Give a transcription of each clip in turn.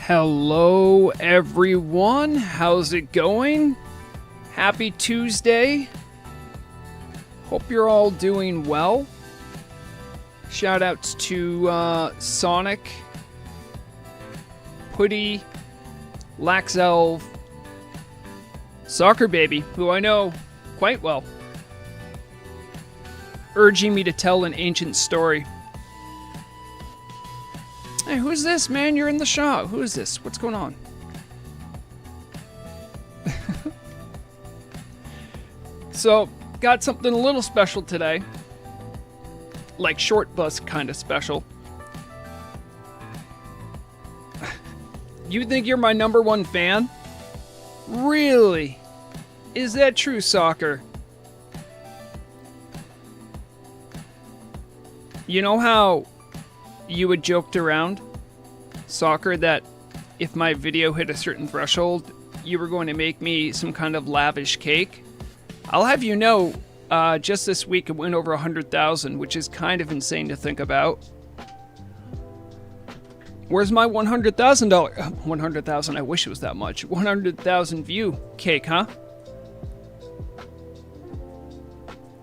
Hello everyone, how's it going? Happy Tuesday. Hope you're all doing well. Shout outs to Sonic, Putty, Laxelv, Soccer Baby, who I know quite well, urging me to tell an ancient story. Hey, who's this, man? You're in the shop. Who is this? What's going on? So, got something a little special today. Like short bus kind of special. You think you're my #1 fan? Really? Is that true, Soccer? You know how you had joked around, Soccer, that if my video hit a certain threshold, you were going to make me some kind of lavish cake? I'll have you know, just this week it went over 100,000, which is kind of insane to think about. Where's my $100,000? 100,000, I wish it was that much. 100,000 view cake, huh?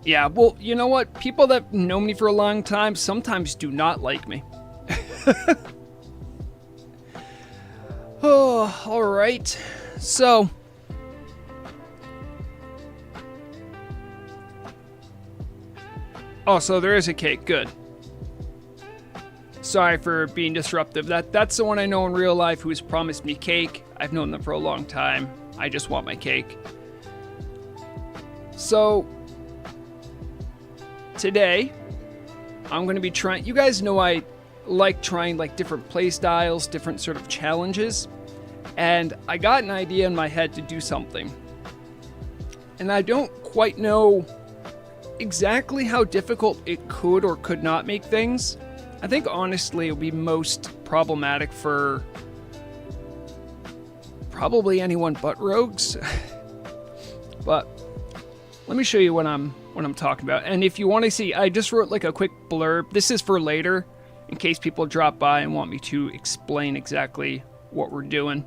Yeah, well, you know what? People that know me for a long time sometimes do not like me. Oh, alright. So, so there is a cake. Good. Sorry for being disruptive. That's the one I know in real life who has promised me cake. I've known them for a long time. I just want my cake. So, today, I'm going to be trying... You guys know I like trying like different play styles, different sort of challenges. And I got an idea in my head to do something. And I don't quite know exactly how difficult it could or could not make things. I think honestly it would be most problematic for probably anyone but rogues. But let me show you what I'm talking about. And if you want to see, I just wrote like a quick blurb. This is for later, in case people drop by and want me to explain exactly what we're doing.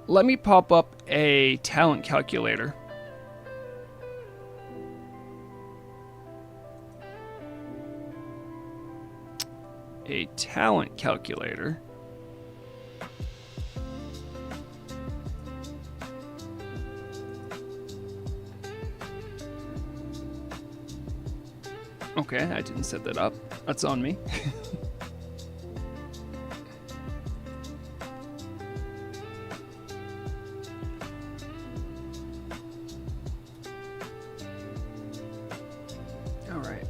Let me pop up a talent calculator. A talent calculator. Okay, I didn't set that up. That's on me. All right.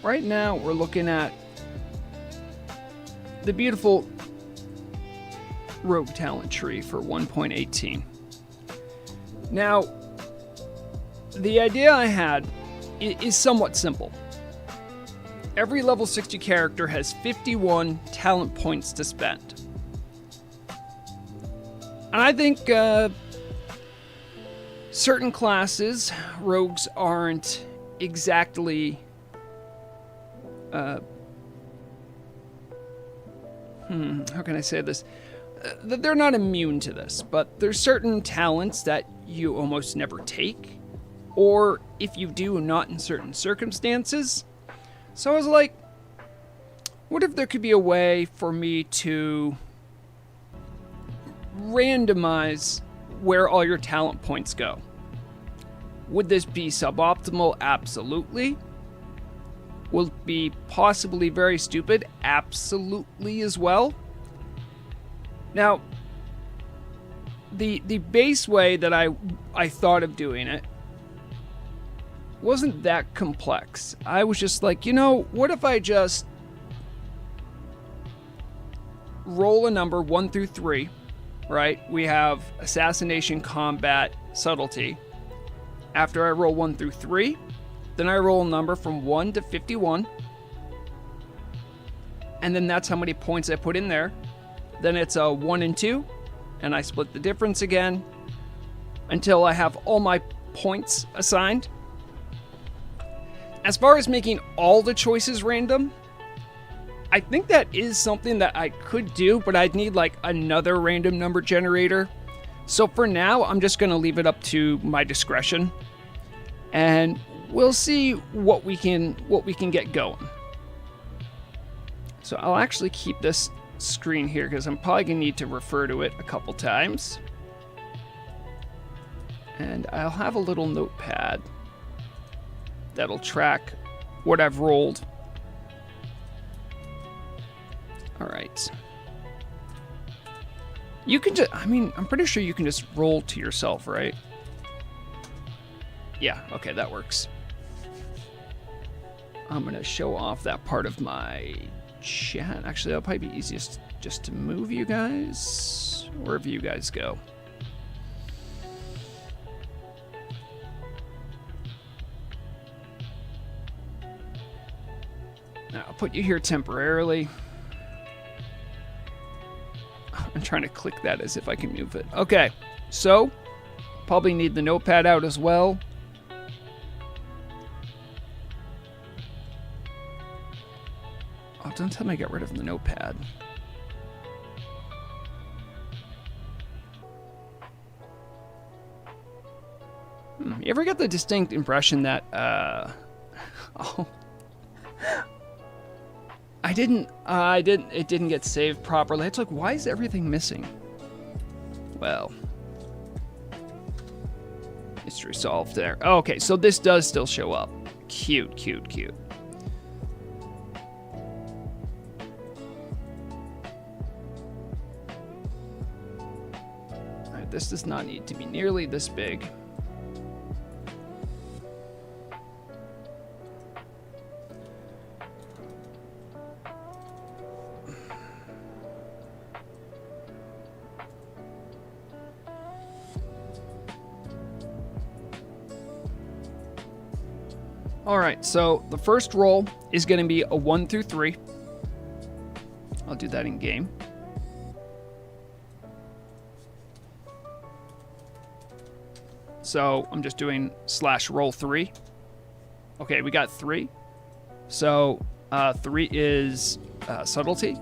Right now, we're looking at the beautiful rogue talent tree for 1.18. Now, the idea I had is somewhat simple. Every level 60 character has 51 talent points to spend. And I think certain classes, rogues aren't exactly... how can I say this? They're not immune to this, but there's certain talents that you almost never take, or if you do, not in certain circumstances. So I was like, what if there could be a way for me to randomize where all your talent points go? Would this be suboptimal? Absolutely. Will it be possibly very stupid? Absolutely as well. Now, the base way that I thought of doing it wasn't that complex. I was just like, you know, what if I just roll a number 1 through 3, right? We have assassination, combat, subtlety. After I roll 1 through 3, then I roll a number from 1 to 51. And then that's how many points I put in there. Then it's a 1 and 2. And I split the difference again until I have all my points assigned. As far as making all the choices random, I think that is something that I could do, but I'd need like another random number generator. So for now, I'm just going to leave it up to my discretion, and we'll see what we can get going. So I'll actually keep this screen here because I'm probably going to need to refer to it a couple times. And I'll have a little notepad that'll track what I've rolled. All right. You can just, I mean, I'm pretty sure you can just roll to yourself, right? Yeah, okay, that works. I'm going to show off that part of my chat. Actually, that'll probably be easiest just to move you guys wherever you guys go. Now, I'll put you here temporarily. I'm trying to click that as if I can move it. Okay, so probably need the notepad out as well. Oh, don't tell me I got rid of the notepad. You ever get the distinct impression that, oh, it didn't get saved properly. It's like, why is everything missing? Well, mystery solved there. Oh, okay, so this does still show up. Cute, cute, cute. All right, this does not need to be nearly this big. All right, so the first roll is going to be a 1 through 3. I'll do that in game. So I'm just doing /roll 3. Okay, we got 3. So 3 is subtlety.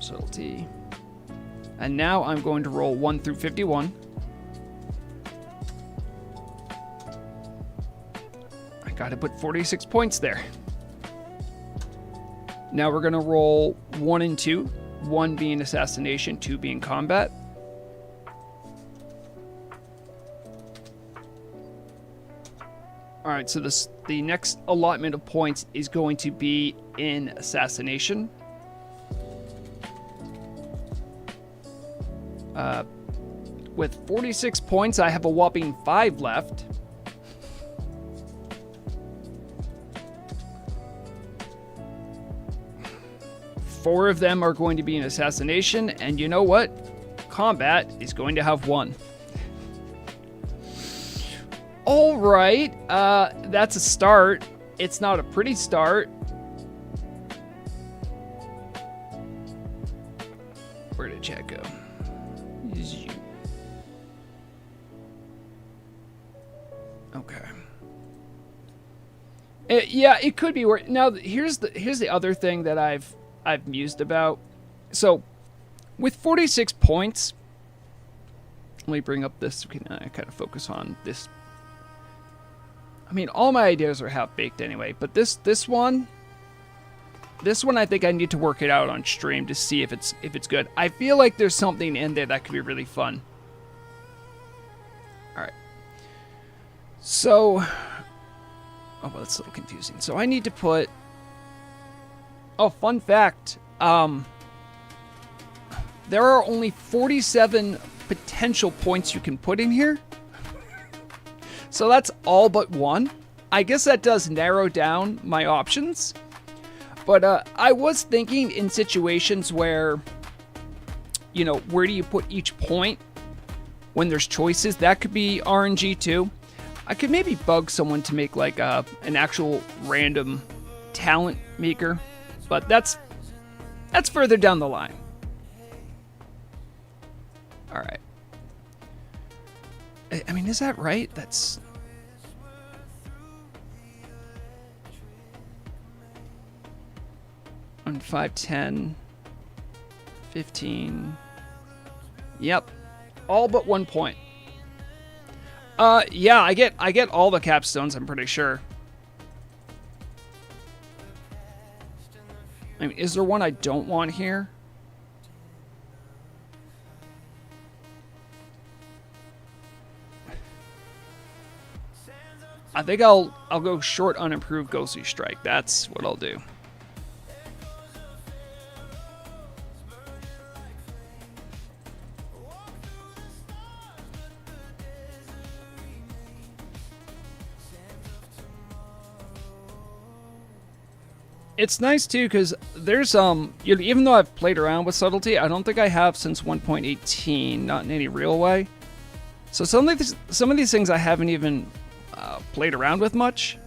Subtlety. And now I'm going to roll 1 through 51. Got to put 46 points there. Now we're going to roll 1 and 2. 1 being assassination, 2 being combat. All right, so the next allotment of points is going to be in assassination. With 46 points, I have a whopping 5 left. Four of them are going to be an assassination, and you know what? Combat is going to have 1. All right, that's a start. It's not a pretty start. Where did chat go? Okay. Yeah, it could be. Now, here's the other thing that I've mused about. So with 46 points, let me bring up this. We can kind of focus on this. I mean, all my ideas are half baked anyway, but this one I think I need to work it out on stream to see if it's good. I feel like there's something in there that could be really fun. All right. So, oh well, that's a little confusing. So I need to put. Oh, fun fact. There are only 47 potential points you can put in here. So that's all but 1. I guess that does narrow down my options. But I was thinking in situations where, you know, where do you put each point when there's choices? That could be RNG too. I could maybe bug someone to make like an actual random talent maker. But that's further down the line. All right. I mean, is that right? That's... 5, 10, 15. Yep. All but 1 point. Yeah, I get all the capstones, I'm pretty sure. I mean, is there one I don't want here? I think I'll go short unimproved ghostly strike. That's what I'll do. It's nice too because there's even though I've played around with subtlety, I don't think I have since 1.18, not in any real way. So some of these things I haven't even played around with much.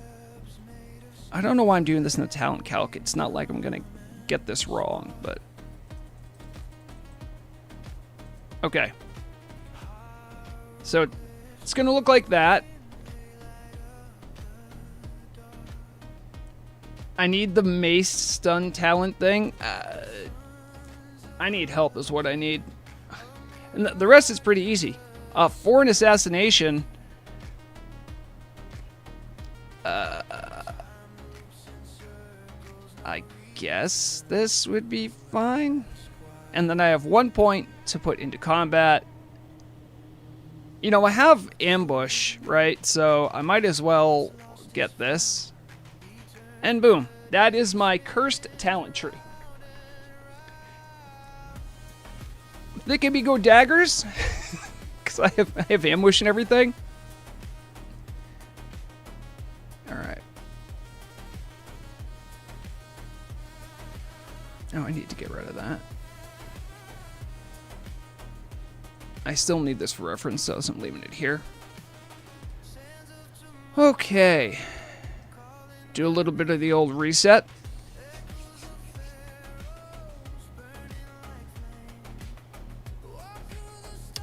I don't know why I'm doing this in the talent calc. It's not like I'm gonna get this wrong, but okay. So it's gonna look like that. I need the mace stun talent thing. I need help is what I need. And the rest is pretty easy. For an assassination, I guess this would be fine. And then I have 1 point to put into combat. You know, I have ambush, right? So I might as well get this. And boom, that is my cursed talent tree. Think maybe go daggers? Because I have ambush and everything. Alright. Oh, I need to get rid of that. I still need this for reference, so I'm leaving it here. Okay. Do a little bit of the old reset.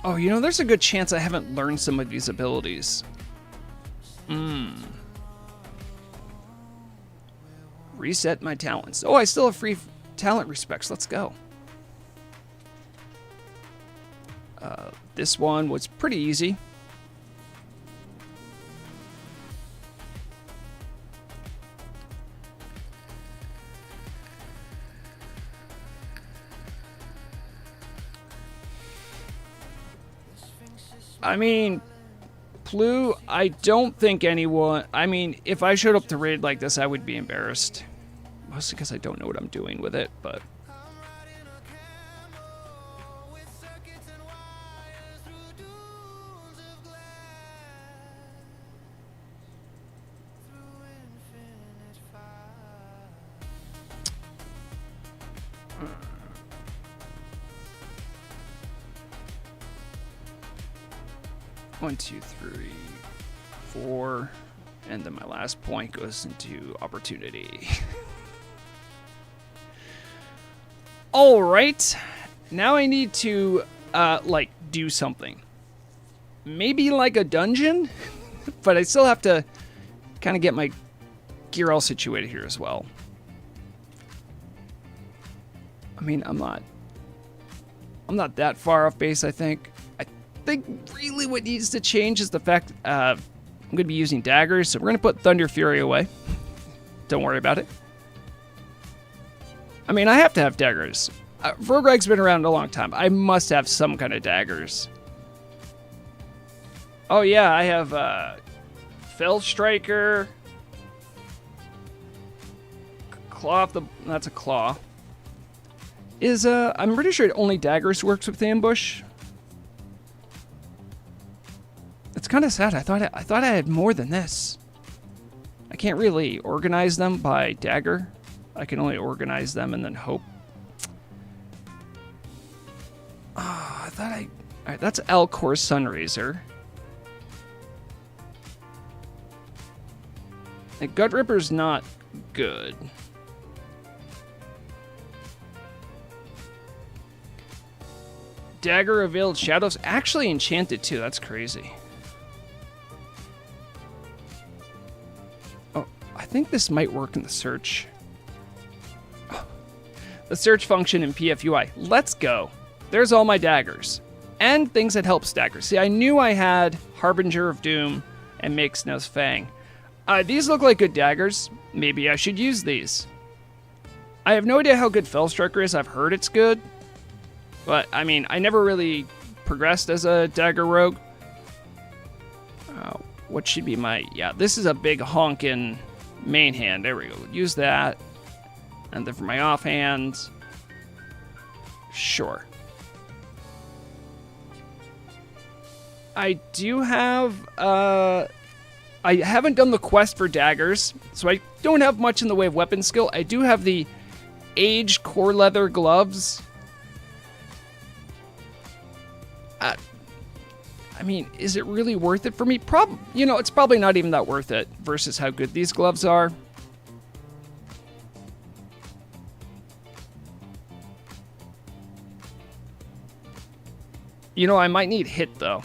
Oh, you know, there's a good chance I haven't learned some of these abilities. Reset my talents. Oh, I still have free talent respects. Let's go. This one was pretty easy. I mean, Plu, I don't think anyone... I mean, if I showed up to raid like this, I would be embarrassed. Mostly because I don't know what I'm doing with it, but... One, two, three, four, and then my last point goes into opportunity. All right, now I need to like do something. Maybe like a dungeon, but I still have to kind of get my gear all situated here as well. I mean, I'm not that far off base, I think. I think really what needs to change is the fact I'm going to be using daggers, so we're going to put Thunder Fury away. Don't worry about it. I mean, I have to have daggers. Vrograg's been around a long time. I must have some kind of daggers. Oh yeah, I have Fell Striker. Claw of the... That's a claw. I'm pretty sure only daggers works with ambush. It's kind of sad. I thought I had more than this. I can't really organize them by dagger. I can only organize them and then hope. Oh, I thought I... Alright, that's Alcor Sunraiser. The Gut Ripper's not good. Dagger of Veiled Shadows. Actually enchanted too. That's crazy. I think this might work in the search. a search function in PFUI. Let's go. There's all my daggers. And things that help daggers. See, I knew I had Harbinger of Doom and Makesness Fang. These look like good daggers. Maybe I should use these. I have no idea how good Fellstriker is. I've heard it's good. But, I mean, I never really progressed as a dagger rogue. What should be my... Yeah, this is a big honkin' main hand. There we go. Use that. And then for my offhand... Sure. I do have... I haven't done the quest for daggers, so I don't have much in the way of weapon skill. I do have the aged core leather gloves. I mean, is it really worth it for me? You know, it's probably not even that worth it versus how good these gloves are. You know, I might need hit, though.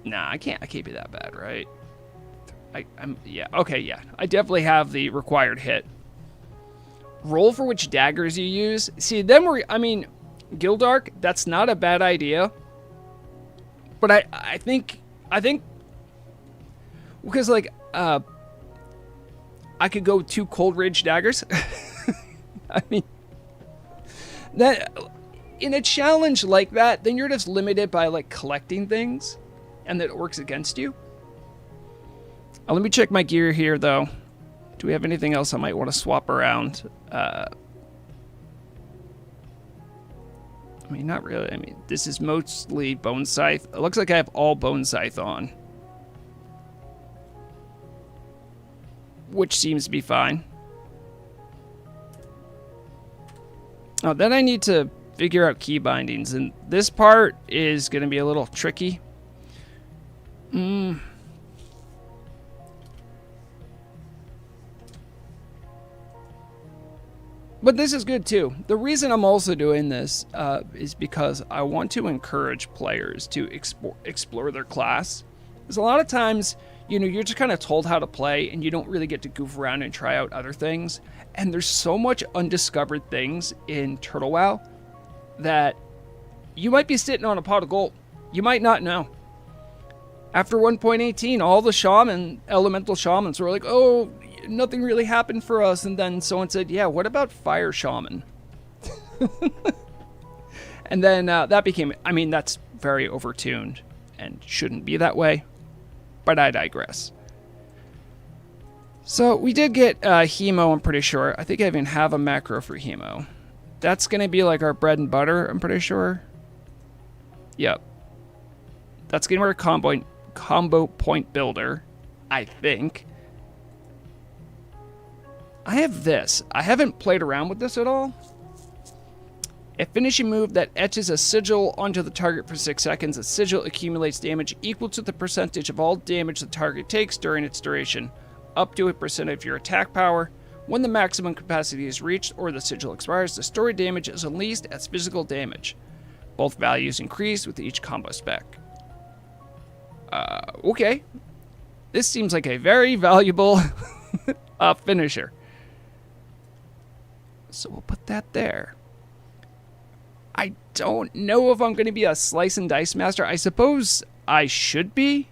Nah, I can't be that bad, right? Yeah, okay, yeah. I definitely have the required hit. Roll for which daggers you use. See, then I mean, Gildark, that's not a bad idea. But I think, because like, I could go 2 Cold Rage daggers. I mean, that, in a challenge like that, then you're just limited by like collecting things, and that it works against you. Let me check my gear here, though. Do we have anything else I might want to swap around? I mean, not really. I mean, this is mostly Bone Scythe. It looks like I have all Bone Scythe on, which seems to be fine. Oh, then I need to figure out key bindings, and this part is going to be a little tricky. But this is good too. The reason I'm also doing this is because I want to encourage players to explore their class. Because a lot of times, you know, you're just kind of told how to play and you don't really get to goof around and try out other things. And there's so much undiscovered things in Turtle WoW that you might be sitting on a pot of gold. You might not know. After 1.18, all the elemental shamans were like, oh, nothing really happened for us. And then someone said, yeah, what about fire shaman? And then that became, I mean, that's very overtuned and shouldn't be that way. But I digress. So we did get Hemo, I'm pretty sure. I think I even have a macro for Hemo. That's going to be like our bread and butter, I'm pretty sure. Yep. That's going to be our combo point builder, I think. I have this. I haven't played around with this at all. A finishing move that etches a sigil onto the target for 6 seconds. A sigil accumulates damage equal to the percentage of all damage the target takes during its duration, up to a percent of your attack power. When the maximum capacity is reached or the sigil expires, the story damage is unleashed as physical damage. Both values increase with each combo spec. Okay. This seems like a very valuable finisher. So we'll put that there. I don't know if I'm going to be a slice and dice master. I suppose I should be.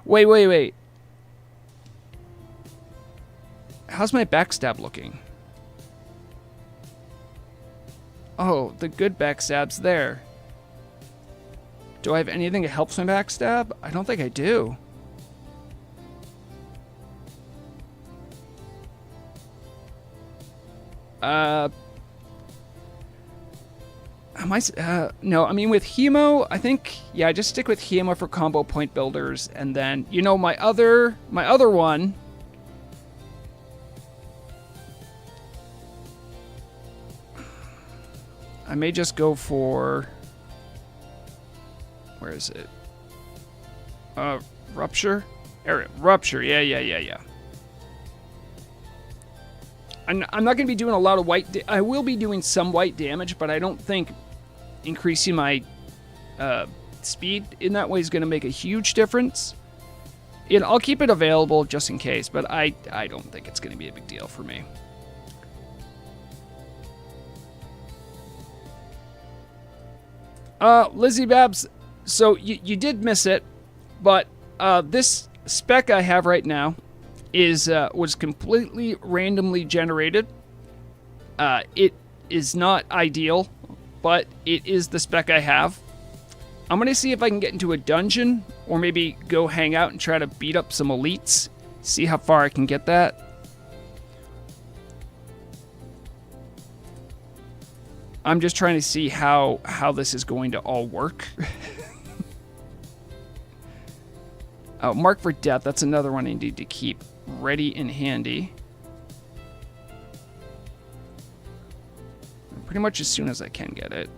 Wait. How's my backstab looking? Oh, the good backstab's there. Do I have anything that helps my backstab? I don't think I do. No, I mean with Hemo, I think, yeah, I just stick with Hemo for combo point builders, and then, you know, my other one, I may just go for, where is it? Rupture? Rupture, yeah. I'm not going to be doing a lot of white. I will be doing some white damage, but I don't think increasing my speed in that way is going to make a huge difference. You know, I'll keep it available just in case, but I don't think it's going to be a big deal for me. Lizzie Babs, so you did miss it, but this spec I have right now was completely randomly generated. It is not ideal, but it is the spec I have. I'm going to see if I can get into a dungeon or maybe go hang out and try to beat up some elites. See how far I can get that. I'm just trying to see how this is going to all work. Mark for Death, that's another one I need to keep ready and handy. Pretty much as soon as I can get it.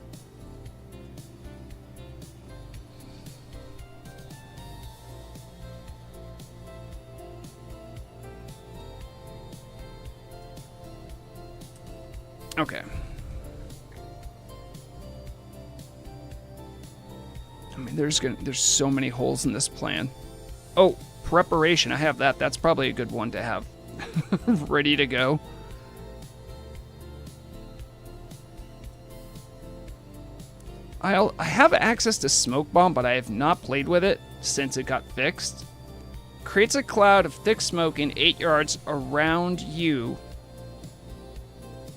Okay. I mean, there's so many holes in this plan. Oh, preparation. I have that. That's probably a good one to have ready to go. I have access to Smoke Bomb, but I have not played with it since it got fixed. Creates a cloud of thick smoke in 8 yards around you.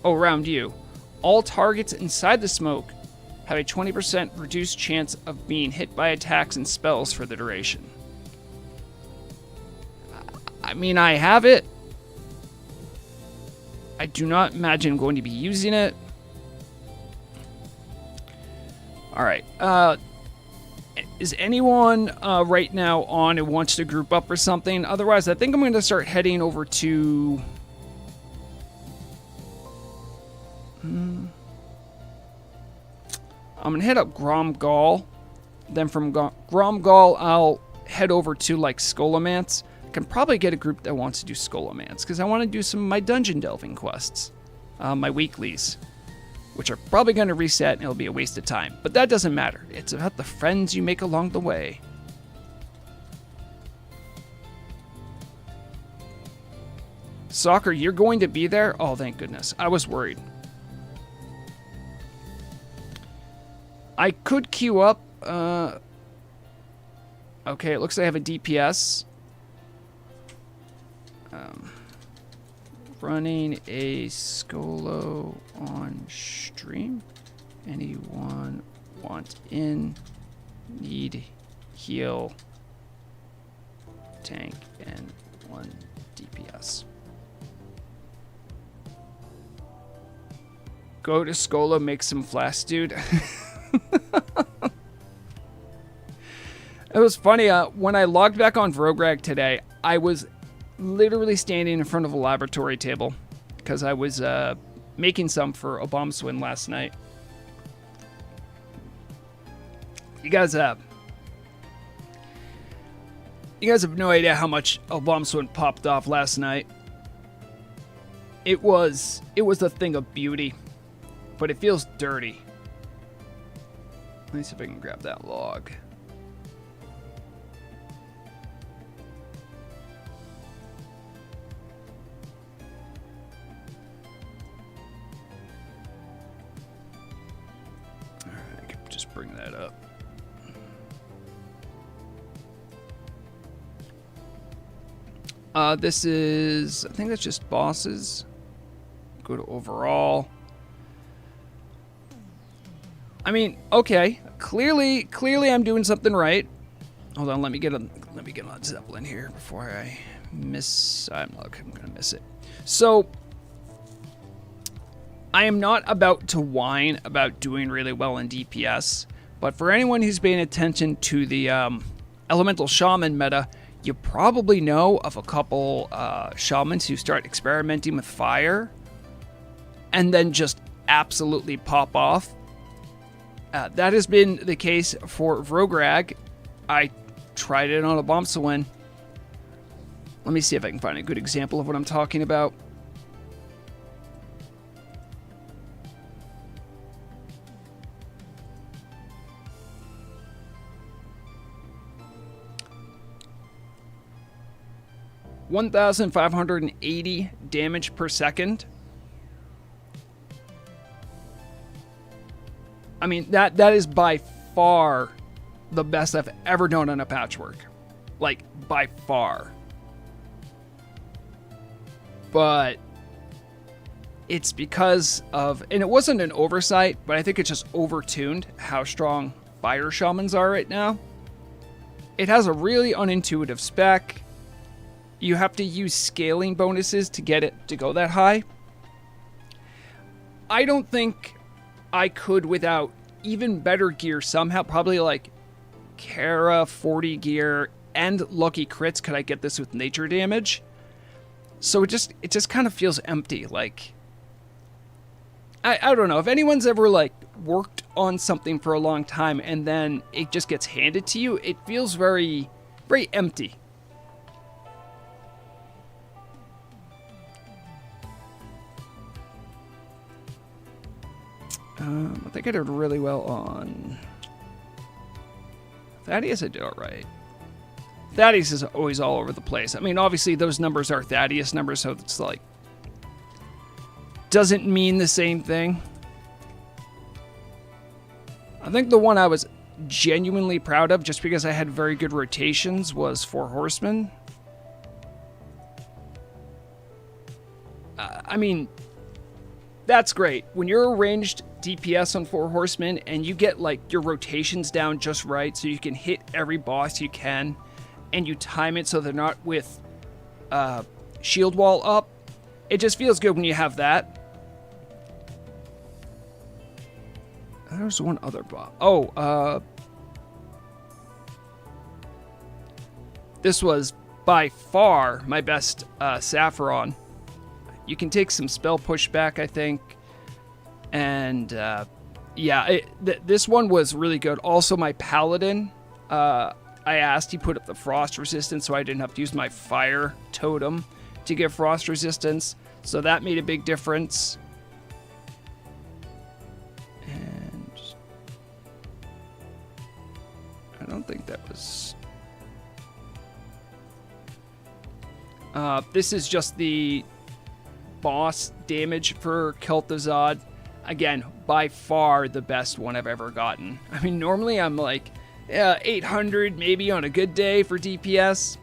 Oh, around you. All targets inside the smoke have a 20% reduced chance of being hit by attacks and spells for the duration. I mean, I have it. I do not imagine I'm going to be using it. All right. Is anyone right now on and wants to group up or something? Otherwise, I think I'm going to start heading over to... I'm going to hit up Gromgal. Then from Gromgal, I'll head over to, like, Scholomance. I can probably get a group that wants to do Scholomance, because I want to do some of my dungeon delving quests. My weeklies. Which are probably going to reset, and it'll be a waste of time. But that doesn't matter. It's about the friends you make along the way. Soccer, you're going to be there? Oh, thank goodness. I was worried. I could queue up. Okay, it looks like I have a DPS. Running a Scolo on stream. Anyone want in? Need heal. Tank and 1 DPS. Go to Scolo, make some flash, dude. It was funny, when I logged back on Vrograg today, I was literally standing in front of a laboratory table because I was making some for a bomb swing last night. You guys have no idea how much a bomb swing popped off last night. It was a thing of beauty, but it feels dirty. Let me see if I can grab that log. Alright, I can just bring that up. This is, I think that's just bosses. Go to overall. I mean, okay. Clearly I'm doing something right. Hold on, let me get on Zeppelin here before I miss. I'm gonna miss it. So I am not about to whine about doing really well in DPS, but for anyone who's paying attention to the elemental shaman meta, you probably know of a couple shamans who start experimenting with fire and then just absolutely pop off. That has been the case for Vrograg. I tried it on a bomb swing. Let me see if I can find a good example of what I'm talking about. 1,580 damage per second. I mean, that is by far the best I've ever done on a patchwork. Like, by far. But it's because of, and it wasn't an oversight, but I think it's just overtuned how strong fire shamans are right now. It has a really unintuitive spec. You have to use scaling bonuses to get it to go that high. I don't think I could without even better gear somehow, probably like Kara 40 gear and lucky crits, could I get this with nature damage. So it just kind of feels empty. Like, I don't know if anyone's ever like worked on something for a long time and then it just gets handed to you. It feels very, very empty. I think I did really well on Thaddeus. I did all right. Thaddeus is always all over the place. I mean, obviously those numbers are Thaddeus numbers, so it's like doesn't mean the same thing. I think the one I was genuinely proud of, just because I had very good rotations, was 4 Horsemen. I mean, that's great. When you're a ranged DPS on 4 Horsemen and you get like your rotations down just right so you can hit every boss you can and you time it so they're not with shield wall up, it just feels good when you have that. There's one other boss. Oh, this was by far my best Saffron. You can take some spell pushback, I think. And yeah, this one was really good. Also, my Paladin, I asked, he put up the frost resistance so I didn't have to use my fire totem to get frost resistance. So that made a big difference. And I don't think that was... this is just the boss damage for Kel'Thuzad. Again, by far the best one I've ever gotten. I mean, normally I'm like 800 maybe on a good day for DPS.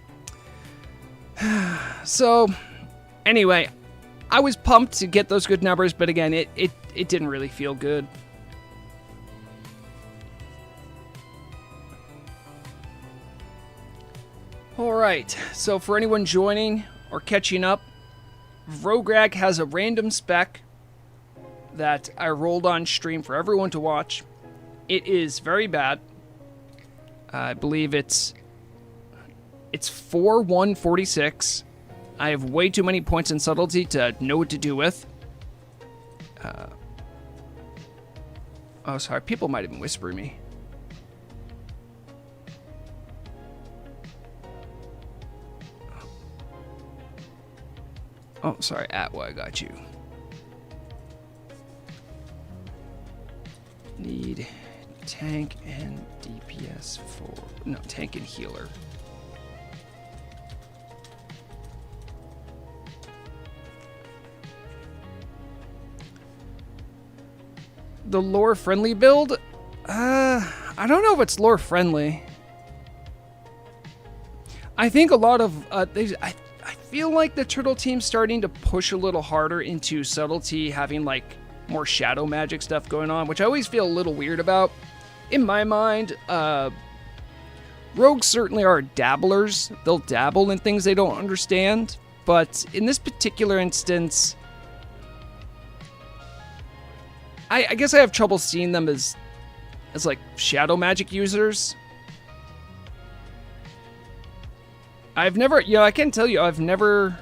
So, anyway, I was pumped to get those good numbers, but again, it didn't really feel good. Alright, so for anyone joining or catching up, Vrograg has a random spec that I rolled on stream for everyone to watch. It is very bad. I believe it's 4-1-46. I have way too many points in subtlety to know what to do with. Oh, sorry. People might have been whispering me. Oh, sorry. Atwa, I got you. Need tank and DPS for... No, tank and healer. The lore-friendly build? I don't know if it's lore-friendly. I think a lot of... I feel like the Turtle team's starting to push a little harder into subtlety, having, like, more shadow magic stuff going on, which I always feel a little weird about. In my mind, rogues certainly are dabblers. They'll dabble in things they don't understand, but in this particular instance, I guess I have trouble seeing them as like shadow magic users. I've never, I can tell you, I've never...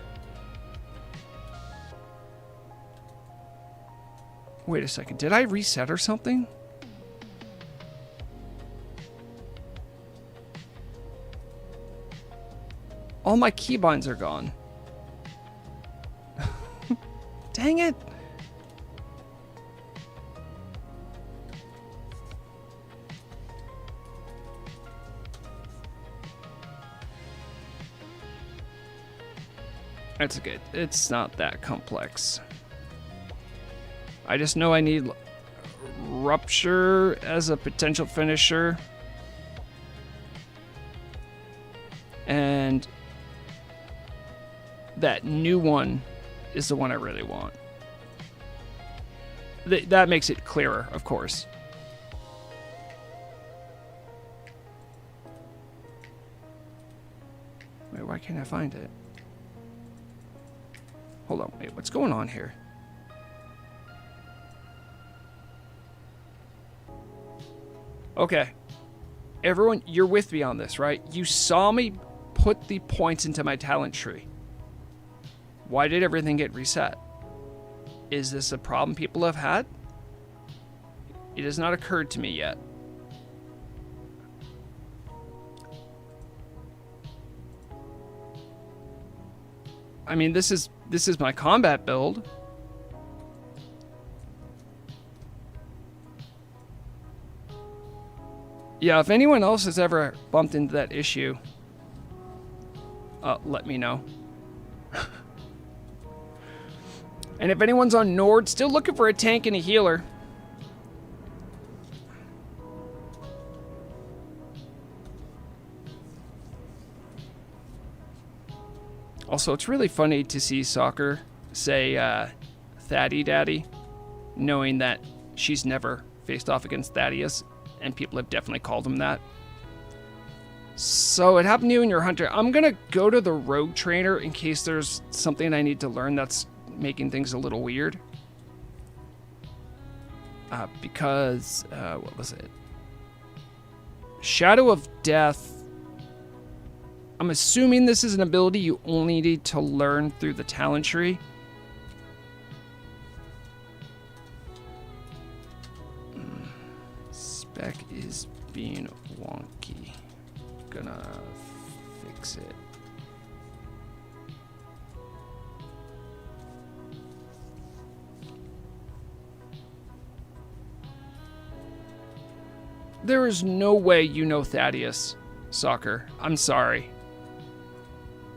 Wait a second, did I reset or something? All my keybinds are gone. Dang it! That's good. It's not that complex. I just know I need Rupture as a potential finisher. And that new one is the one I really want. That makes it clearer, of course. Wait, why can't I find it? Hold on, wait, what's going on here? Okay. Everyone, you're with me on this, right? You saw me put the points into my talent tree. Why did everything get reset? Is this a problem people have had? It has not occurred to me yet. I mean, this is my combat build. Yeah, if anyone else has ever bumped into that issue, let me know. And if anyone's on Nord still looking for a tank and a healer, also, it's really funny to see Soccer say Thaddy Daddy, knowing that she's never faced off against Thaddeus, and people have definitely called him that. So it happened to you and your hunter. I'm going to go to the rogue trainer in case there's something I need to learn that's making things a little weird. Because, what was it? Shadow of Death. I'm assuming this is an ability you only need to learn through the talent tree. Spec is being wonky. Gonna fix it. There is no way you know Thaddeus, Soccer. I'm sorry.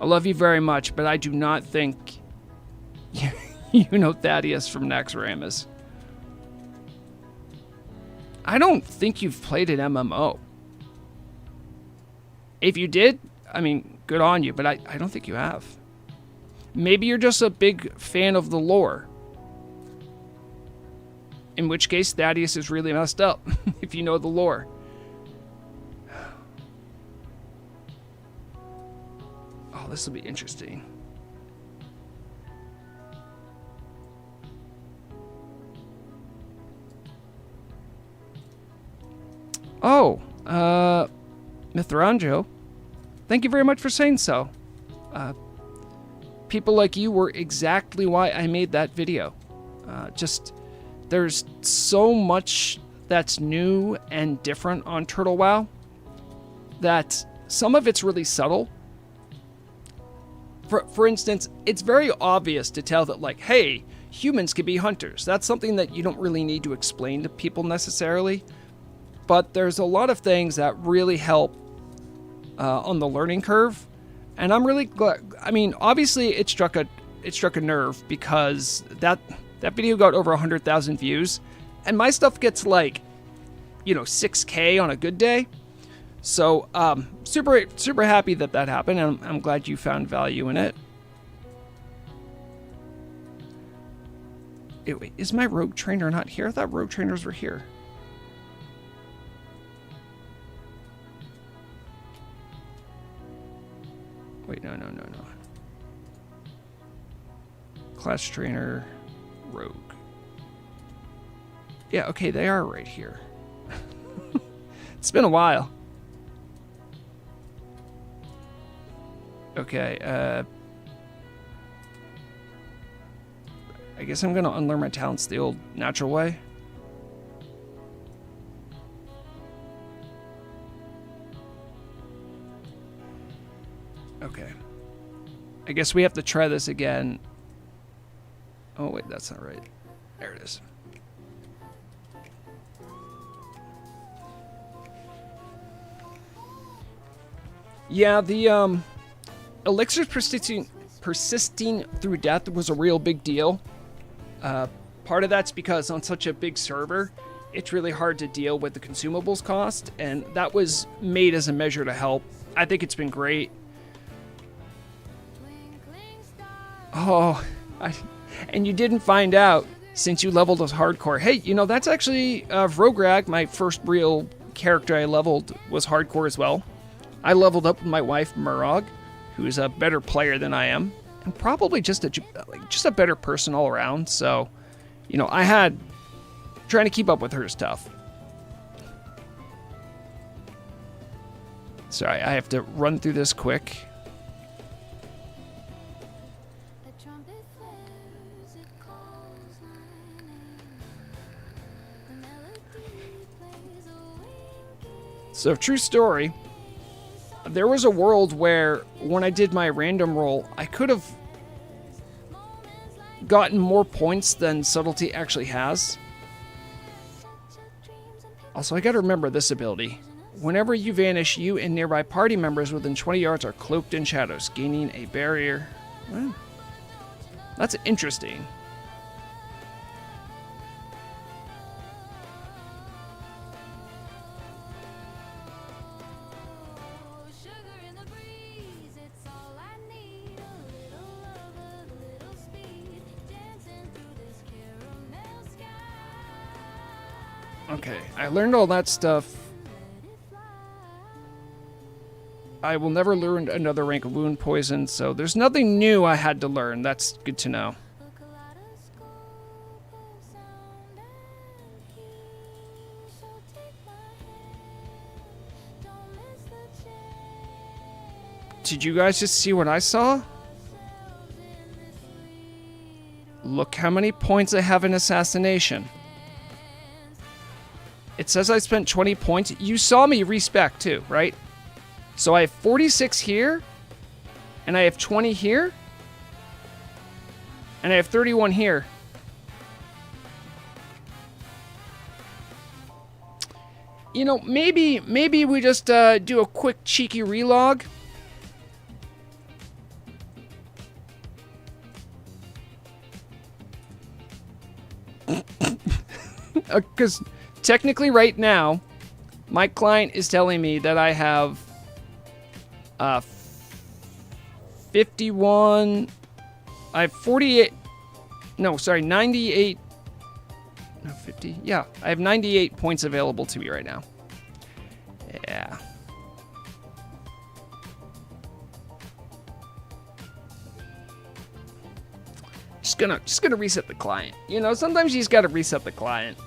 I love you very much, but I do not think you know Thaddeus from Naxxramas. I don't think you've played an MMO. If you did, I mean, good on you, but I don't think you have. Maybe you're just a big fan of the lore. In which case, Thaddeus is really messed up, if you know the lore. Oh, this will be interesting. Oh, Mithranjo, thank you very much for saying so. People like you were exactly why I made that video. There's so much that's new and different on Turtle WoW that some of it's really subtle. For instance, it's very obvious to tell that, like, hey, humans can be hunters. That's something that you don't really need to explain to people necessarily. But there's a lot of things that really help on the learning curve. And I'm really glad. I mean, obviously it struck a nerve because that video got over 100,000 views, and my stuff gets like, 6K on a good day. So, super happy that happened, and I'm glad you found value in it. Wait, is my rogue trainer not here? I thought rogue trainers were here. Wait, no. Class trainer, rogue. Yeah, okay, they are right here. It's been a while. Okay, I guess I'm gonna unlearn my talents the old natural way. Okay. I guess we have to try this again. Oh, wait, that's not right. There it is. Yeah, the elixir's persisting through death was a real big deal. Part of that's because on such a big server, it's really hard to deal with the consumables cost, and that was made as a measure to help. I think it's been great. Oh, and you didn't find out since you leveled as hardcore. Hey, you know, that's actually Vrograg, my first real character I leveled, was hardcore as well. I leveled up with my wife, Murog, who is a better player than I am, and probably just a better person all around. So, you know, trying to keep up with her is tough. Sorry, I have to run through this quick. So, true story, there was a world where when I did my random roll, I could have gotten more points than Subtlety actually has. Also, I gotta remember this ability. Whenever you vanish, you and nearby party members within 20 yards are cloaked in shadows, gaining a barrier. Well, that's interesting. Okay, I learned all that stuff. I will never learn another rank of wound poison, so there's nothing new I had to learn. That's good to know. Did you guys just see what I saw? Look how many points I have in assassination. It says I spent 20 points. You saw me respec too, right? So I have 46 here, and I have 20 here, and I have 31 here. You know, maybe we just do a quick cheeky relog. Because technically right now, my client is telling me that I have 51, I have 48, no, sorry, 98, no, 50, yeah, I have 98 points available to me right now. Yeah. Just gonna reset the client. You know, sometimes you just gotta reset the client.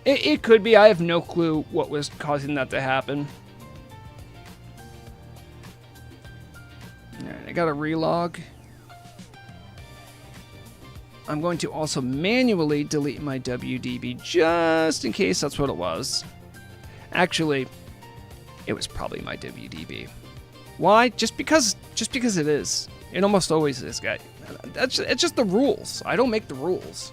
It could be. I have no clue what was causing that to happen. Alright, I got a relog. I'm going to also manually delete my WDB just in case that's what it was. Actually, it was probably my WDB. Why? Just because it is. It almost always is, guy. It's just the rules. I don't make the rules.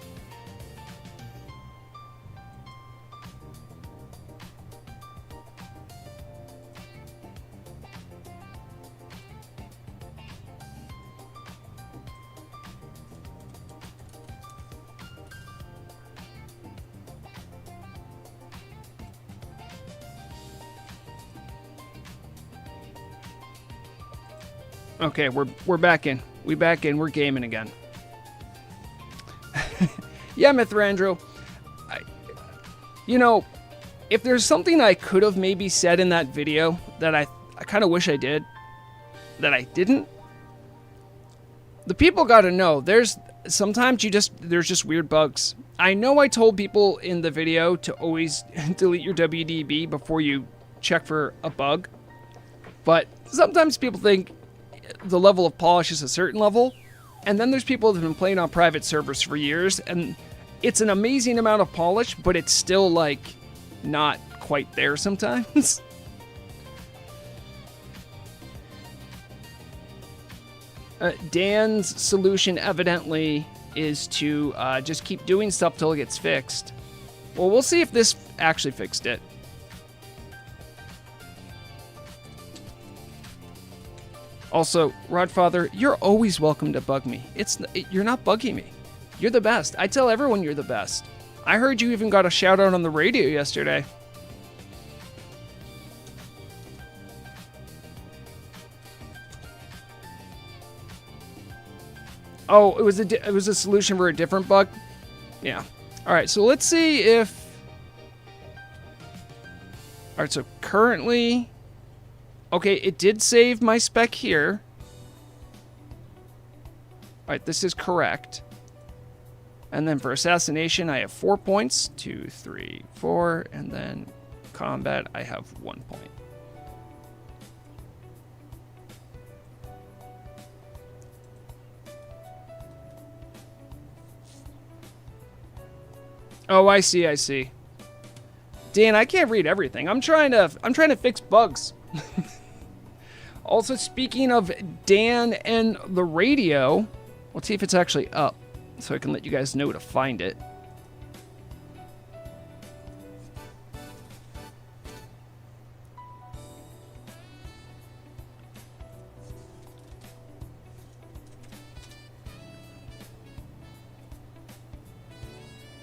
Okay, we're back in. We're gaming again. Yeah, Mithrandro. You know, if there's something I could have maybe said in that video that I kind of wish I did, that I didn't, the people got to know. Sometimes there's just weird bugs. I know I told people in the video to always delete your WDB before you check for a bug, but sometimes people think the level of polish is a certain level, and then there's people that have been playing on private servers for years, and it's an amazing amount of polish, but it's still, like, not quite there sometimes. Dan's solution, evidently, is to just keep doing stuff till it gets fixed. Well, we'll see if this actually fixed it. Also, Rodfather, you're always welcome to bug me. You're not bugging me. You're the best. I tell everyone you're the best. I heard you even got a shout out on the radio yesterday. Oh, it was a solution for a different bug? Yeah. All right, so let's see if... All right, so currently... Okay, it did save my spec here. All right, this is correct. And then for assassination, I have 4 points. 2, 3, 4. And then combat, I have 1 point. Oh, I see. Dan, I can't read everything. I'm trying to fix bugs. Also, speaking of Dan and the radio, let's see if it's actually up so I can let you guys know to find it.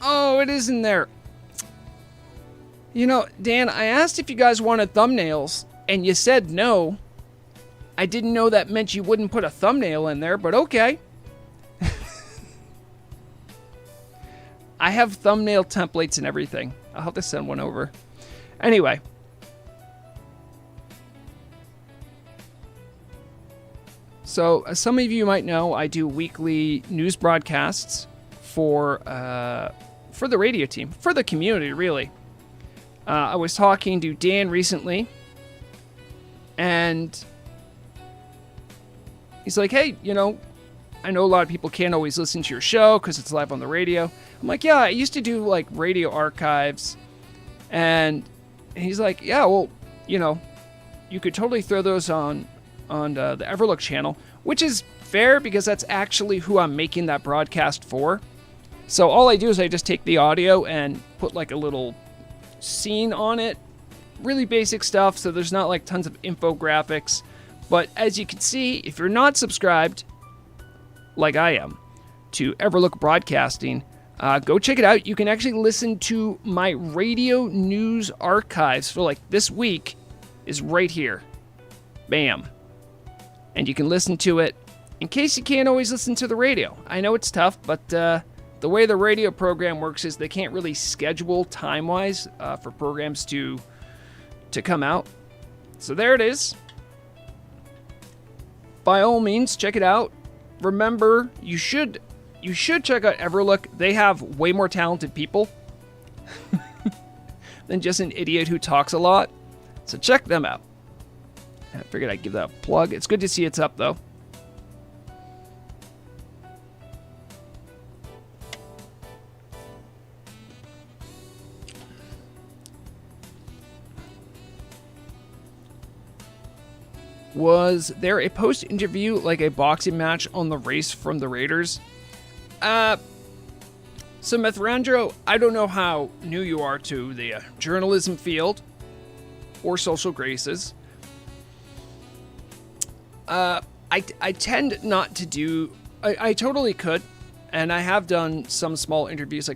Oh, it is in there. You know, Dan, I asked if you guys wanted thumbnails, and you said no. I didn't know that meant you wouldn't put a thumbnail in there, but okay. I have thumbnail templates and everything. I'll have to send one over. Anyway. So, as some of you might know, I do weekly news broadcasts for the radio team, for the community, really. I was talking to Dan recently, and he's like, hey, you know, I know a lot of people can't always listen to your show because it's live on the radio. I'm like, yeah, I used to do, like, radio archives. And he's like, yeah, well, you know, you could totally throw those on the Everlook channel, which is fair because that's actually who I'm making that broadcast for. So all I do is I just take the audio and put, like, a little scene on it. Really basic stuff, so there's not, like, tons of infographics. But as you can see, if you're not subscribed, like I am, to Everlook Broadcasting, go check it out. You can actually listen to my radio news archives for, like, this week is right here. Bam. And you can listen to it in case you can't always listen to the radio. I know it's tough, but the way the radio program works is they can't really schedule time-wise for programs to come out. So there it is. By all means, check it out. Remember, you should check out Everlook. They have way more talented people than just an idiot who talks a lot. So check them out. I figured I'd give that a plug. It's good to see it's up, though. Was there a post-interview, like a boxing match on the race from the Raiders? So, Methrandro, I don't know how new you are to the journalism field or social graces. I tend not to do... I totally could, and I have done some small interviews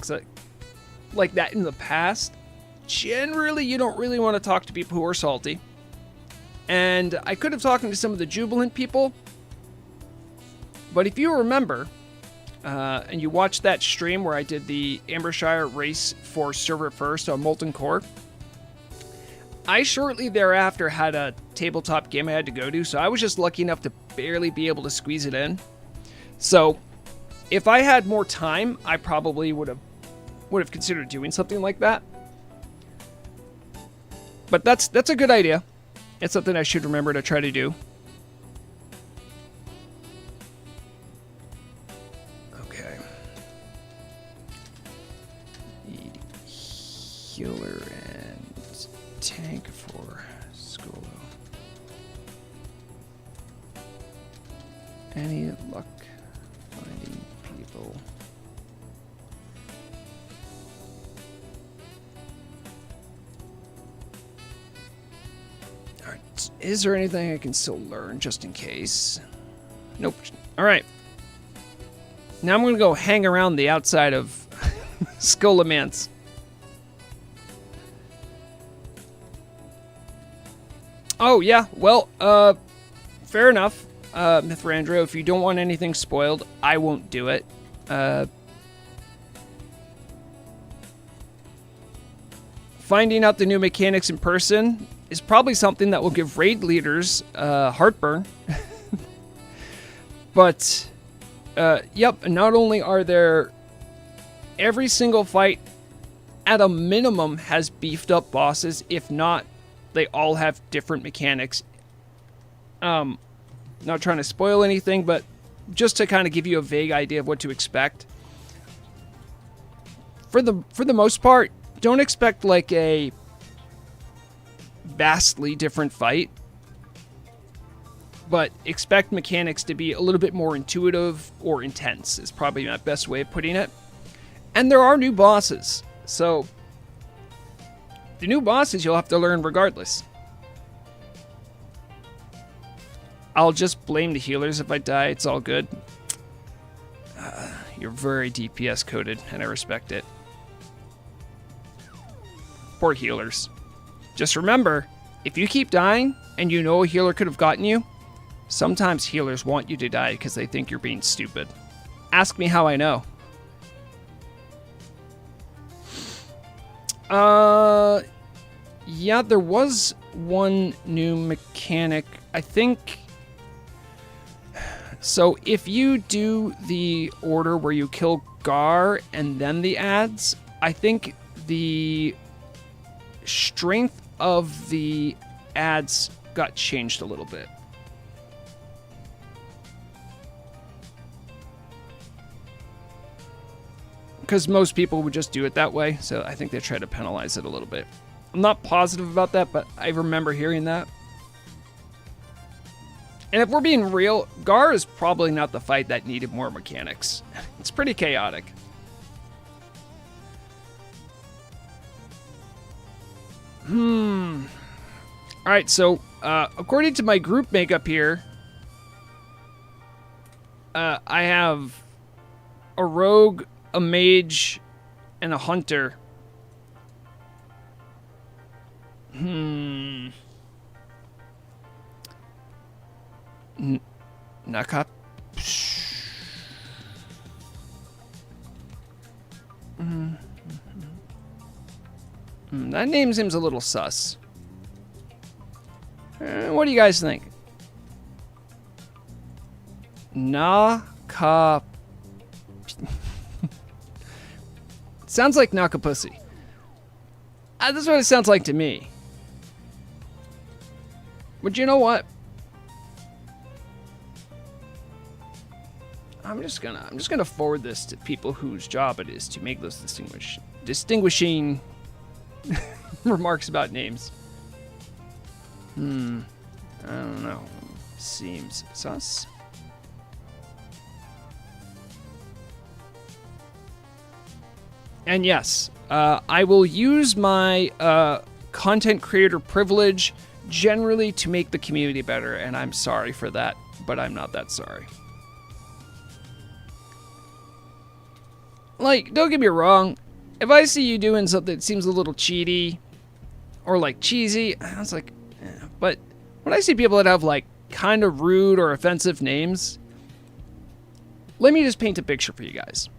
like that in the past. Generally, you don't really want to talk to people who are salty. And I could have talked to some of the Jubilant people. But if you remember, and you watched that stream where I did the Ambershire race for Server First on Molten Core, I shortly thereafter had a tabletop game I had to go to, so I was just lucky enough to barely be able to squeeze it in. So, if I had more time, I probably would have considered doing something like that. But that's a good idea. It's something I should remember to try to do. Okay. Need healer and tank for Skolo. Any luck finding people? Alright, Is there anything I can still learn just in case? Nope. All right. Now I'm going to go hang around the outside of Scholomance. Oh, yeah. Well, fair enough, Mithrandro. If you don't want anything spoiled, I won't do it. Finding out the new mechanics in person is probably something that will give raid leaders heartburn. But, yep, not only are there... Every single fight, at a minimum, has beefed up bosses. If not, they all have different mechanics. Not trying to spoil anything, but just to kind of give you a vague idea of what to expect. For the most part, don't expect like a vastly different fight, but expect mechanics to be a little bit more intuitive or intense is probably my best way of putting it. And there are new bosses, so the new bosses you'll have to learn regardless. I'll just blame the healers if I die, it's all good. You're very DPS coded, and I respect it. Poor healers. Just remember, if you keep dying, and you know a healer could have gotten you, sometimes healers want you to die because they think you're being stupid. Ask me how I know. Yeah, there was one new mechanic, I think. So if you do the order where you kill Gar and then the ads, I think the strength of the ads got changed a little bit. Because most people would just do it that way, so I think they try to penalize it a little bit. I'm not positive about that, but I remember hearing that. And if we're being real, Gar is probably not the fight that needed more mechanics. It's pretty chaotic. Alright, so, according to my group makeup here, I have a rogue, a mage, and a hunter. Naka. That name seems a little sus. What do you guys think? Naka. Sounds like Nakapussy. That's what it sounds like to me. But you know what? I'm just gonna forward this to people whose job it is to make those distinguishing remarks about names. I don't know. Seems sus. And yes, I will use my content creator privilege generally to make the community better, and I'm sorry for that, but I'm not that sorry. Like, don't get me wrong, if I see you doing something that seems a little cheaty or like cheesy, I was like, but when I see people that have like kind of rude or offensive names, let me just paint a picture for you guys.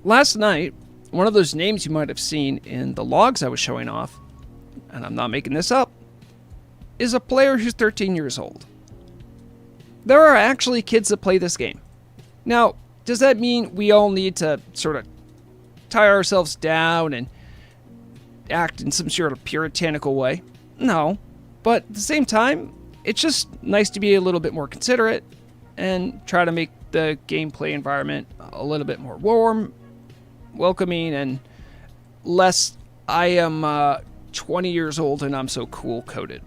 Last night, one of those names you might have seen in the logs I was showing off, and I'm not making this up, is a player who's 13 years old. There are actually kids that play this game. Now, does that mean we all need to sort of tie ourselves down and act in some sort of puritanical way? No. But at the same time, it's just nice to be a little bit more considerate and try to make the gameplay environment a little bit more warm, welcoming, and less I am 20 years old and I'm so cool coded.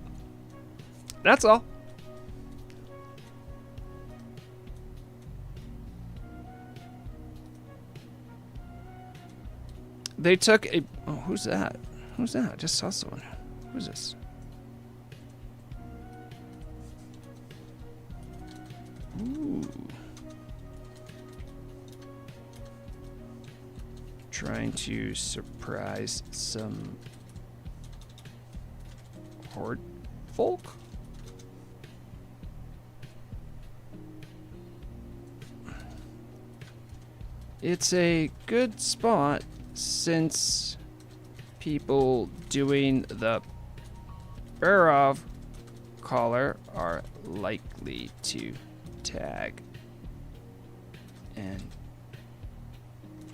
That's all. They took a... Oh, who's that? Who's that? I just saw someone. Who's this? Trying to surprise some horde folk. It's a good spot since people doing the Vrograg collar are likely to tag and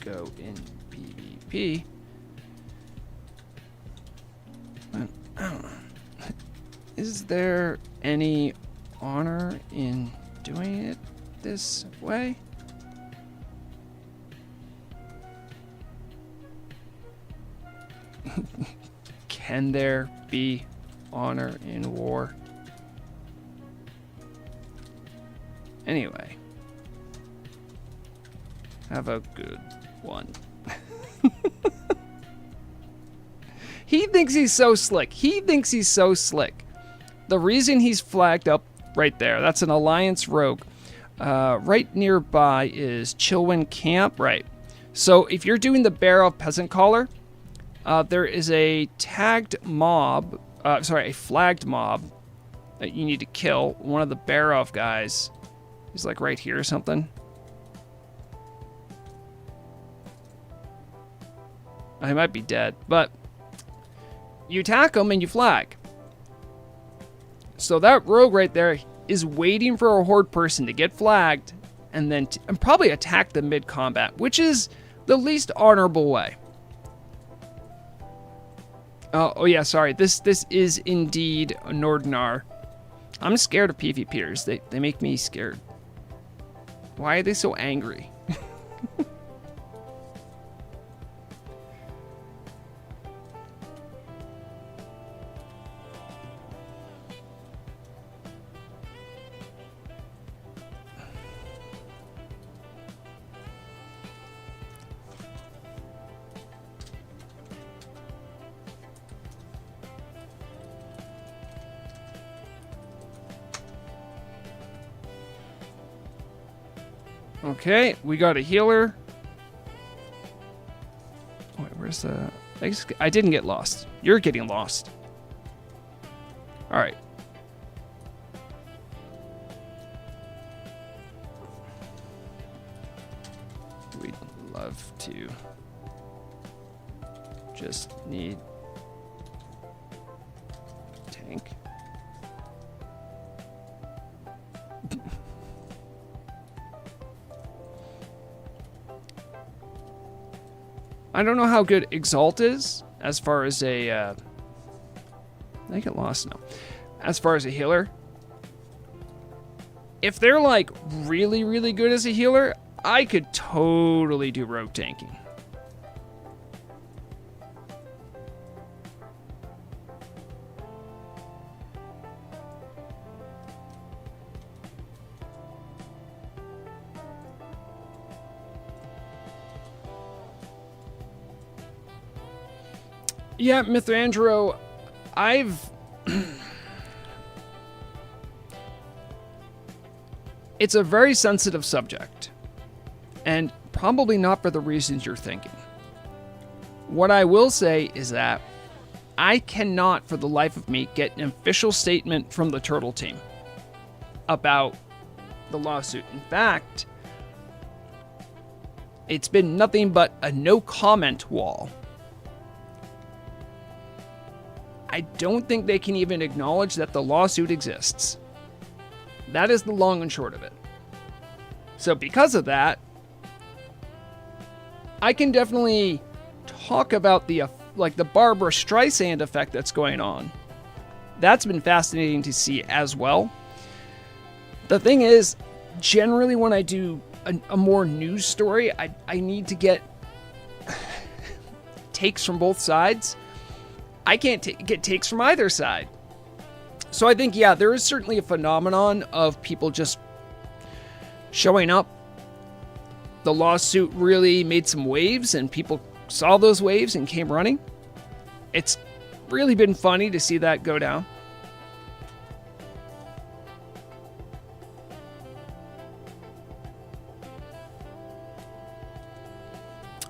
go in PvP. But I don't know. Is there any honor in doing it this way? Can there be honor in war? Anyway, have a good one. He thinks he's so slick. He thinks he's so slick. The reason he's flagged up right there, that's an Alliance rogue. Right nearby is Chilwyn Camp. Right. So if you're doing the Vrograg Peasant Collar, there is a tagged mob, a flagged mob that you need to kill. One of the Vrograg guys is like right here or something. I might be dead, but you attack him and you flag. So that rogue right there is waiting for a horde person to get flagged and then and probably attack them mid-combat, which is the least honorable way. Oh yeah, sorry. This is indeed a Nordinar. I'm scared of PvPers. They make me scared. Why are they so angry? Okay, we got a healer. Wait, where's the... I didn't get lost. You're getting lost. Alright. We'd love to. Just need... tank. I don't know how good Exalt is as far as a... I get lost now. As far as a healer. If they're like really, really good as a healer, I could totally do rogue tanking. Yeah, Mithrandro, it's a very sensitive subject, and probably not for the reasons you're thinking. What I will say is that I cannot, for the life of me, get an official statement from the Turtle team about the lawsuit. In fact, it's been nothing but a no-comment wall. I don't think they can even acknowledge that the lawsuit exists. That is the long and short of it. So because of that, I can definitely talk about the Barbara Streisand effect that's going on. That's been fascinating to see as well. The thing is, generally when I do a more news story, I need to get takes from both sides. I can't get takes from either side. So I think, yeah, there is certainly a phenomenon of people just showing up. The lawsuit really made some waves, and people saw those waves and came running. It's really been funny to see that go down.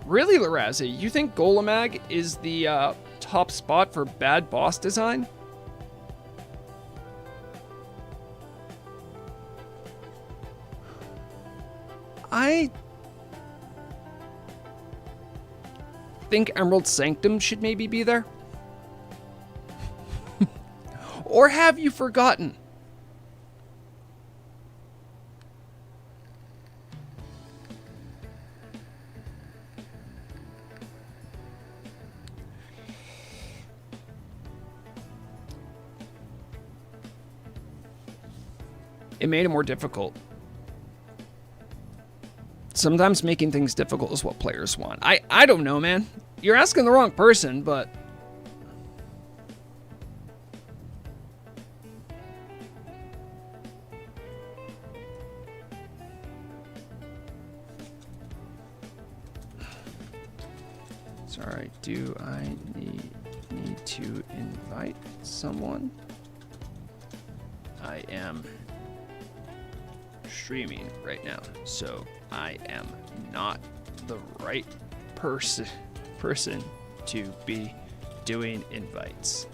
Really, Larazi, you think Golomag is the top spot for bad boss design? I think Emerald Sanctum should maybe be there. Or have you forgotten? It made it more difficult. Sometimes making things difficult is what players want. I don't know, man. You're asking the wrong person, but... Sorry, do I need to invite someone? I am streaming right now, so I am not the right person to be doing invites.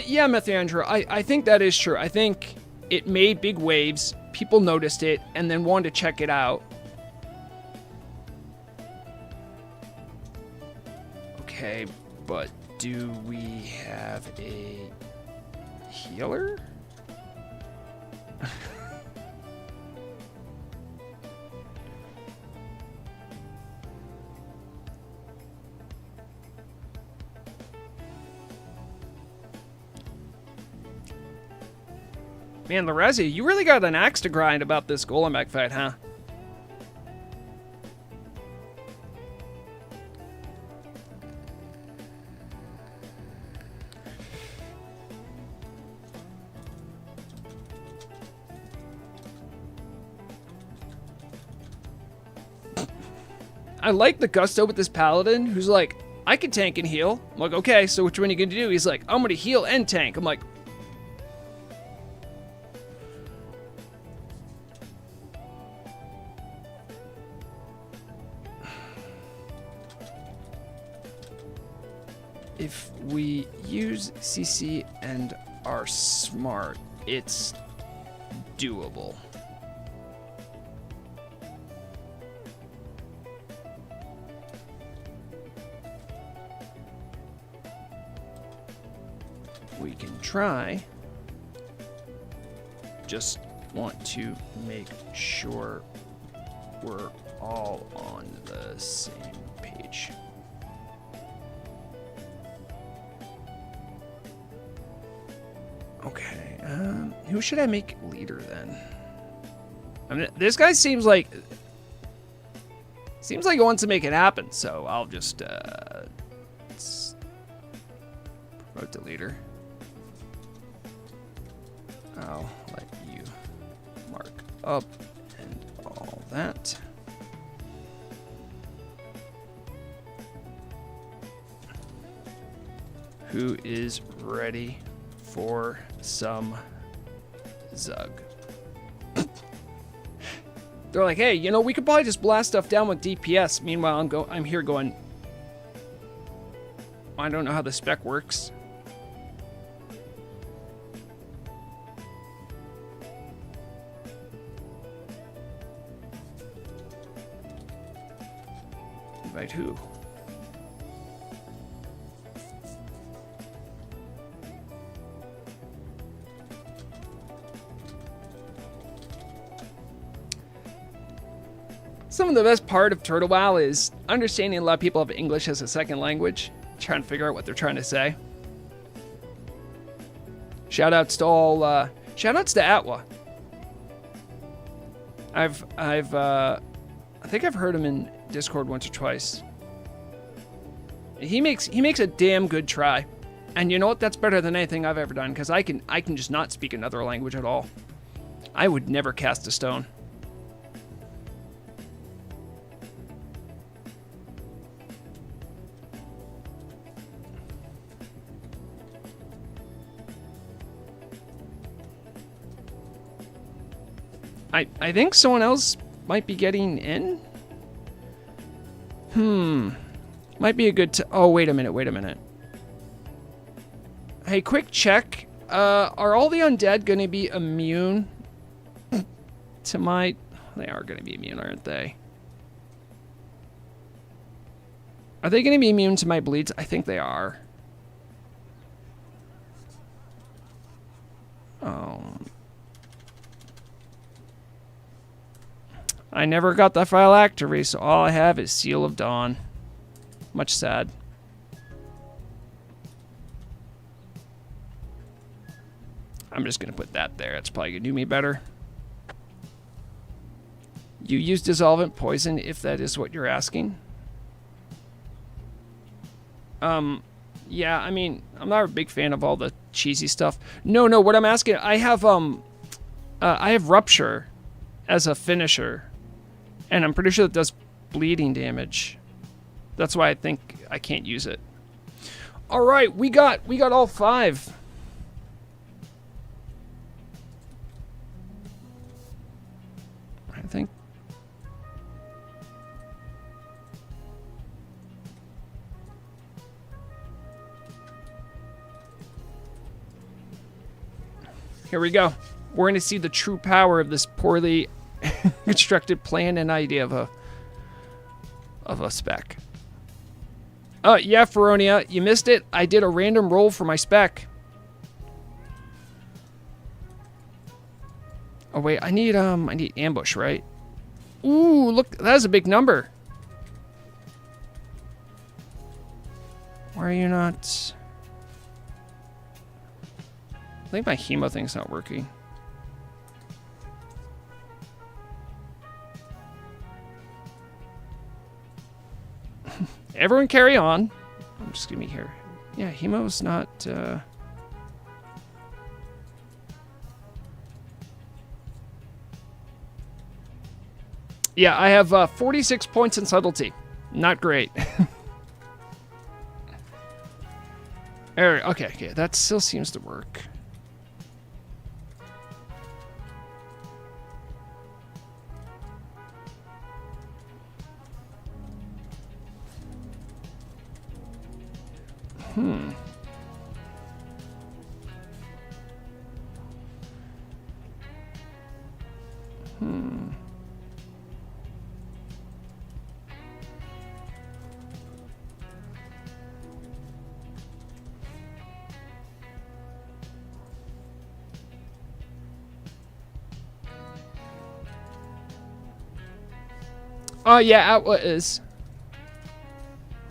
Yeah, Methandra, I think that is true. I think it made big waves, people noticed it, and then wanted to check it out. Okay, but do we have a healer? Man, Larazi, you really got an axe to grind about this Golomag fight, huh? I like the gusto with this paladin who's like, I can tank and heal. I'm like, okay, so which one are you gonna do? He's like, I'm gonna heal and tank. I'm like, if we use CC and are smart, it's doable. We can try. Just want to make sure we're all on the same page. Okay, who should I make leader then? I mean, this guy seems like he wants to make it happen, so I'll just promote to leader. I'll let you mark up and all that. Who is ready for some Zug? They're like, hey, you know, we could probably just blast stuff down with DPS. Meanwhile, I'm here going, I don't know how the spec works. Invite who? Some of the best part of Turtle WoW is understanding a lot of people have English as a second language, trying to figure out what they're trying to say. Shoutouts to all, shoutouts to Atwa. I think I've heard him in Discord once or twice. He makes a damn good try. And you know what? That's better than anything I've ever done, because I can just not speak another language at all. I would never cast a stone. I think someone else might be getting in. Might be a good oh, wait a minute. Hey, quick check. Are all the undead going to be immune to my... They are going to be immune, aren't they? Are they going to be immune to my bleeds? I think they are. Oh. I never got the phylactery, so all I have is Seal of Dawn. Much sad. I'm just going to put that there. It's probably going to do me better. You use dissolvent poison, if that is what you're asking. Yeah, I mean, I'm not a big fan of all the cheesy stuff. No, what I'm asking, I have Rupture as a finisher. And I'm pretty sure it does bleeding damage. That's why I think I can't use it. All right, we got all 5. I think. Here we go. We're going to see the true power of this poorly constructed plan and idea of a spec. Yeah, Feronia, you missed it. I did a random roll for my spec. Oh wait, I need ambush, right? Ooh, look, that is a big number. Why are you not? I think my hemo thing's not working. Everyone carry on. I'm just gonna be here. Yeah, hemo's not... Yeah, I have 46 points in subtlety. Not great. Okay, that still seems to work. Oh, yeah, Outlet is.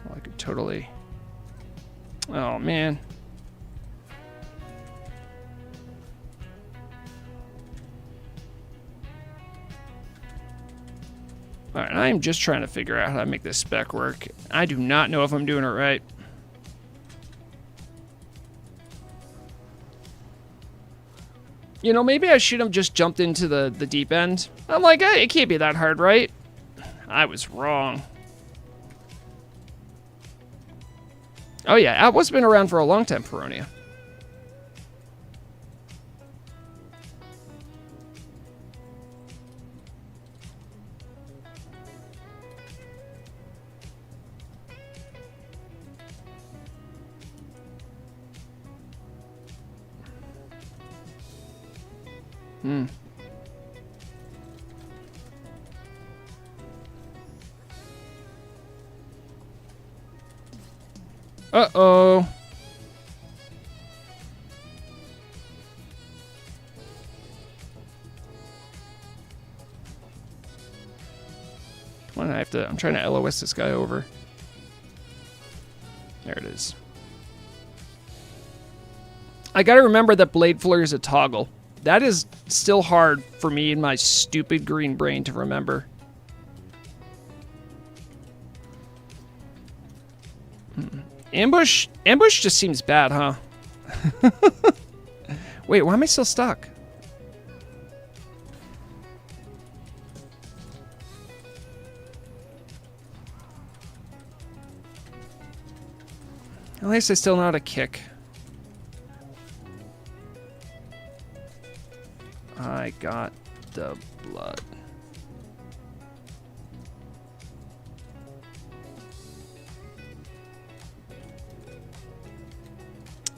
Oh, I could totally... Oh, man. Alright, I'm just trying to figure out how to make this spec work. I do not know if I'm doing it right. You know, maybe I should have just jumped into the deep end. I'm like, hey, it can't be that hard, right? I was wrong. Oh yeah, Atwa's been around for a long time, Feronia. Uh-oh. Come on, I'm trying to LOS this guy over. There it is. I gotta remember that Blade Flurry is a toggle. That is still hard for me in my stupid green brain to remember. Ambush just seems bad, huh? Wait, why am I still stuck? At least I still know how to kick. I got the blood.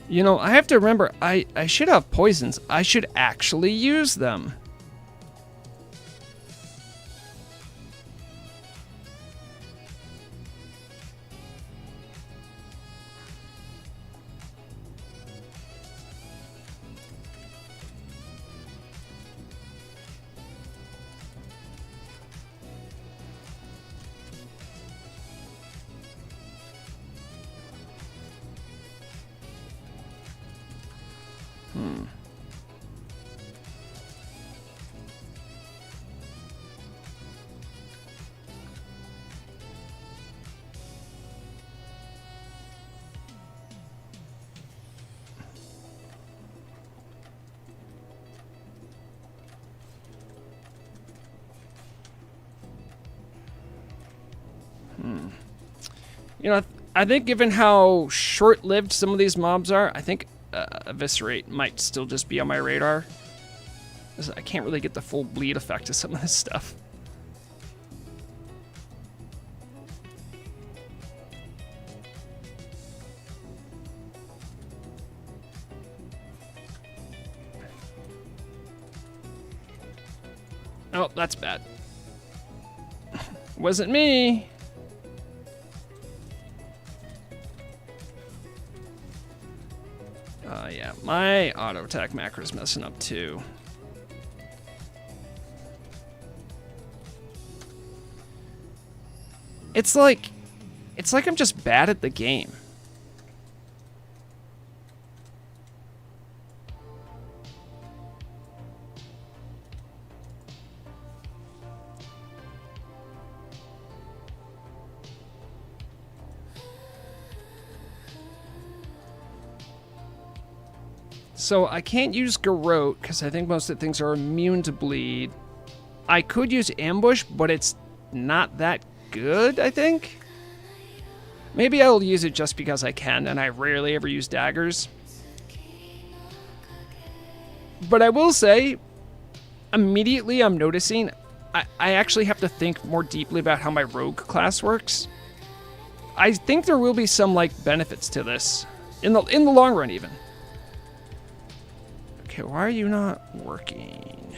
You know, I have to remember, I should have poisons. I should actually use them. You know, I think given how short-lived some of these mobs are, I think Eviscerate might still just be on my radar. I can't really get the full bleed effect of some of this stuff. Oh, that's bad. Wasn't me. Yeah, my auto attack macro is messing up too. It's like I'm just bad at the game. So I can't use Garrote because I think most of the things are immune to bleed. I could use Ambush, but it's not that good, I think. Maybe I'll use it just because I can, and I rarely ever use daggers. But I will say, immediately I'm noticing I actually have to think more deeply about how my rogue class works. I think there will be some like benefits to this in the long run even. Okay, why are you not working?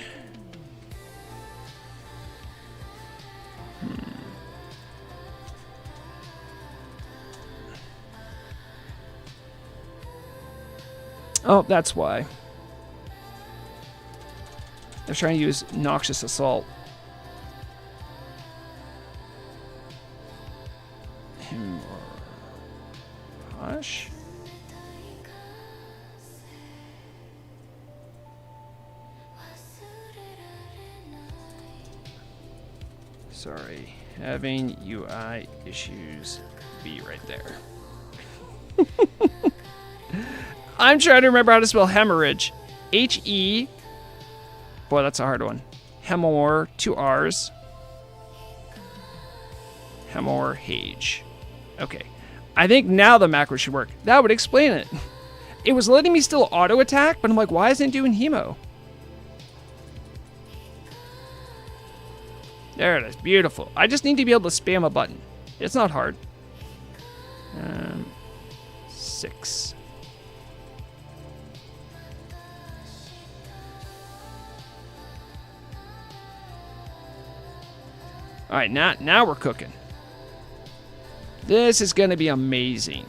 Oh, that's why. They're trying to use Noxious Assault. Him or Hush? Sorry, having UI issues. Be right there. I'm trying to remember how to spell hemorrhage. H-E. Boy, that's a hard one. Hemor, 2 R's. Hemorrhage. Okay. I think now the macro should work. That would explain it. It was letting me still auto attack, but I'm like, why isn't it doing hemo? There it is. Beautiful. I just need to be able to spam a button. It's not hard. 6. All right, now we're cooking. This is going to be amazing.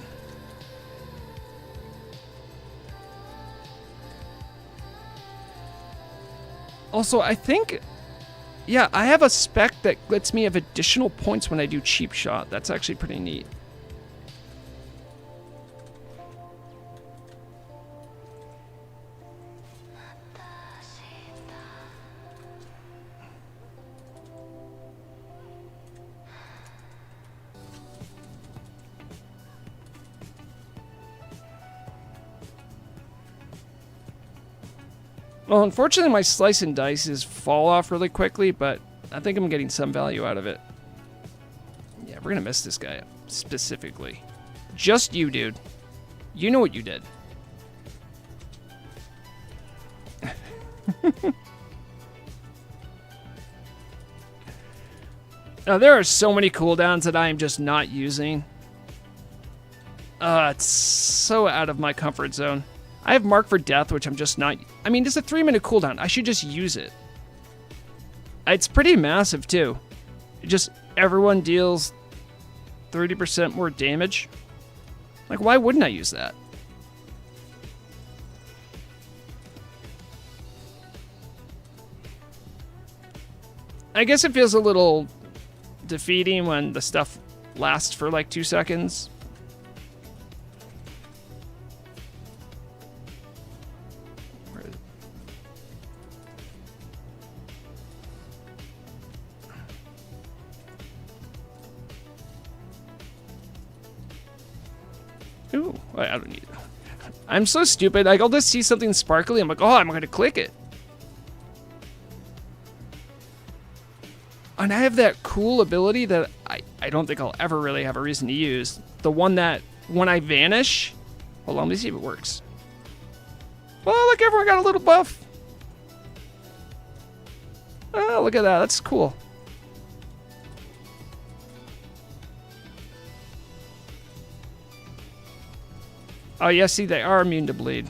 Also, I think, yeah, I have a spec that lets me have additional points when I do cheap shot. That's actually pretty neat. Well, unfortunately, my slice and dices fall off really quickly, but I think I'm getting some value out of it. Yeah, we're going to miss this guy specifically. Just you, dude. You know what you did. Now, there are so many cooldowns that I am just not using. It's so out of my comfort zone. I have Mark for Death, which I'm just not... I mean, it's a 3-minute cooldown. I should just use it. It's pretty massive, too. It just... Everyone deals 30% more damage. Like, why wouldn't I use that? I guess it feels a little defeating when the stuff lasts for like 2 seconds. Ooh, I don't need it. I'm so stupid. Like, I'll just see something sparkly. I'm like, oh, I'm going to click it. And I have that cool ability that I don't think I'll ever really have a reason to use. The one that, when I vanish... Hold on, let me see if it works. Oh, look, everyone got a little buff. Oh, look at that. That's cool. Oh, yeah, see, they are immune to bleed.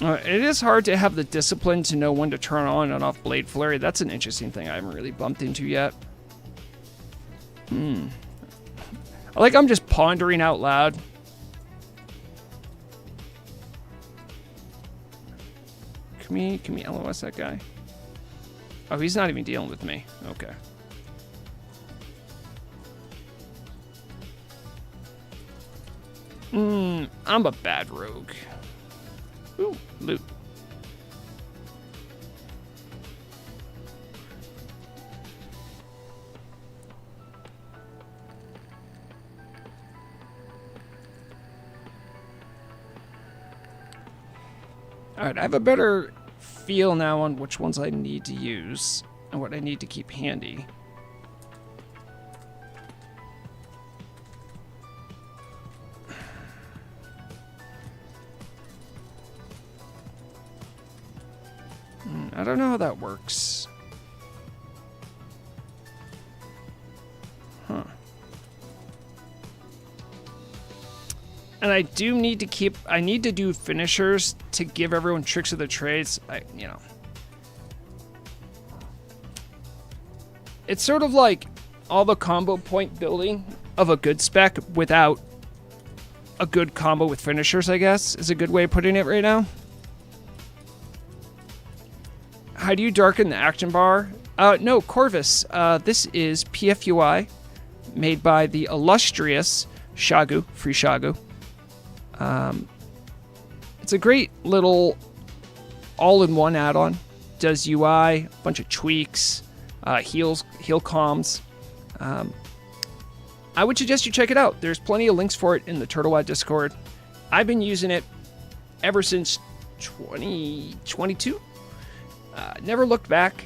It is hard to have the discipline to know when to turn on and off Blade Flurry. That's an interesting thing I haven't really bumped into yet. Like, I'm just pondering out loud. Can we LOS that guy? Oh, he's not even dealing with me. Okay. I'm a bad rogue. Ooh, loot. Alright, I have a better feel now on which ones I need to use and what I need to keep handy. I don't know how that works. Huh. And I do need to keep... I need to do finishers to give everyone tricks of the trades. You know. It's sort of like all the combo point building of a good spec without a good combo with finishers, I guess, is a good way of putting it right now. How do you darken the action bar? No, Corvus. This is PFUI, made by the illustrious Shagu, free Shagu. It's a great little all-in-one add-on. Does UI, a bunch of tweaks, heal comms. I would suggest you check it out. There's plenty of links for it in the TurtleWad Discord. I've been using it ever since 2022. Never looked back.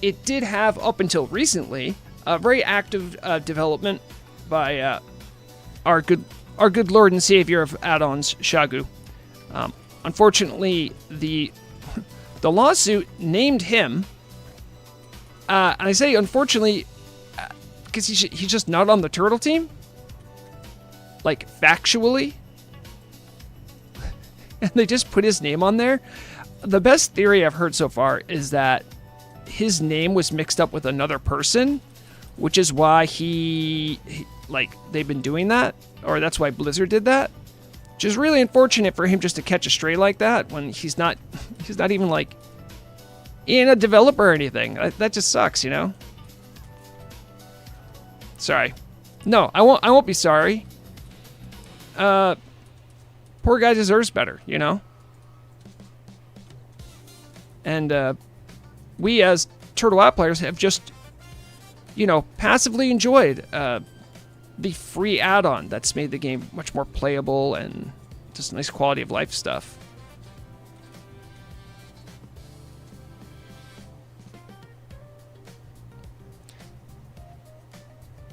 It did have, up until recently, a very active development by our good Lord and Savior of add-ons, Shagu. Unfortunately, the lawsuit named him, and I say unfortunately because he's just not on the Turtle team, like factually, and they just put his name on there. The best theory I've heard so far is that his name was mixed up with another person, which is why they've been doing that, or that's why Blizzard did that. Which is really unfortunate for him just to catch a stray like that when he's not even like in a developer or anything. That just sucks, you know? Sorry. No, I won't be sorry. Poor guy deserves better, you know? And we as TurtleWad players have just, you know, passively enjoyed the free add-on that's made the game much more playable and just nice quality of life stuff.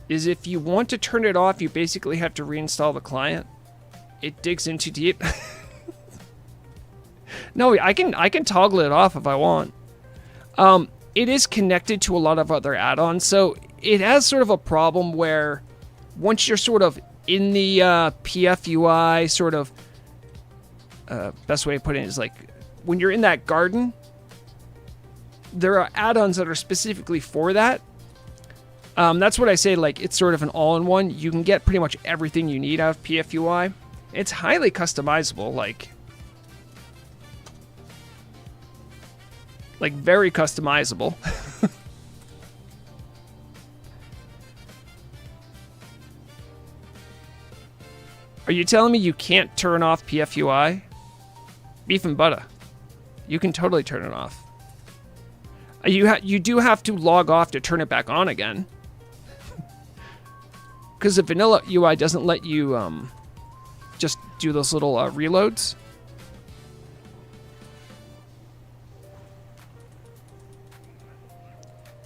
is if you want to turn it off, you basically have to reinstall the client. It digs in too deep. No, I can toggle it off if I want. It is connected to a lot of other add-ons, so it has sort of a problem where once you're sort of in the PFUI sort of, best way of putting it is like when you're in that garden, there are add-ons that are specifically for that. That's what I say, like it's sort of an all-in-one. You can get pretty much everything you need out of PFUI. It's highly customizable, like very customizable. Are you telling me you can't turn off PFUI? Beef and butter. You can totally turn it off. You do have to log off to turn it back on again. Because the vanilla UI doesn't let you just do those little reloads.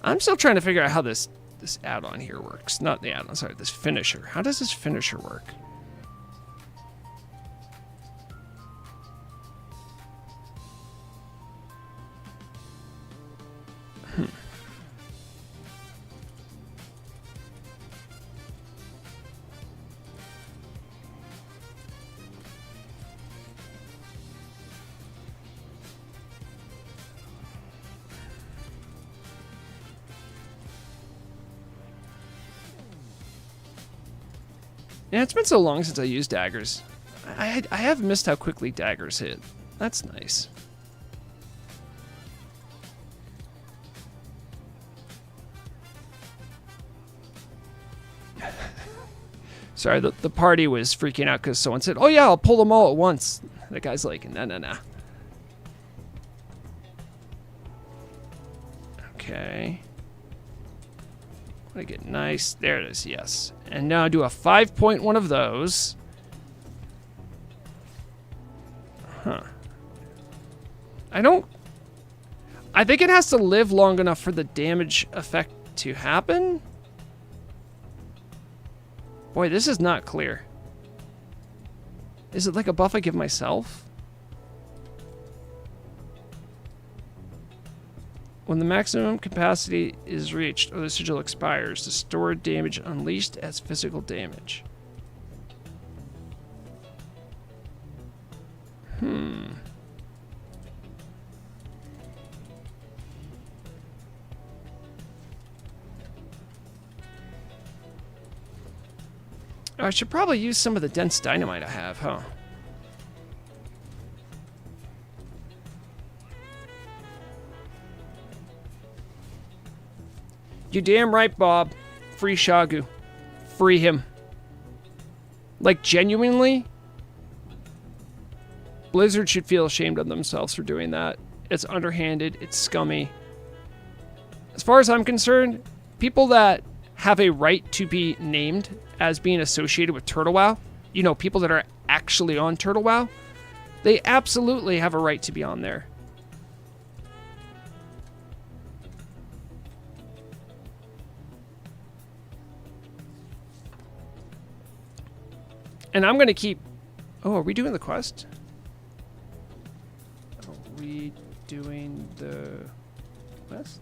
I'm still trying to figure out how this add-on here works. Not the add-on, sorry, this finisher. How does this finisher work? Yeah, it's been so long since I used daggers. I have missed how quickly daggers hit. That's nice. Sorry, the party was freaking out because someone said, "Oh yeah, I'll pull them all at once." The guy's like, "No. Okay. I get nice. There it is, yes. And now do a 5.1 of those. Huh. I think it has to live long enough for the damage effect to happen. Boy, this is not clear. Is it like a buff I give myself? When the maximum capacity is reached or the sigil expires, the stored damage unleashed as physical damage. I should probably use some of the dense dynamite I have, huh? You damn right, Bob. Free Shagu. Free him. Like, genuinely, Blizzard should feel ashamed of themselves for doing that. It's underhanded. It's scummy. As far as I'm concerned, people that have a right to be named as being associated with Turtle WoW, you know, people that are actually on Turtle WoW, they absolutely have a right to be on there. And I'm going to keep... Oh, are we doing the quest? Are we doing the quest?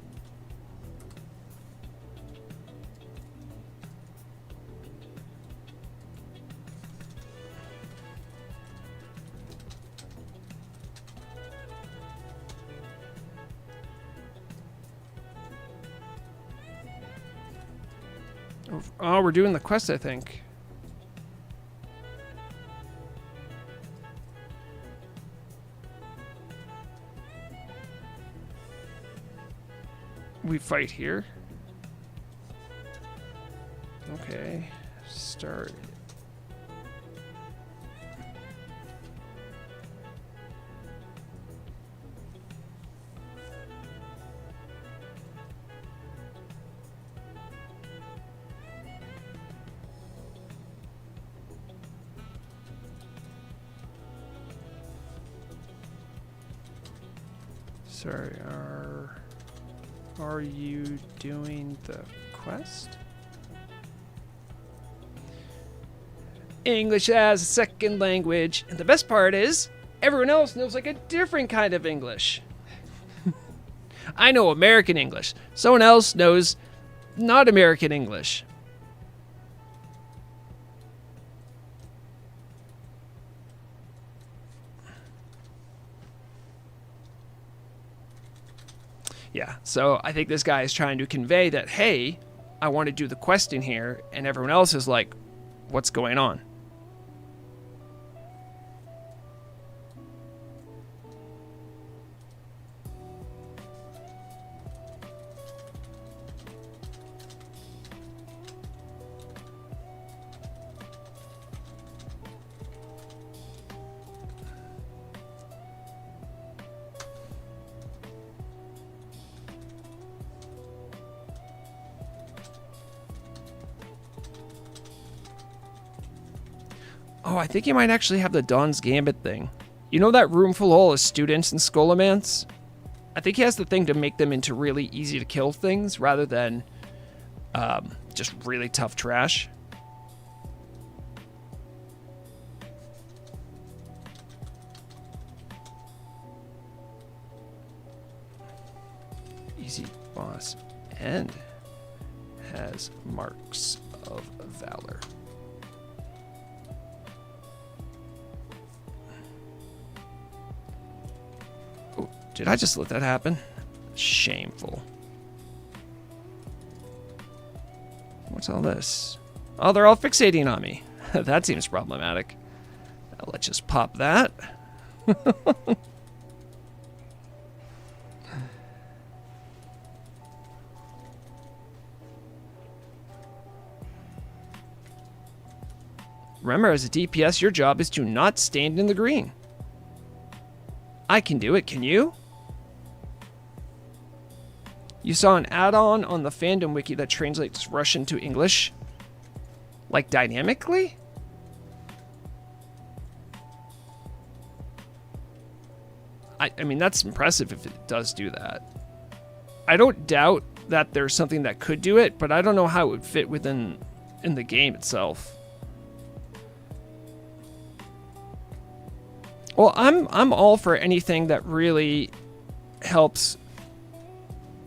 Oh, we're doing the quest, I think. We fight here. Okay. Start. Sorry, are you doing the quest? English as a second language. And the best part is, everyone else knows like a different kind of English. I know American English. Someone else knows not American English. Yeah, so I think this guy is trying to convey that, hey, I want to do the questing here, and everyone else is like, what's going on? Oh, I think he might actually have the Dawn's Gambit thing. You know that room full of students in Scholomance? I think he has the thing to make them into really easy to kill things rather than just really tough trash. Easy boss and has marks of valor. Did I just let that happen? Shameful. What's all this? Oh, they're all fixating on me. That seems problematic. Let's just pop that. Remember, as a DPS, your job is to not stand in the green. I can do it, can you? You saw an add-on on the fandom wiki that translates Russian to English? Like dynamically? I mean, that's impressive if it does do that. I don't doubt that there's something that could do it, but I don't know how it would fit in the game itself. Well, I'm all for anything that really helps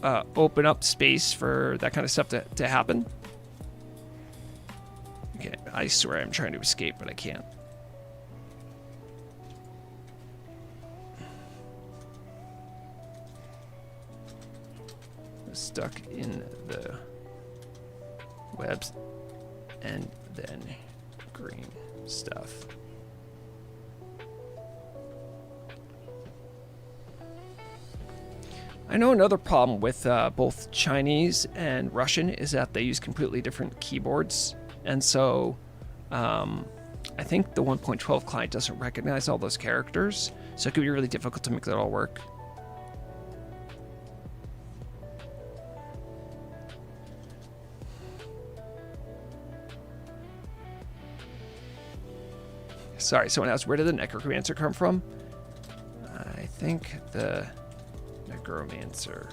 open up space for that kind of stuff to happen. Okay, I swear I'm trying to escape, but I can't. Stuck in the webs and then green stuff. I know another problem with both Chinese and Russian is that they use completely different keyboards. And so I think the 1.12 client doesn't recognize all those characters. So it could be really difficult to make that all work. Sorry, someone asked, where did the Necromancer come from? I think the Necromancer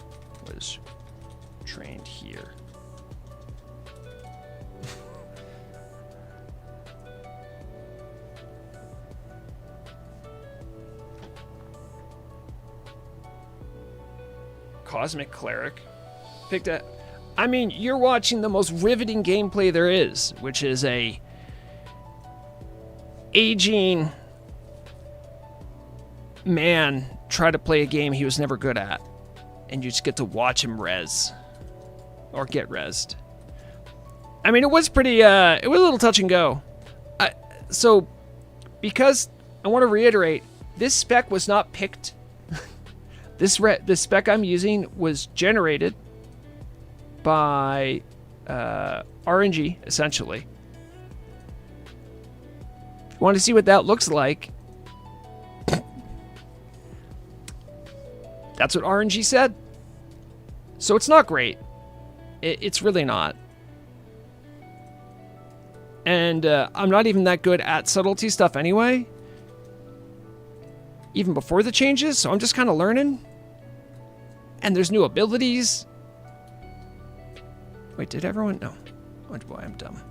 was trained here. Cosmic Cleric. Picked a... I mean, you're watching the most riveting gameplay there is, which is a aging man try to play a game he was never good at, and you just get to watch him res or get rezzed. I mean, it was pretty it was a little touch and go. So because I want to reiterate, this spec was not picked. This spec I'm using was generated by RNG, essentially. Want to see what that looks like? That's what RNG said. So it's not great. It's really not. And I'm not even that good at subtlety stuff anyway. Even before the changes, so I'm just kind of learning. And there's new abilities. Wait, did everyone? No. Oh boy, I'm dumb.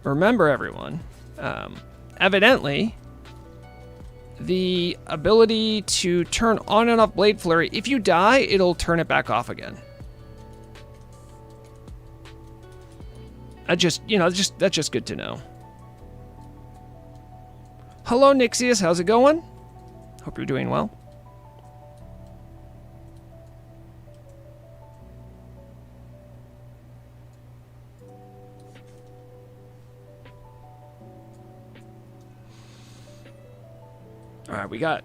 remember, everyone, evidently, the ability to turn on and off Blade Flurry, if you die, it'll turn it back off again. That's just good to know. Hello, Nixius. How's it going? Hope you're doing well. All right, we got...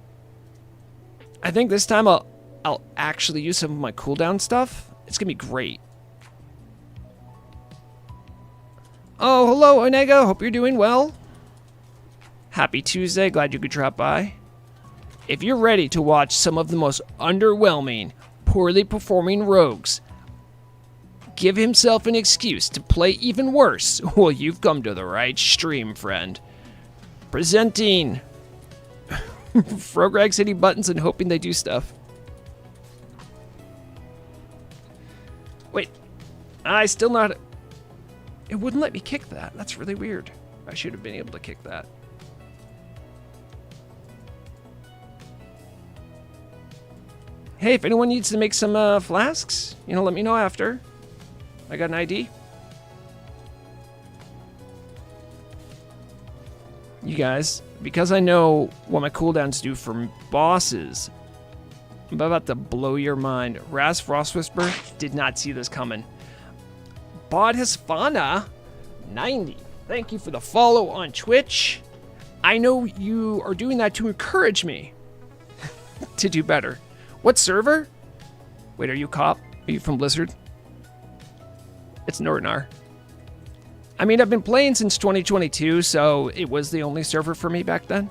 I think this time I'll actually use some of my cooldown stuff. It's going to be great. Oh, hello, Onego. Hope you're doing well. Happy Tuesday. Glad you could drop by. If you're ready to watch some of the most underwhelming, poorly performing rogues give himself an excuse to play even worse, well, you've come to the right stream, friend. Presenting... Vrograg hitting buttons and hoping they do stuff. Wait. I still not... It wouldn't let me kick that. That's really weird. I should have been able to kick that. Hey, if anyone needs to make some flasks, let me know after. I got an ID. You guys, because I know what my cooldowns do for bosses, I'm about to blow your mind. Raz Frost Whisper did not see this coming. Bod Hispana 90. Thank you for the follow on Twitch. I know you are doing that to encourage me to do better. What server? Wait, are you cop? Are you from Blizzard? It's Nordnar. I mean, I've been playing since 2022, so it was the only server for me back then.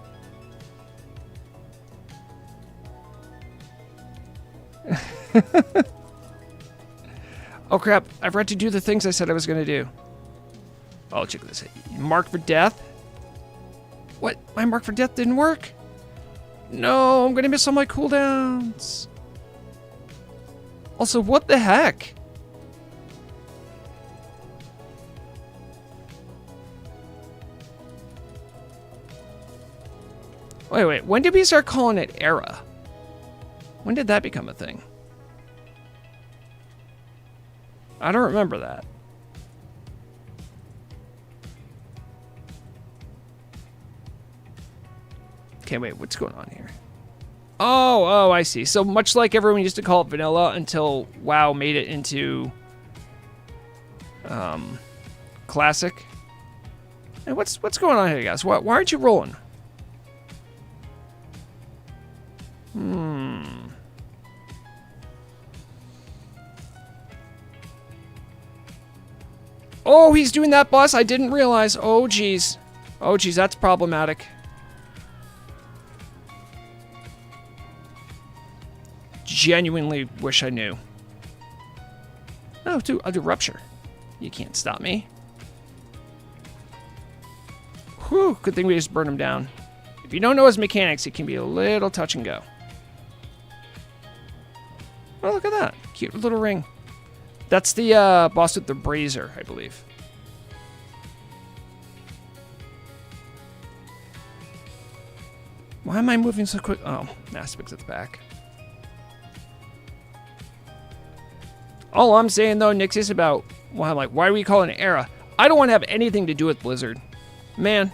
Oh crap, I forgot to do the things I said I was going to do. Oh, check this out. Mark for death? What? My mark for death didn't work? No, I'm going to miss all my cooldowns. Also, what the heck? Wait, when did we start calling it Era? When did that become a thing? I don't remember that. Okay, wait, what's going on here? Oh, I see. So much like everyone used to call it vanilla until WoW made it into classic. Hey, what's going on here, guys? Why aren't you rolling? Oh, he's doing that, boss. I didn't realize. Oh, geez. Oh, geez, that's problematic. Genuinely wish I knew. Oh, I'll do Rupture. You can't stop me. Whew, good thing we just burned him down. If you don't know his mechanics, it can be a little touch and go. Oh, look at that. Cute little ring. That's the boss with the brazier, I believe. Why am I moving so quick? Oh, Aspect's at the back. All I'm saying, though, Nixius, about why do we call it an era? I don't want to have anything to do with Blizzard. Man,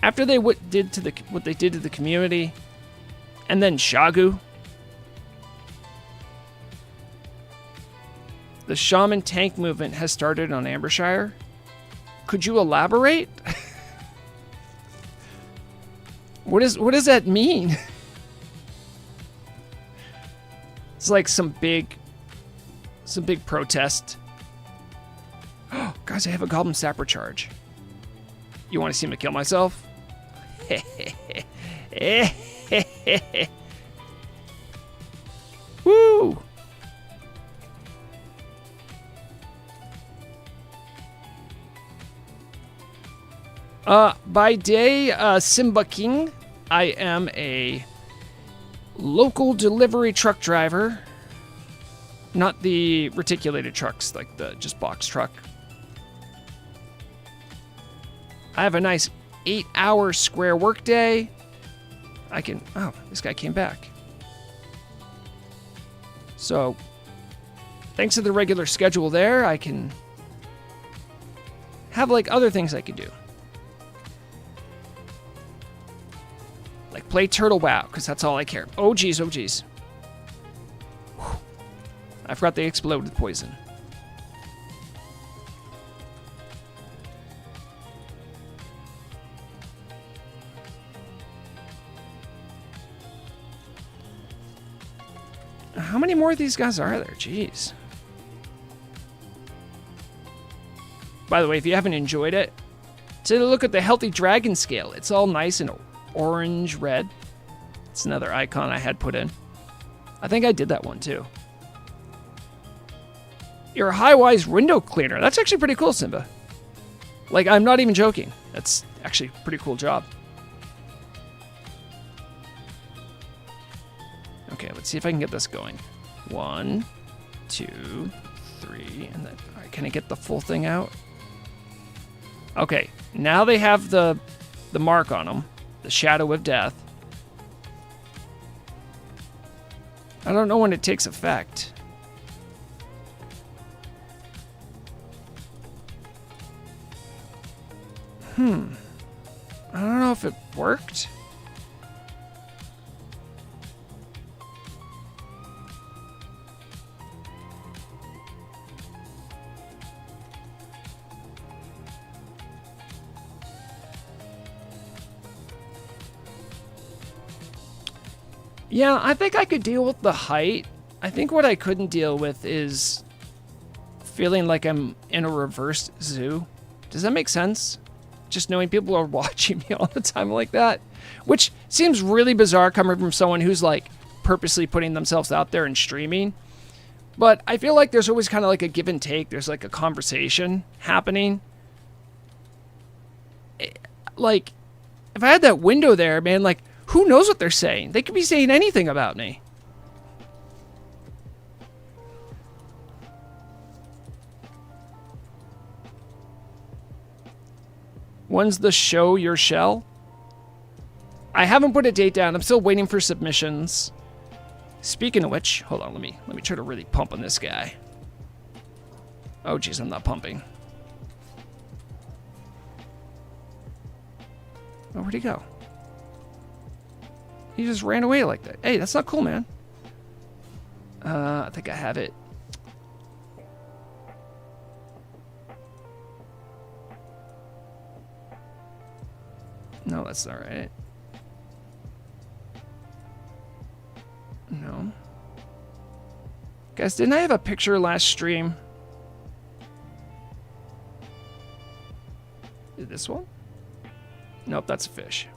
after what they did to the community, and then Shagu, the shaman tank movement has started on Ambershire. Could you elaborate? What does that mean? It's like some big protest. Oh, guys, I have a Goblin Sapper charge. You want to see me kill myself? Woo! By day, Simba King. I am a local delivery truck driver. Not the reticulated trucks, like the just box truck. I have a nice 8-hour square workday. I can... Oh, this guy came back. So, thanks to the regular schedule there, I can have, like, other things I could do. Like, play Turtle WoW, because that's all I care. Oh, geez, oh, geez. Whew. I forgot they explode with poison. How many more of these guys are there? Jeez. By the way, if you haven't enjoyed it, take a look at the Healthy Dragon scale. It's all nice and orange red. It's another icon I had put in. I think I did that one too. You're a high-wise window cleaner. That's actually pretty cool, Simba. Like, I'm not even joking. That's actually a pretty cool job. Okay, let's see if I can get this going. 1, 2, 3, and then... All right, can I get the full thing out? Okay, now they have the mark on them. The Shadow of Death. I don't know when it takes effect. I don't know if it worked. Yeah, I think I could deal with the height. I think what I couldn't deal with is feeling like I'm in a reverse zoo. Does that make sense? Just knowing people are watching me all the time like that. Which seems really bizarre coming from someone who's like purposely putting themselves out there and streaming. But I feel like there's always kind of like a give and take. There's like a conversation happening. Like, if I had that window there, man, like, who knows what they're saying? They could be saying anything about me. When's the show your shell? I haven't put a date down. I'm still waiting for submissions. Speaking of which, hold on, let me try to really pump on this guy. Oh geez, I'm not pumping. Oh, where'd he go? He just ran away like that. Hey, that's not cool, man. I think I have it. No, that's not right. No. Guys, didn't I have a picture last stream? Is this one? Nope, that's a fish.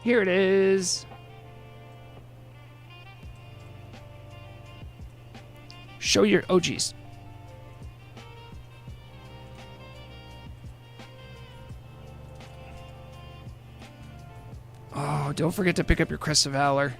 Here it is. Show your... Oh, geez. Oh, don't forget to pick up your Crest of Valor.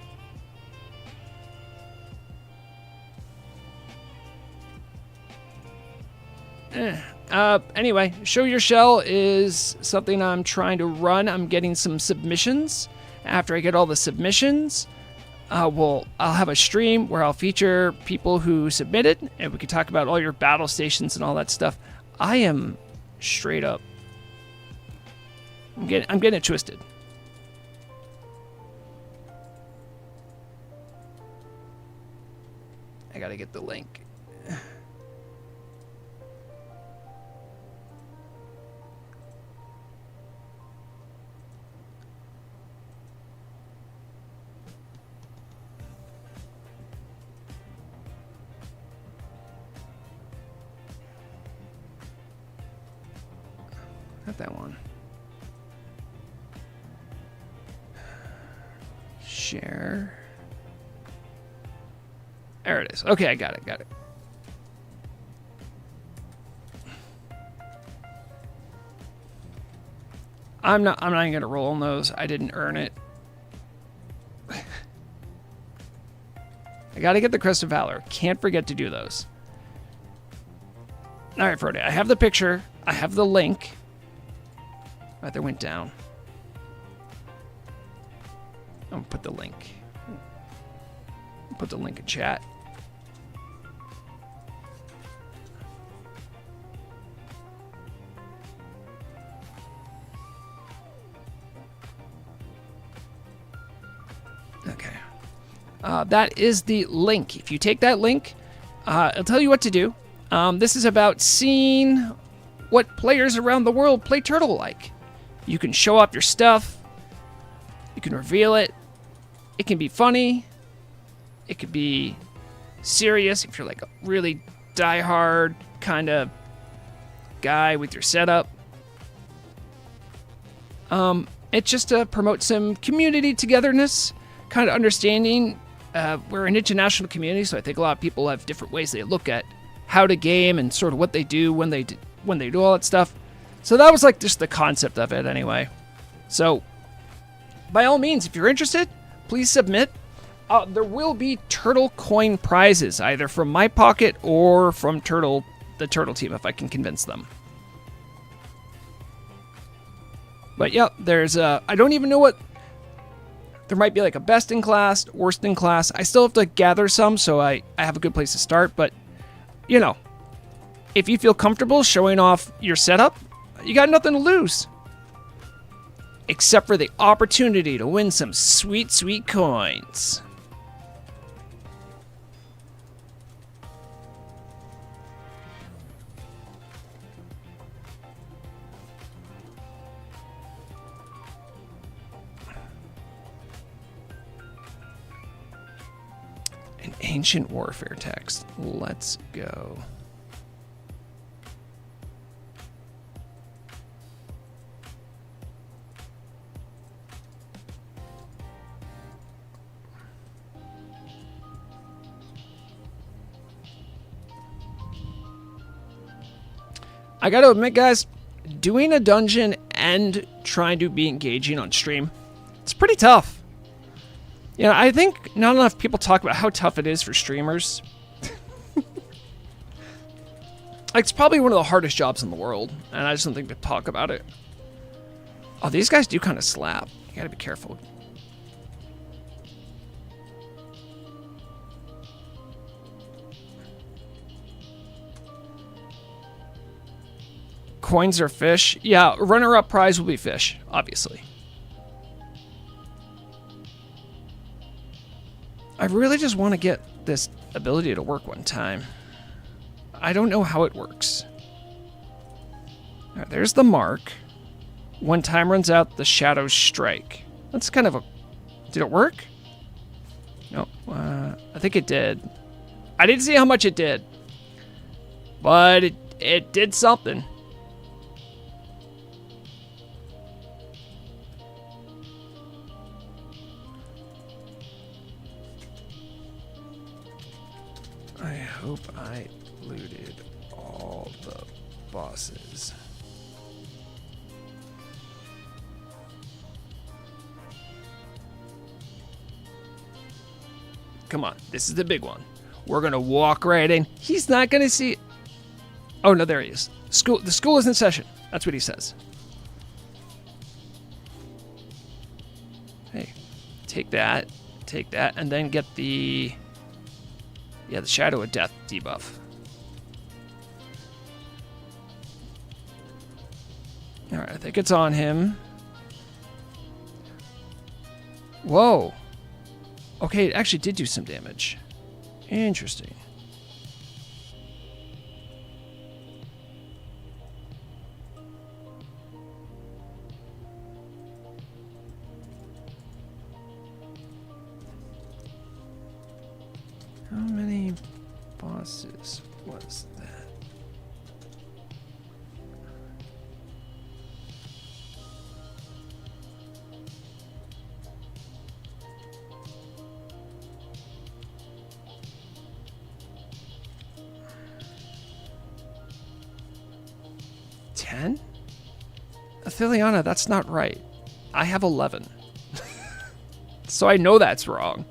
Anyway, Show Your Shell is something I'm trying to run. I'm getting some submissions. After I get all the submissions, I'll have a stream where I'll feature people who submitted, and we can talk about all your battle stations and all that stuff. I am straight up. I'm getting it twisted. I gotta get the link. Not that one. Share. There it is. Okay, I got it. I'm not even gonna roll on those. I didn't earn it. I gotta get the Crest of Valor. Can't forget to do those. All right, Frode. I have the picture. I have the link. Right, there went down. I'm gonna put the link. Put the link in chat. Okay. That is the link. If you take that link, it'll tell you what to do. This is about seeing what players around the world play Turtle like. You can show off your stuff. You can reveal it. It can be funny. It could be serious if you're like a really diehard kind of guy with your setup. It's just to promote some community togetherness, kind of understanding. We're an international community, so I think a lot of people have different ways they look at how to game and sort of what they do when they do all that stuff. So that was like just the concept of it anyway. So by all means, if you're interested, please submit. There will be Turtle coin prizes, either from my pocket or from the Turtle team, if I can convince them. But yeah, there's I don't even know what. There might be like a best in class, worst in class. I still have to gather some, so I have a good place to start. But, you know, if you feel comfortable showing off your setup, you got nothing to lose. Except for the opportunity to win some sweet, sweet coins. An ancient warfare text. Let's go. I gotta admit, guys, doing a dungeon and trying to be engaging on stream, it's pretty tough. You know, I think not enough people talk about how tough it is for streamers. It's probably one of the hardest jobs in the world, and I just don't think people talk about it. Oh, these guys do kind of slap. You gotta be careful. Coins are fish. Yeah, runner-up prize will be fish, obviously. I really just want to get this ability to work one time. I don't know how it works. All right, there's the mark. When time runs out, the shadows strike. That's kind of a... Did it work? No, I think it did. I didn't see how much it did. But it did something. I hope I looted all the bosses. Come on, this is the big one. We're gonna walk right in. He's not gonna see it. Oh no, there he is. The school is in session. That's what he says. Hey, take that, and then get the... Yeah, the Shadow of Death debuff. Alright, I think it's on him. Whoa. Okay, it actually did do some damage. Interesting. How many bosses was that? 10? Atheliana, that's not right. I have 11. So I know that's wrong.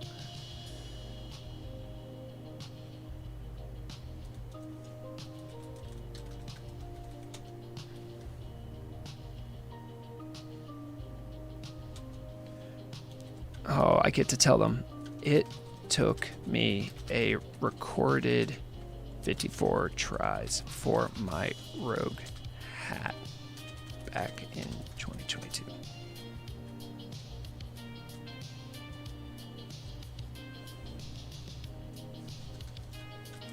Oh, I get to tell them. It took me a recorded 54 tries for my rogue hat back in 2022.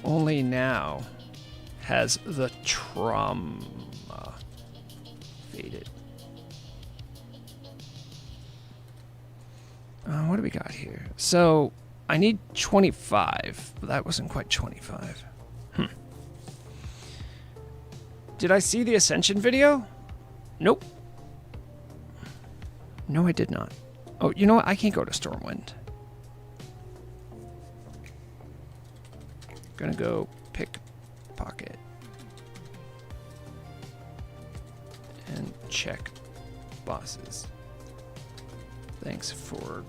Only now has the trauma faded. What do we got here? So I need 25, but that wasn't quite 25. Did I see the Ascension video? Nope. No, I did not. Oh, you know what? I can't go to Stormwind. Gonna go pickpocket and check bosses. Thanks for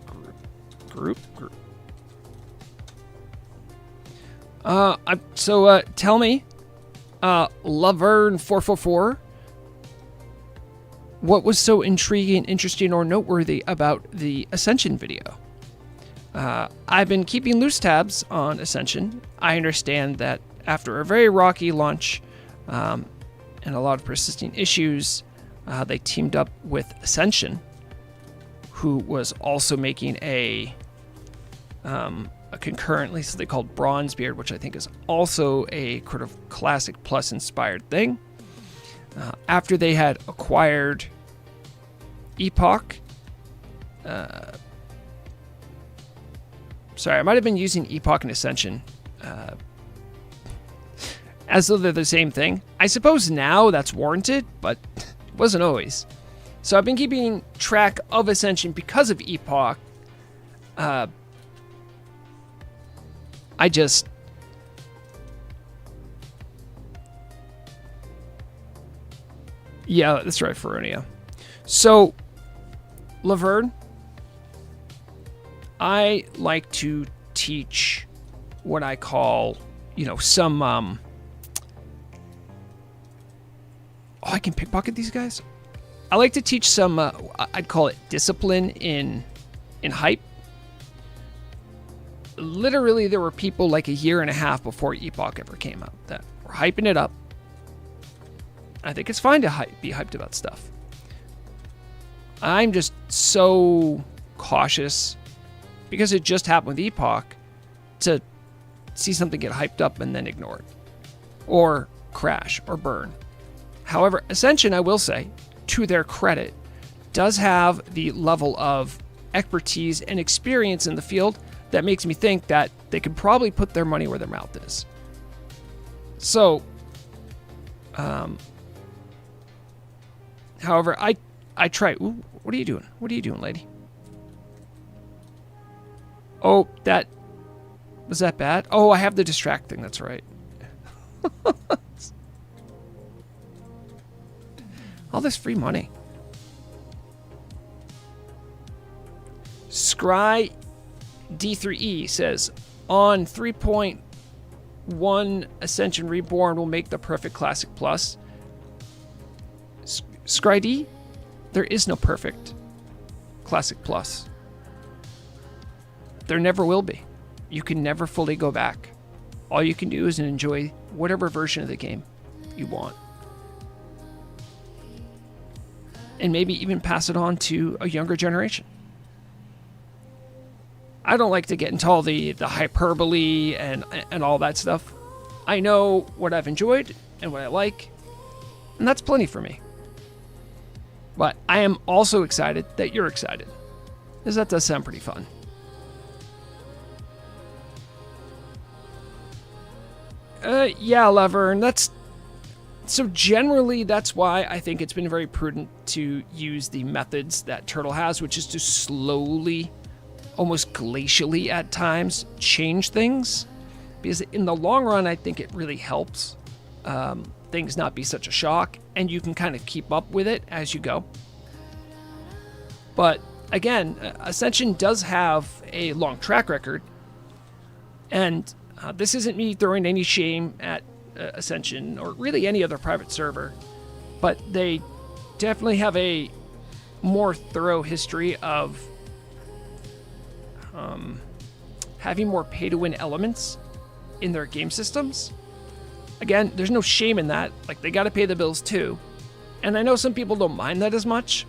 group. Tell me, Laverne444, what was so intriguing, interesting, or noteworthy about the Ascension video? I've been keeping loose tabs on Ascension. I understand that after a very rocky launch and a lot of persisting issues, they teamed up with Ascension, who was also making a concurrently, so they called Bronzebeard, which I think is also a sort of Classic Plus inspired thing. After they had acquired Epoch, sorry, I might have been using Epoch and Ascension as though they're the same thing. I suppose now that's warranted, but it wasn't always. So I've been keeping track of Ascension because of Epoch. Yeah, that's right, Feronia. So, Laverne, I like to teach what I call, some, oh, I can pickpocket these guys? I like to teach some, I'd call it discipline in hype. Literally, there were people like a year and a half before Epoch ever came out that were hyping it up. I think it's fine to be hyped about stuff. I'm just so cautious because it just happened with Epoch to see something get hyped up and then ignore it or crash or burn. However, Ascension, I will say, to their credit, does have the level of expertise and experience in the field that makes me think that they could probably put their money where their mouth is. So, however, I try. Ooh, what are you doing? What are you doing, lady? Oh, was that bad? Oh, I have the distract thing. That's right. All this free money. Scry D3E says, on 3.1 Ascension Reborn will make the perfect Classic Plus. Scry D, there is no perfect Classic Plus. There never will be. You can never fully go back. All you can do is enjoy whatever version of the game you want. And maybe even pass it on to a younger generation. I don't like to get into all the hyperbole and all that stuff. I know what I've enjoyed and what I like, and that's plenty for me. But I am also excited that you're excited, because that does sound pretty fun. Yeah, Laverne, so generally that's why I think it's been very prudent to use the methods that Turtle has, which is to slowly, almost glacially at times, change things. Because in the long run, I think it really helps. things not be such a shock, and you can kind of keep up with it as you go. But again, Ascension does have a long track record, and this isn't me throwing any shame at Ascension or really any other private server, but they definitely have a more thorough history of having more pay-to-win elements in their game systems. Again, there's no shame in that. Like, they got to pay the bills too. And I know some people don't mind that as much.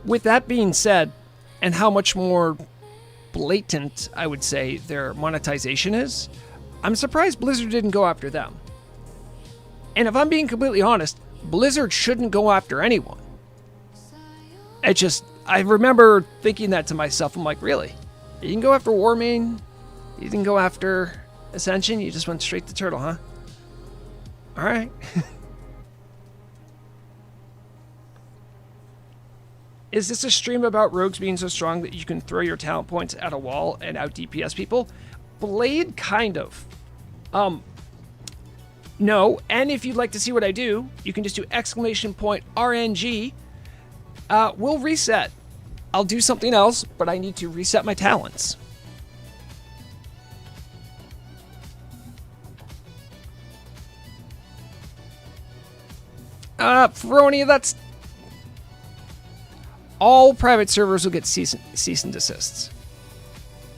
With that being said, and how much more blatant, I would say, their monetization is, I'm surprised Blizzard didn't go after them. And if I'm being completely honest, Blizzard shouldn't go after anyone. It just, I remember thinking that to myself. I'm like, really? You didn't go after Warmane? You didn't go after Ascension? You just went straight to Turtle, huh? Alright. Is this a stream about rogues being so strong that you can throw your talent points at a wall and out DPS people? Blade, kind of. No, and if you'd like to see what I do, you can just do !RNG. We'll reset. I'll do something else, but I need to reset my talents. Feroni, that's... All private servers will get cease and desists.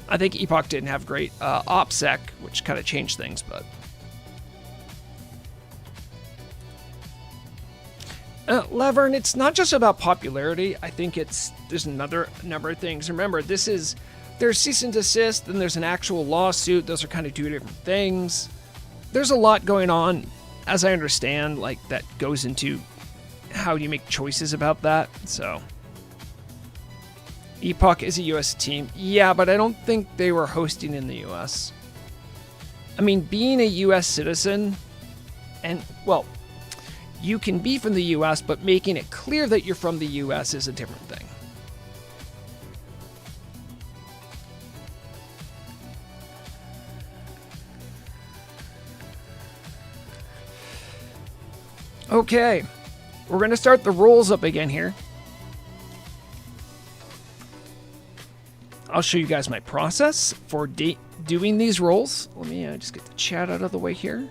I think Epoch didn't have great OPSEC, which kind of changed things, but... Levern, it's not just about popularity. I think there's another number of things. Remember, there's cease and desist, and there's an actual lawsuit. Those are kind of two different things. There's a lot going on, as I understand, like, that goes into how you make choices about that, so... Epoch is a US team. Yeah, but I don't think they were hosting in the US. I mean, being a US citizen, and, well, you can be from the US, but making it clear that you're from the US is a different thing. Okay, we're going to start the rolls up again here. I'll show you guys my process for doing these rolls. Let me just get the chat out of the way here.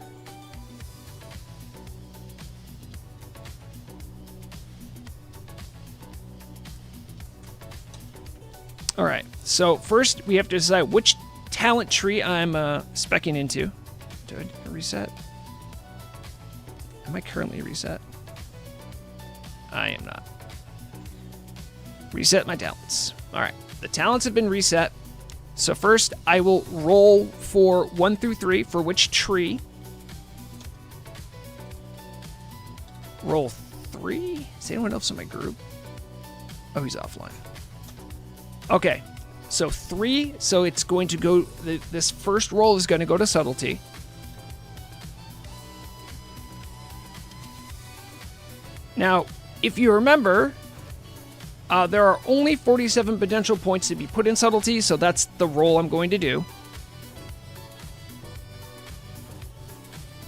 All right, so first we have to decide which talent tree I'm speccing into. Do I reset? Am I currently reset? I am not. Reset my talents. All right. The talents have been reset. So first, I will roll for 1 through 3 for which tree. Roll 3? Is anyone else in my group? Oh, he's offline. Okay, so 3. So it's going to go... This first roll is going to go to subtlety. Now, if you remember... there are only 47 potential points to be put in subtlety, so that's the roll I'm going to do.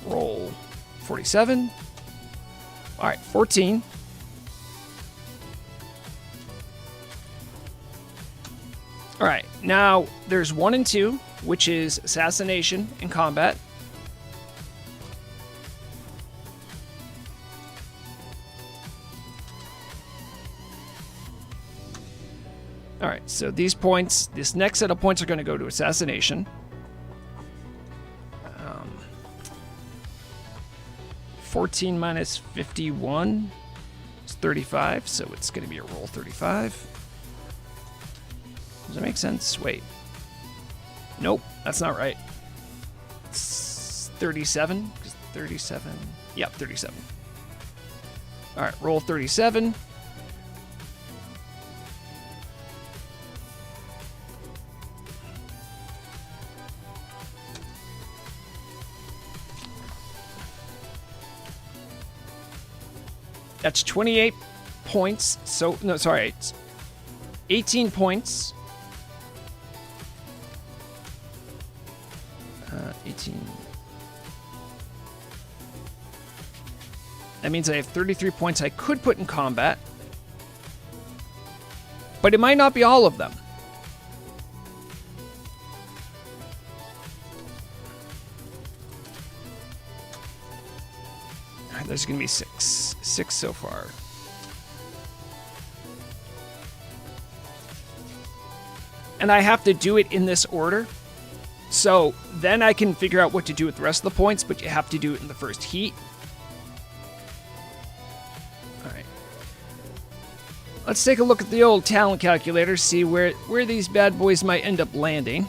Roll 47. All right, 14. All right, now there's 1 and 2, which is assassination and combat. All right, so these points, this next set of points are going to go to assassination. 14 minus 51 is 35, so it's going to be a roll 35. Does that make sense? Wait. Nope, that's not right. It's 37. 37. Yep, 37. All right, roll 37. That's 28 points. So, no, sorry. It's 18 points. 18. That means I have 33 points I could put in combat. But it might not be all of them. All right, there's going to be 6. 6 so far. And I have to do it in this order. So then I can figure out what to do with the rest of the points, but you have to do it in the first heat. All right. Let's take a look at the old talent calculator, see where these bad boys might end up landing.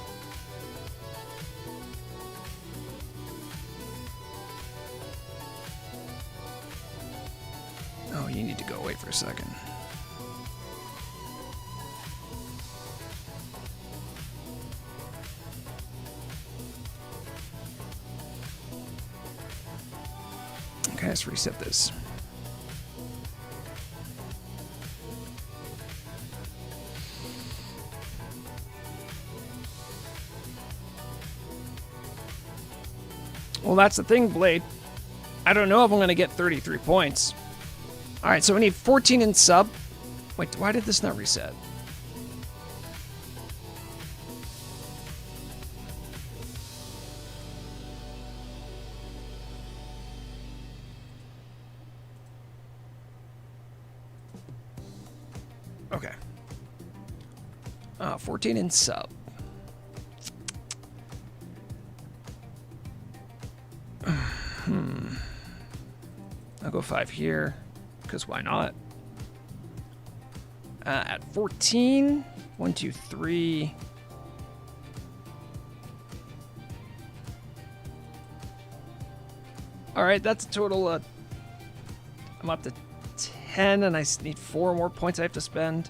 Oh, you need to go away for a second. Okay, let's reset this. Well, that's the thing, Blade. I don't know if I'm going to get 33 points. All right, so we need 14 in sub. Wait, why did this not reset? Okay. 14 in sub. I'll go 5 here, because why not? At 14, 1, 2, 3. All right, that's a total. I'm up to 10, and I need 4 more points I have to spend.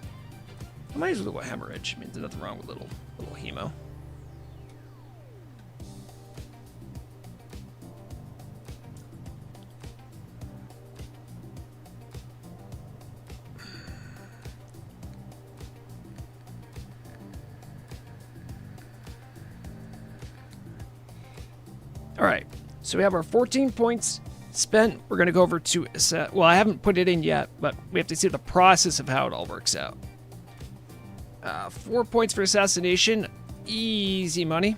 I might as well go hemorrhage. I mean, there's nothing wrong with little hemo. All right, so we have our 14 points spent. We're going to go over to, well, I haven't put it in yet, but we have to see the process of how it all works out. 4 points for assassination, easy money.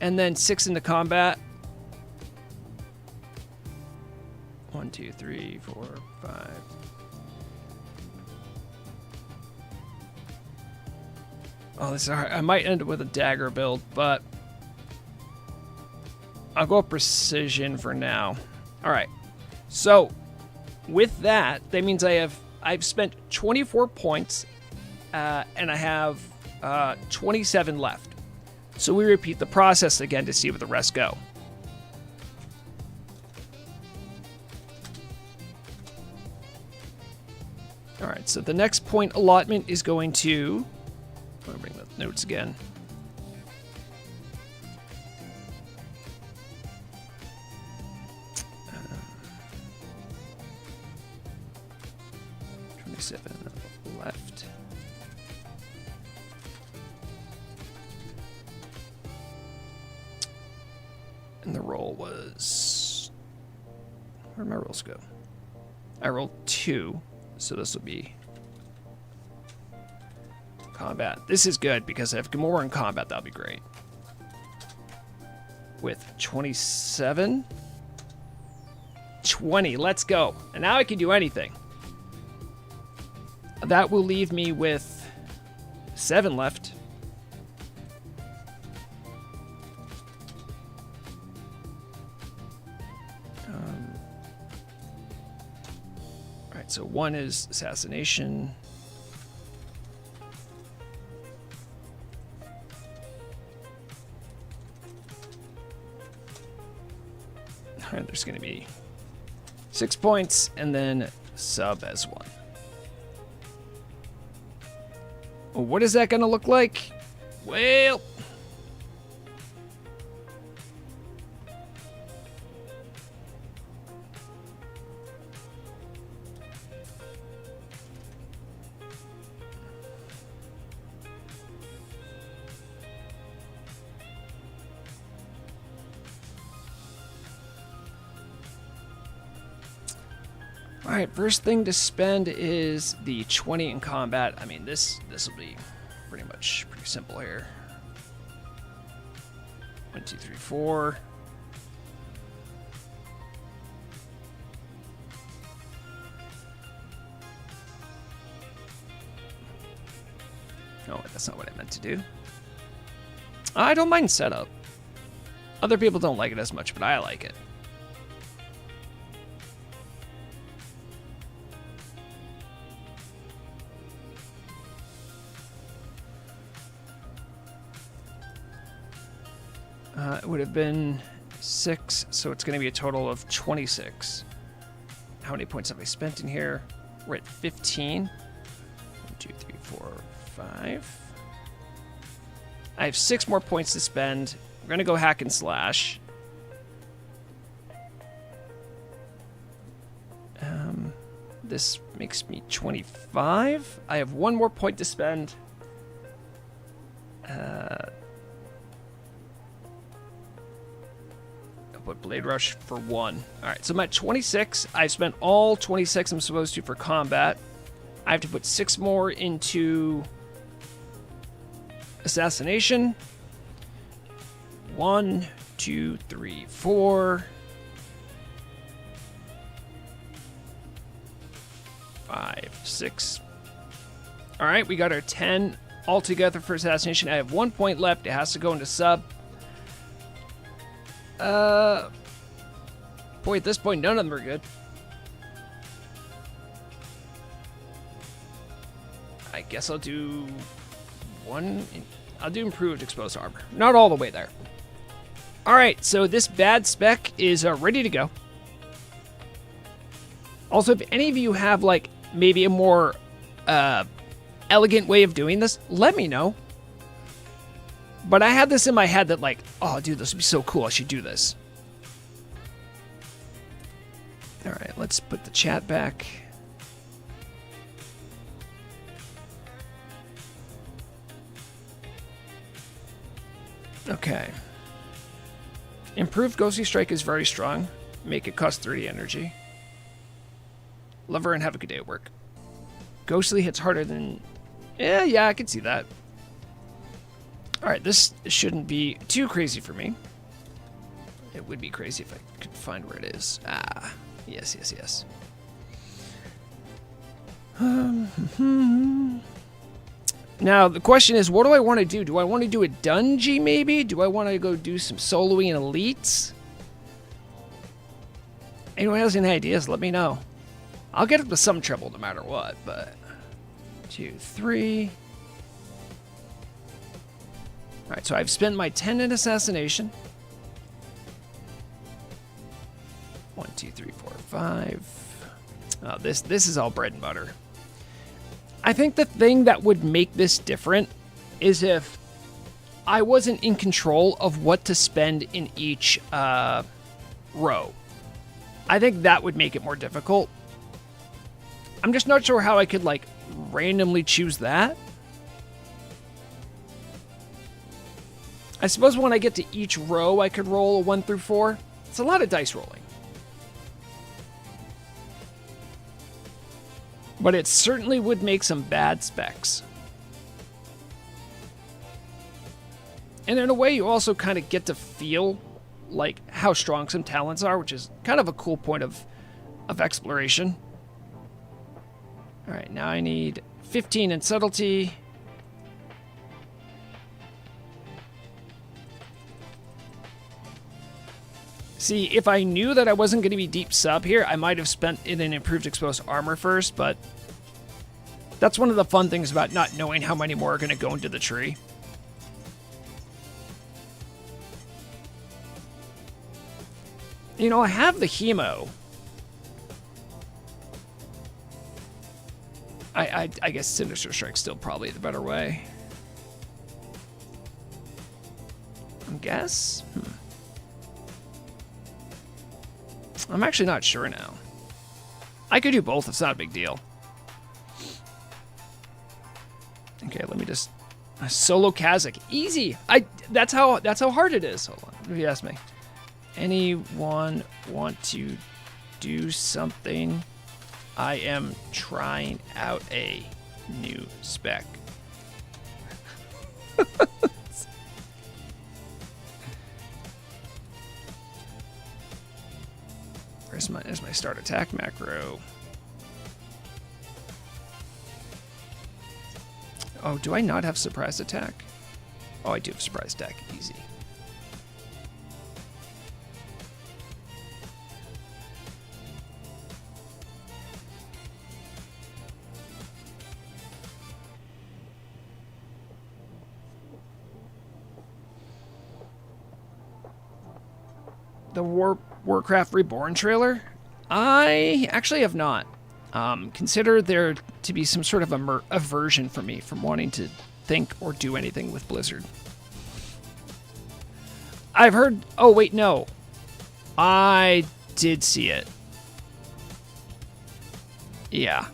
And then 6 into combat. 1, 2, 3, 4, 5. Oh, this is hard. I might end up with a dagger build, but I'll go precision for now. All right. So with that, that means I've spent 24 points, and I have 27 left. So we repeat the process again to see where the rest go. All right. So the next point allotment is going to. I'm going to bring the notes again. 27 left. And the roll was... Where'd my rolls go? I rolled 2, so this will be combat. This is good because if more in combat, that'll be great. With 27, 20, let's go. And now I can do anything. That will leave me with 7 left. All right, so 1 is assassination. All right, there's going to be 6 points and then sub as 1. What is that going to look like? Well, All right, first thing to spend is the 20 in combat. I mean, this will be pretty simple here. 1, 2, 3, 4. Oh, that's not what I meant to do. I don't mind setup. Other people don't like it as much, but I like it. It would have been 6, so it's going to be a total of 26. How many points have I spent in here? We're at 15. 1, 2, 3, 4, 5. I have 6 more points to spend. We're going to go hack and slash. This makes me 25. I have 1 more point to spend. Put Blade Rush for 1. Alright, so I'm at 26. I've spent all 26 I'm supposed to for combat. I have to put 6 more into assassination. 1, 2, 3, 4. 5, 6. Alright, we got our 10 all together for assassination. I have 1 point left. It has to go into sub. Boy, at this point, none of them are good. I guess I'll do 1. I'll do improved exposed armor. Not all the way there. All right, so this bad spec is ready to go. Also, if any of you have like maybe a more elegant way of doing this, let me know. But I had this in my head that like, oh, dude, this would be so cool. I should do this. All right, let's put the chat back. Okay. Improved Ghostly Strike is very strong. Make it cost 30 energy. Love her and have a good day at work. Ghostly hits harder than... Yeah, I can see that. Alright, this shouldn't be too crazy for me. It would be crazy if I could find where it is. Ah, yes. Now, the question is, what do I want to do? Do I want to do a dungeon, maybe? Do I want to go do some soloing and elites? Anyone has any ideas, let me know. I'll get up to some trouble no matter what, but... 2, 3... Alright, so I've spent my 10 in assassination. 1, 2, 3, 4, 5. Oh, this is all bread and butter. I think the thing that would make this different is if I wasn't in control of what to spend in each row. I think that would make it more difficult. I'm just not sure how I could, like, randomly choose that. I suppose when I get to each row, I could roll a 1 through 4. It's a lot of dice rolling. But it certainly would make some bad specs. And in a way, you also kind of get to feel like how strong some talents are, which is kind of a cool point of exploration. All right, now I need 15 in subtlety. See, if I knew that I wasn't going to be deep sub here, I might have spent it in improved exposed armor first, but that's one of the fun things about not knowing how many more are going to go into the tree. You know, I have the hemo. I guess Sinister Strike's still probably the better way. I guess? I'm actually not sure now. I could do both. It's not a big deal. Okay, let me just... Solo Kazakh. Easy! That's how hard it is. Hold on. If you ask me. Anyone want to do something I am trying out a new spec. There's my start attack macro. Oh, do I not have surprise attack? Oh, I do have surprise attack. Easy. The Warcraft Reborn trailer? I actually have not. Consider there to be some sort of aversion for me from wanting to think or do anything with Blizzard. I've heard... Oh, wait, no. I did see it. Yeah.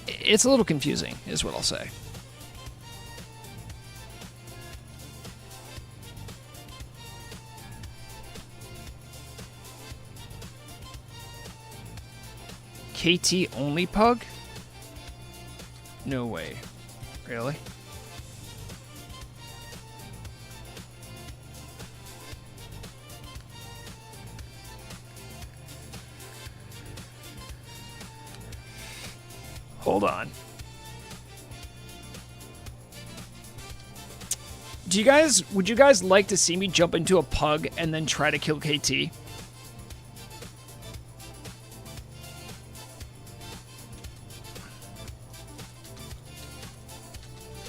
It's a little confusing, is what I'll say. KT only pug? No way. Really? Hold on. Would you guys like to see me jump into a pug and then try to kill KT?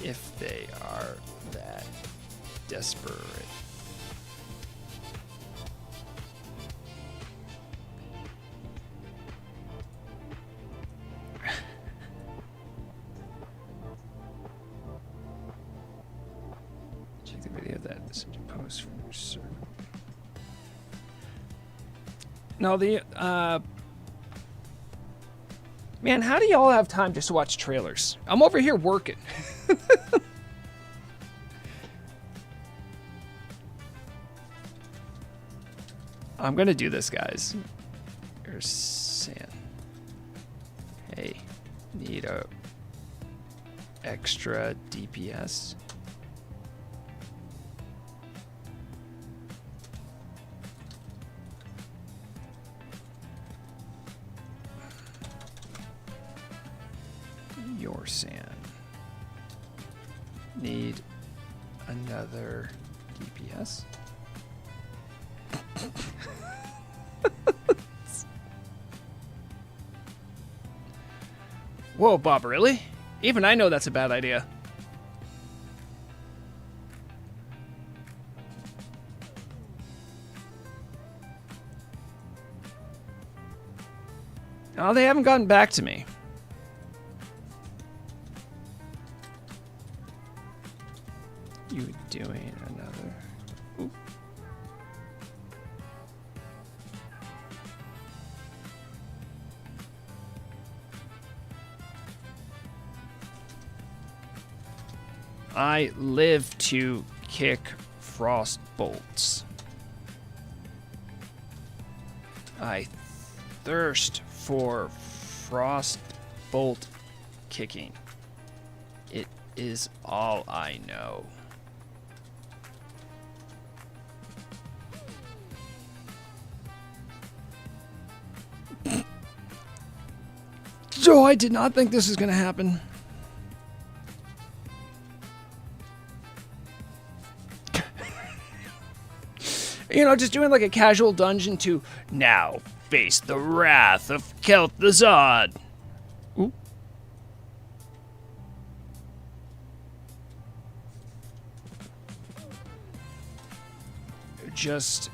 If they are that desperate. Check the video of that. This post from your server. No, man, how do y'all have time just to watch trailers? I'm over here working. I'm gonna do this, guys. Here's sand. Hey, need a extra DPS. Your sand. Need another DPS. Whoa, Bob, really? Even I know that's a bad idea. Oh, they haven't gotten back to me. You doing another? Oop. I live to kick frost bolts. I thirst for frost bolt kicking. It is all I know. So I did not think this was going to happen. You know, just doing like a casual dungeon to now face the wrath of Kel'Thuzad. Ooh. Just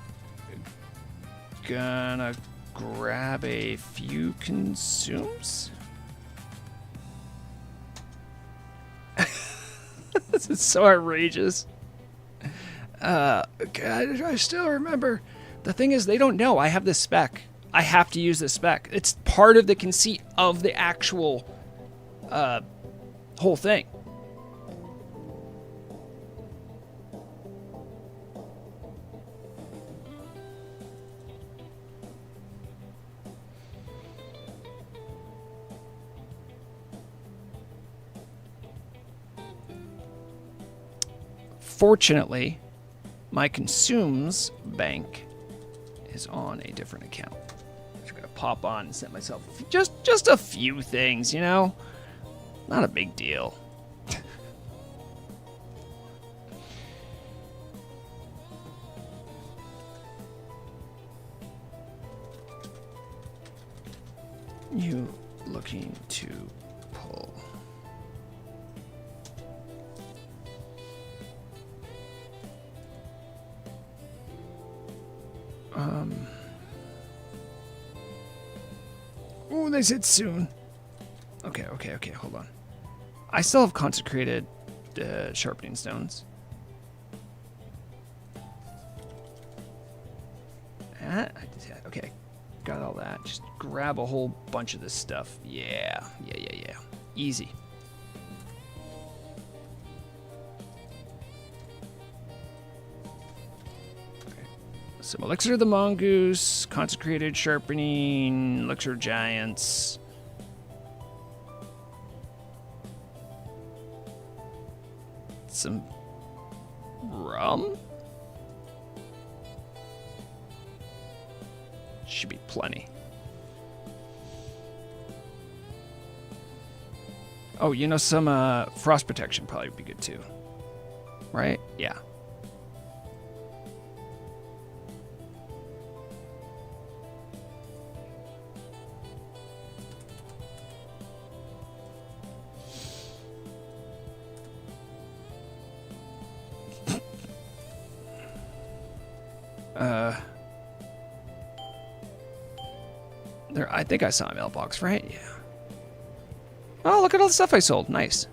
gonna grab a few consumes. This is so outrageous. God, I still remember. The thing is, they don't know I have this spec. I have to use this spec. It's part of the conceit of the actual whole thing. Unfortunately, my consumes bank is on a different account. I'm just gonna pop on and set myself just a few things, you know? Not a big deal. You looking to pull? Oh, they said soon. Okay, hold on. I still have consecrated sharpening stones. Okay, got all that. Just grab a whole bunch of this stuff. Yeah. Easy. Okay. Some elixir of the mongoose, consecrated sharpening, elixir of giants. Some rum? Should be plenty. Oh, you know, some frost protection probably would be good too. Right? Yeah. There, I think I saw a mailbox, right? Yeah. Oh, look at all the stuff I sold. Nice.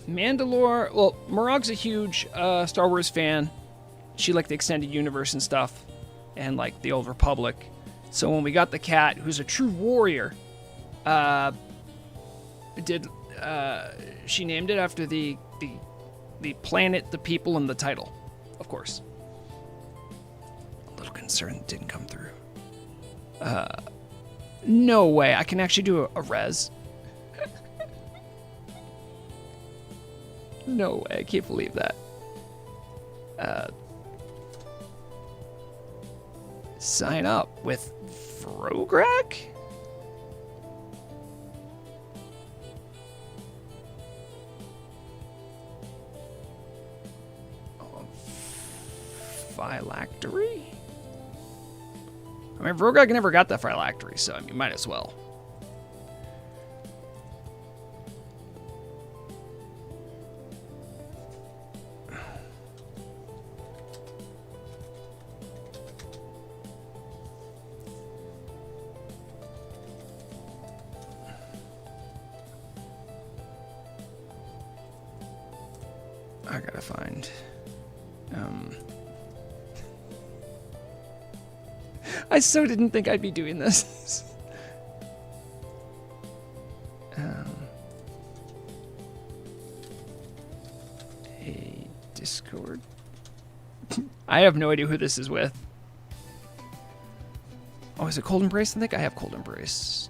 Mandalore. Well, Morog's a huge Star Wars fan. She liked the extended universe and stuff, and like the Old Republic. So when we got the cat, who's a true warrior, she named it after the planet, the people, and the title, of course. A little concerned it didn't come through. No way. I can actually do a res. No way. I can't believe that. Sign up with Vrograg? Phylactery? I mean, Vrograg never got that phylactery, so I mean, might as well. I gotta find. I so didn't think I'd be doing this. A Discord. I have no idea who this is with. Oh, is it Cold Embrace? I think I have Cold Embrace.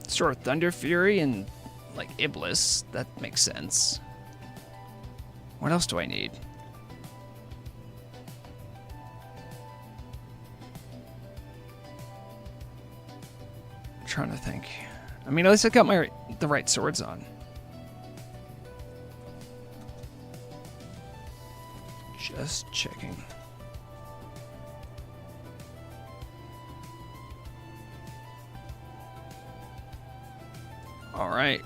Sort of Thunder Fury and like Iblis. That makes sense. What else do I need? I'm trying to think. I mean, at least I got the right swords on. Just checking. All right.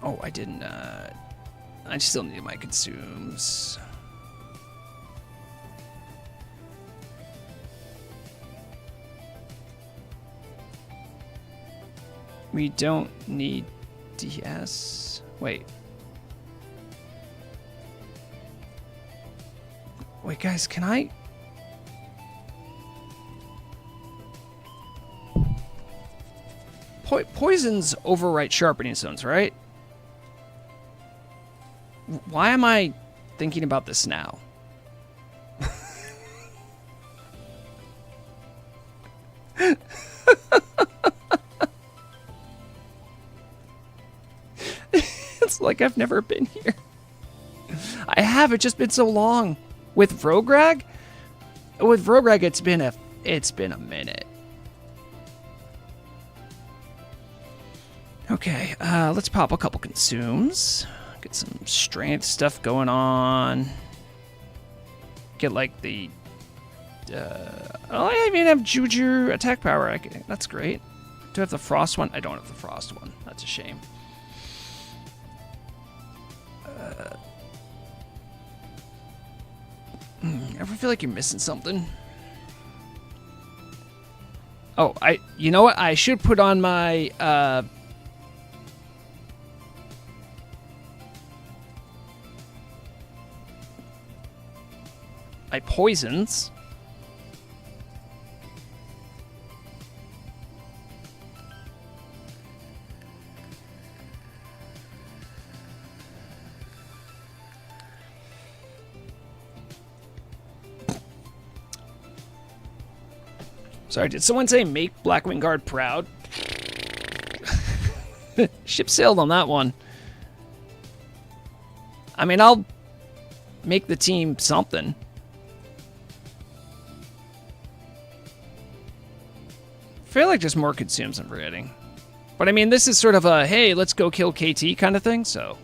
Oh, I didn't. I still need my consumes. We don't need DS. Wait. Wait, guys, can I? Poisons overwrite sharpening stones, right? Why am I thinking about this now? It's like I've never been here. I have. It's just been so long. With Vrograg? With Vrograg, it's been a minute. Okay, let's pop a couple consumes. Get some strength stuff going on. Get like the... I even have Juju attack power. That's great. Do I have the frost one? I don't have the frost one. That's a shame. Ever feel like you're missing something? Oh, you know what? I should put on my, my poisons. Sorry, did someone say make Blackwing Guard proud? Ship sailed on that one. I mean, I'll make the team something. I feel like just more consumes I'm forgetting. But I mean, this is sort of a, hey, let's go kill KT kind of thing, so.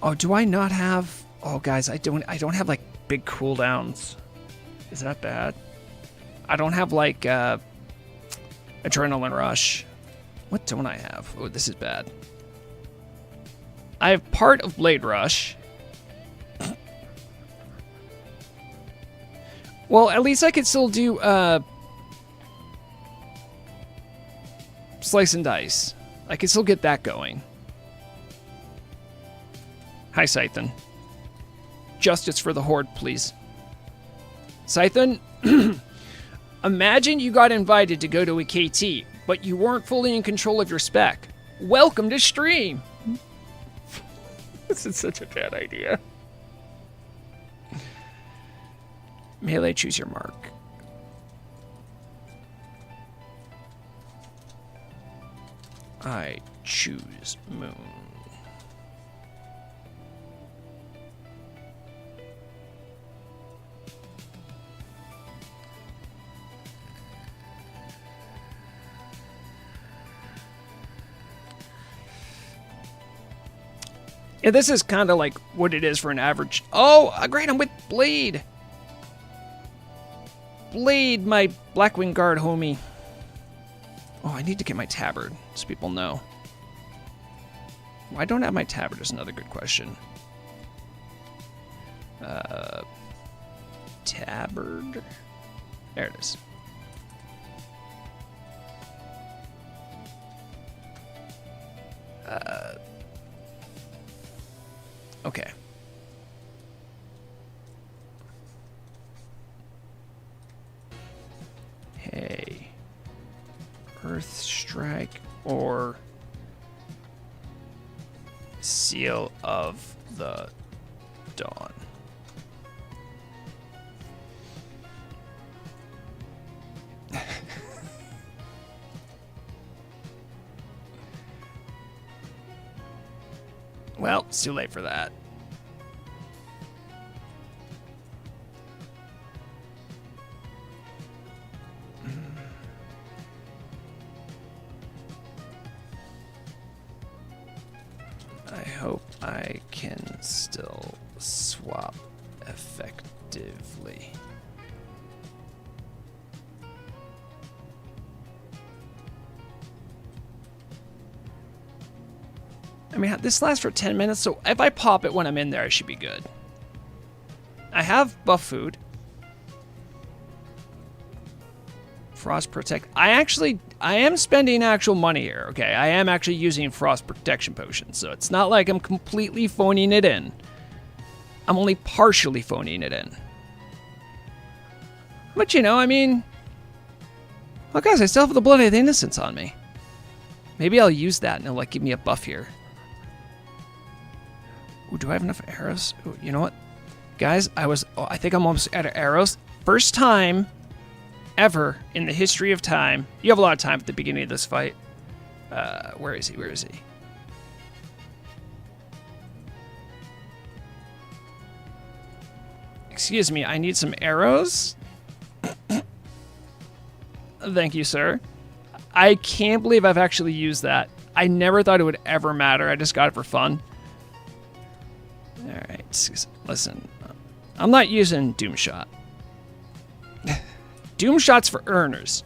Oh, do I not have... Oh, guys, I don't have, like, big cooldowns. Is that bad? I don't have, like, Adrenaline Rush. What don't I have? Oh, this is bad. I have part of Blade Rush. Well, at least I could still do, Slice and Dice. I can still get that going. Hi, Scythen. Justice for the Horde, please. Scythen, imagine you got invited to go to a KT, but you weren't fully in control of your spec. Welcome to stream! This is such a bad idea. Melee, choose your mark. I choose Moon. Yeah, this is kind of like what it is for an average... Oh, great, I'm with Blade! Blade, my Blackwing Guard homie. Oh, I need to get my tabard, so people know. Why don't I have my tabard is another good question. Tabard? There it is. Okay. Hey. Earth Strike or Seal of the Dawn. Well, it's too late for that. I hope I can still swap effectively. I mean, this lasts for 10 minutes, so if I pop it when I'm in there, I should be good. I have buff food. Frost Protect. I am spending actual money here, okay? I am actually using Frost Protection Potions, so it's not like I'm completely phoning it in. I'm only partially phoning it in. But, you know, I mean... Well, guys, I still have the Blood of the Innocents on me. Maybe I'll use that and it'll, like, give me a buff here. Ooh, do I have enough arrows? Ooh, you know what? Guys, I think I'm almost out of arrows. First time ever in the history of time. You have a lot of time at the beginning of this fight. Where is he? Where is he? Excuse me, I need some arrows. Thank you, sir. I can't believe I've actually used that. I never thought it would ever matter. I just got it for fun. Alright, listen. I'm not using Doomshot. Doomshot's for earners.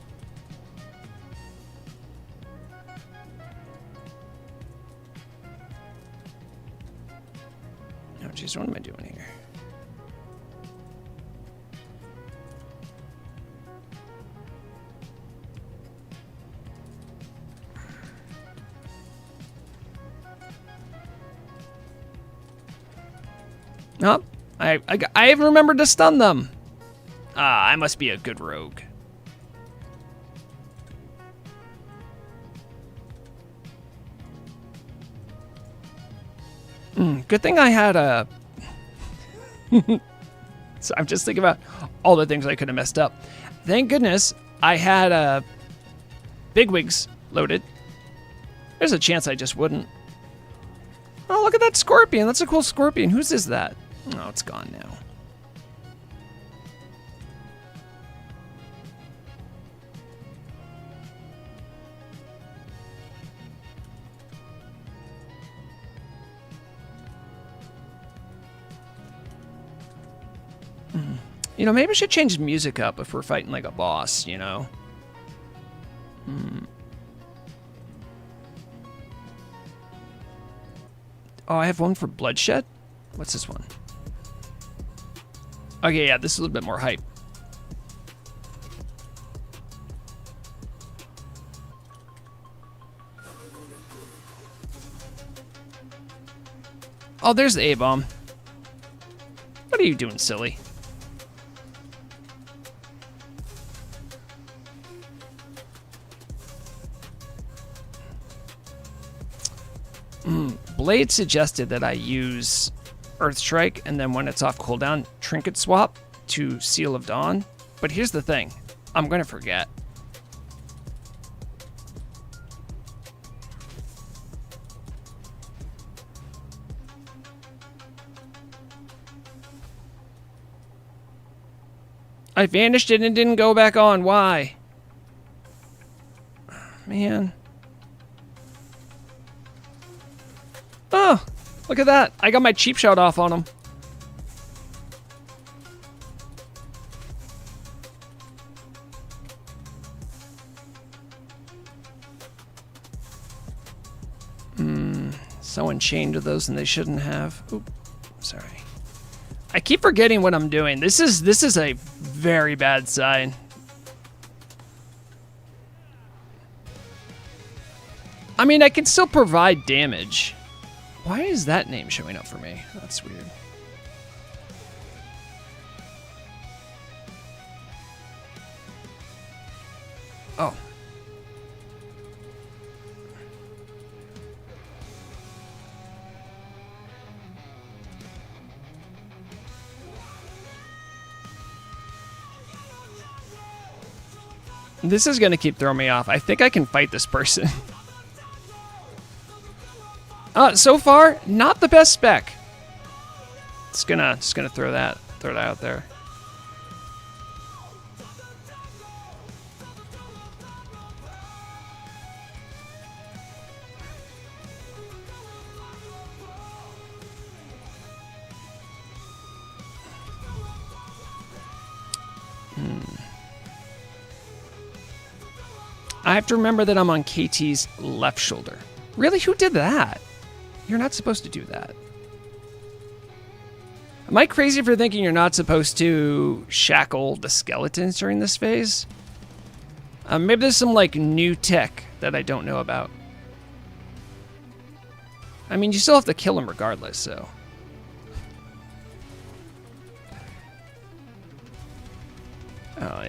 Oh, jeez, what am I doing here? Oh, I remembered to stun them. Ah, I must be a good rogue. Good thing I had a... So I'm just thinking about all the things I could have messed up. Thank goodness I had bigwigs loaded. There's a chance I just wouldn't. Oh, look at that scorpion. That's a cool scorpion. Whose is that? Oh, it's gone now. You know, maybe I should change the music up if we're fighting like a boss, you know? Oh, I have one for bloodshed? What's this one? Okay, yeah, this is a little bit more hype. Oh, there's the A-bomb. What are you doing, silly? Blade suggested that I use Earth Strike and then when it's off cooldown, Trinket Swap to Seal of Dawn. But here's the thing. I'm going to forget. I vanished it and didn't go back on. Why? Man. Oh, look at that. I got my cheap shot off on him. Someone chained to those and they shouldn't have. Oop, sorry. I keep forgetting what I'm doing. This is a very bad sign. I mean, I can still provide damage. Why is that name showing up for me? That's weird. Oh. This is going to keep throwing me off. I think I can fight this person. So far, not the best spec. Just gonna throw that out there. I have to remember that I'm on KT's left shoulder. Really? Who did that? You're not supposed to do that. Am I crazy for thinking you're not supposed to shackle the skeletons during this phase? Maybe there's some like new tech that I don't know about. I mean, you still have to kill them regardless, so. Oh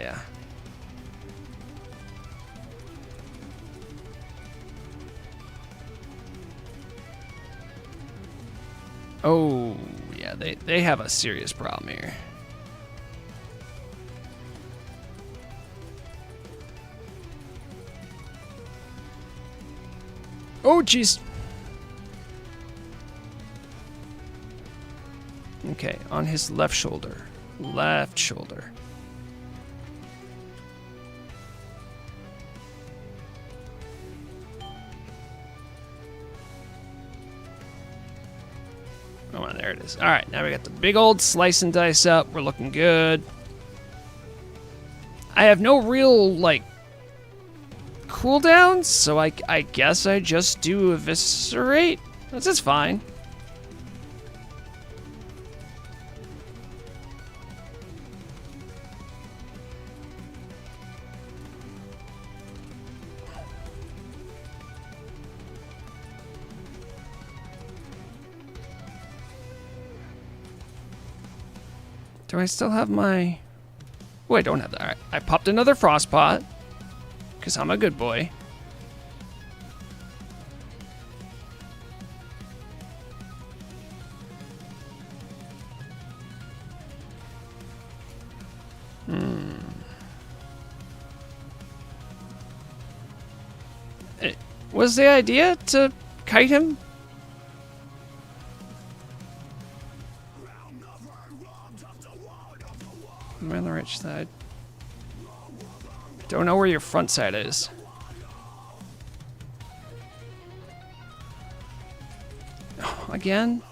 Oh, yeah, they have a serious problem here. Oh, jeez. Okay, on his left shoulder. Left shoulder. Come on, there it is. All right, now we got the big old slice and dice up. We're looking good. I have no real, like, cooldowns, so I guess I just do eviscerate. This is fine. Do I still have my... Oh, I don't have that. All right. I popped another frost pot, because I'm a good boy. Was the idea to kite him? I'm on the right side. Don't know where your front side is. Oh, again?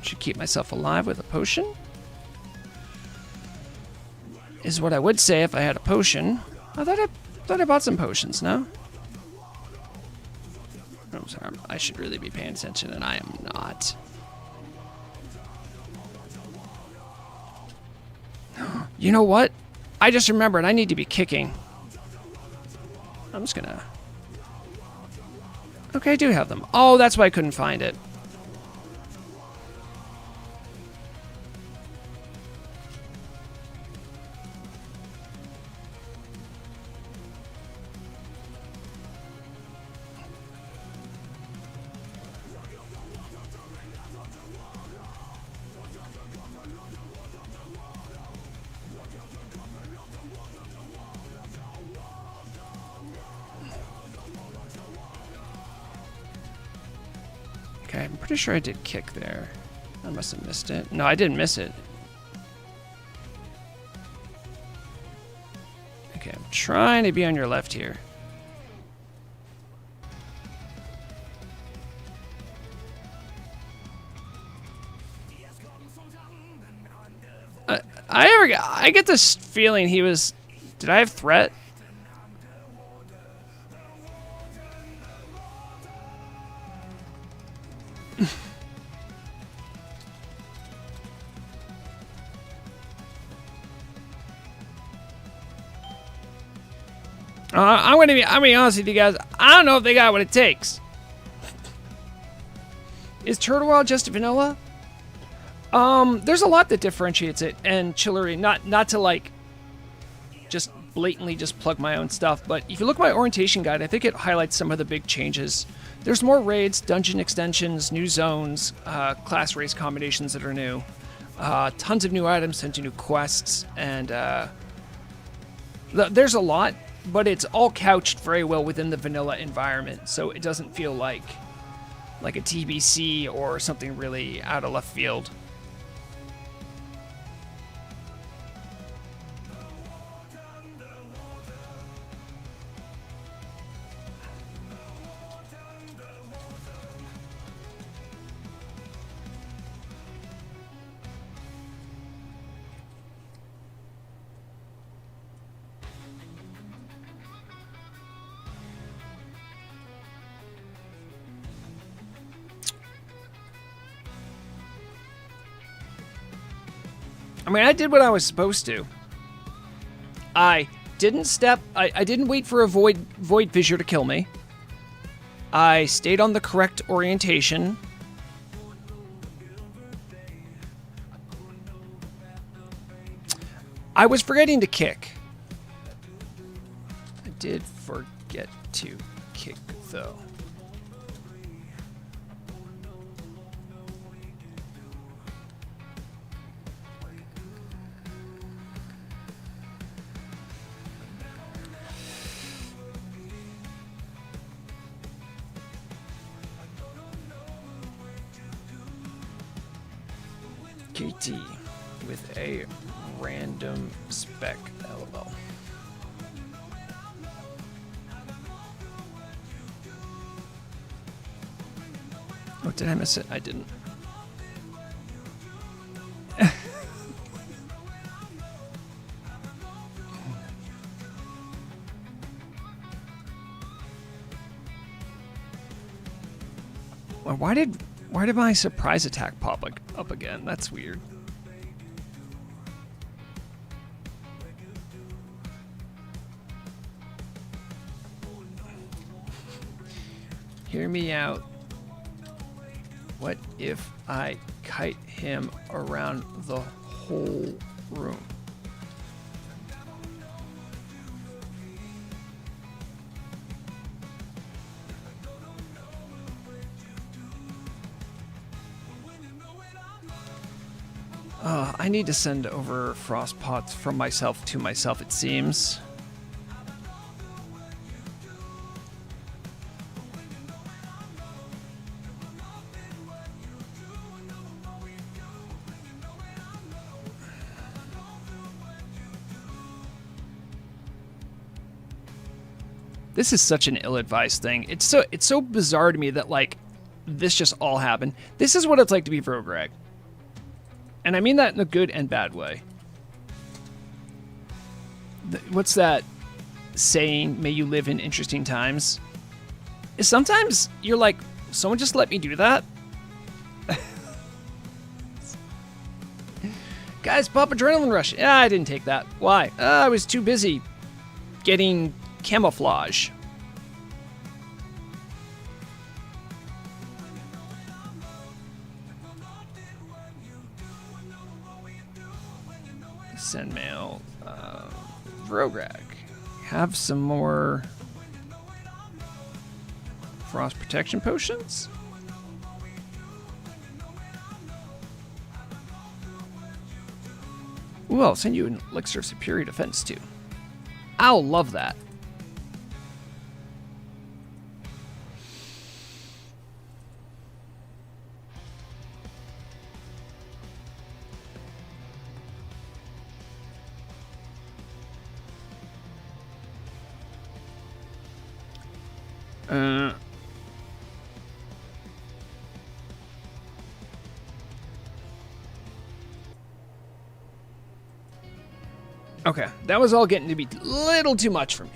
Should keep myself alive with a potion. Is what I would say if I had a potion. I thought I bought some potions, no? I'm sorry, I should really be paying attention, and I am not. You know what? I just remembered I need to be kicking. I'm just gonna... Okay, I do have them. Oh, that's why I couldn't find it. Okay, I'm pretty sure I did kick there. I must have missed it. No, I didn't miss it. Okay, I'm trying to be on your left here. I get this feeling he was... Did I have threat? I'm gonna be honest with you guys. I don't know if they got what it takes. Is Turtle Wild just vanilla? There's a lot that differentiates it, and Chillery, not to like just blatantly just plug my own stuff, but if you look at my orientation guide, I think it highlights some of the big changes. There's more raids, dungeon extensions, new zones, class race combinations that are new, tons of new items, tons of new quests, and there's a lot, but it's all couched very well within the vanilla environment, so it doesn't feel like a TBC or something really out of left field. I mean, I did what I was supposed to. I didn't wait for a void fissure to kill me. I stayed on the correct orientation. I was forgetting to kick. I did forget to kick, though. KT with a random spec, LOL. Oh, did I miss it? I didn't. Why did my surprise attack pop up again? That's weird. Hear me out. What if I kite him around the whole room? I need to send over frost pots from myself to myself, it seems. This is such an ill-advised thing. It's so bizarre to me that, like, this just all happened. This is what it's like to be Vrograg. And I mean that in a good and bad way. What's that saying, may you live in interesting times? Is sometimes you're like, someone just let me do that? Guys, pop adrenaline rush. Yeah, I didn't take that. Why? I was too busy getting camouflage. Send mail. Vrograg. Have some more frost protection potions? Ooh, I'll send you an elixir of superior defense too. I'll love that. Okay, that was all getting to be a little too much for me.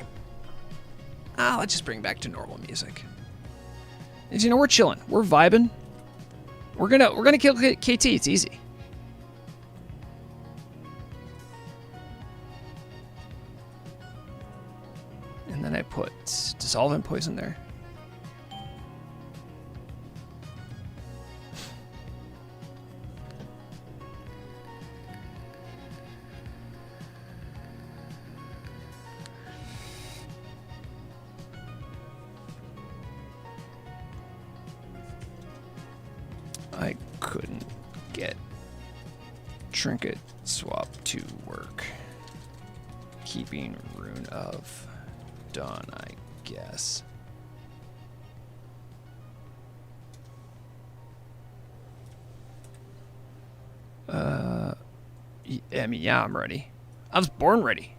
Let's just bring back to normal music. As you know, we're chilling, we're vibing. We're gonna kill KT. It's easy. And then I put dissolvent poison there. I couldn't get trinket swap to work. Keeping rune of dawn, I guess. I mean, yeah, I'm ready. I was born ready.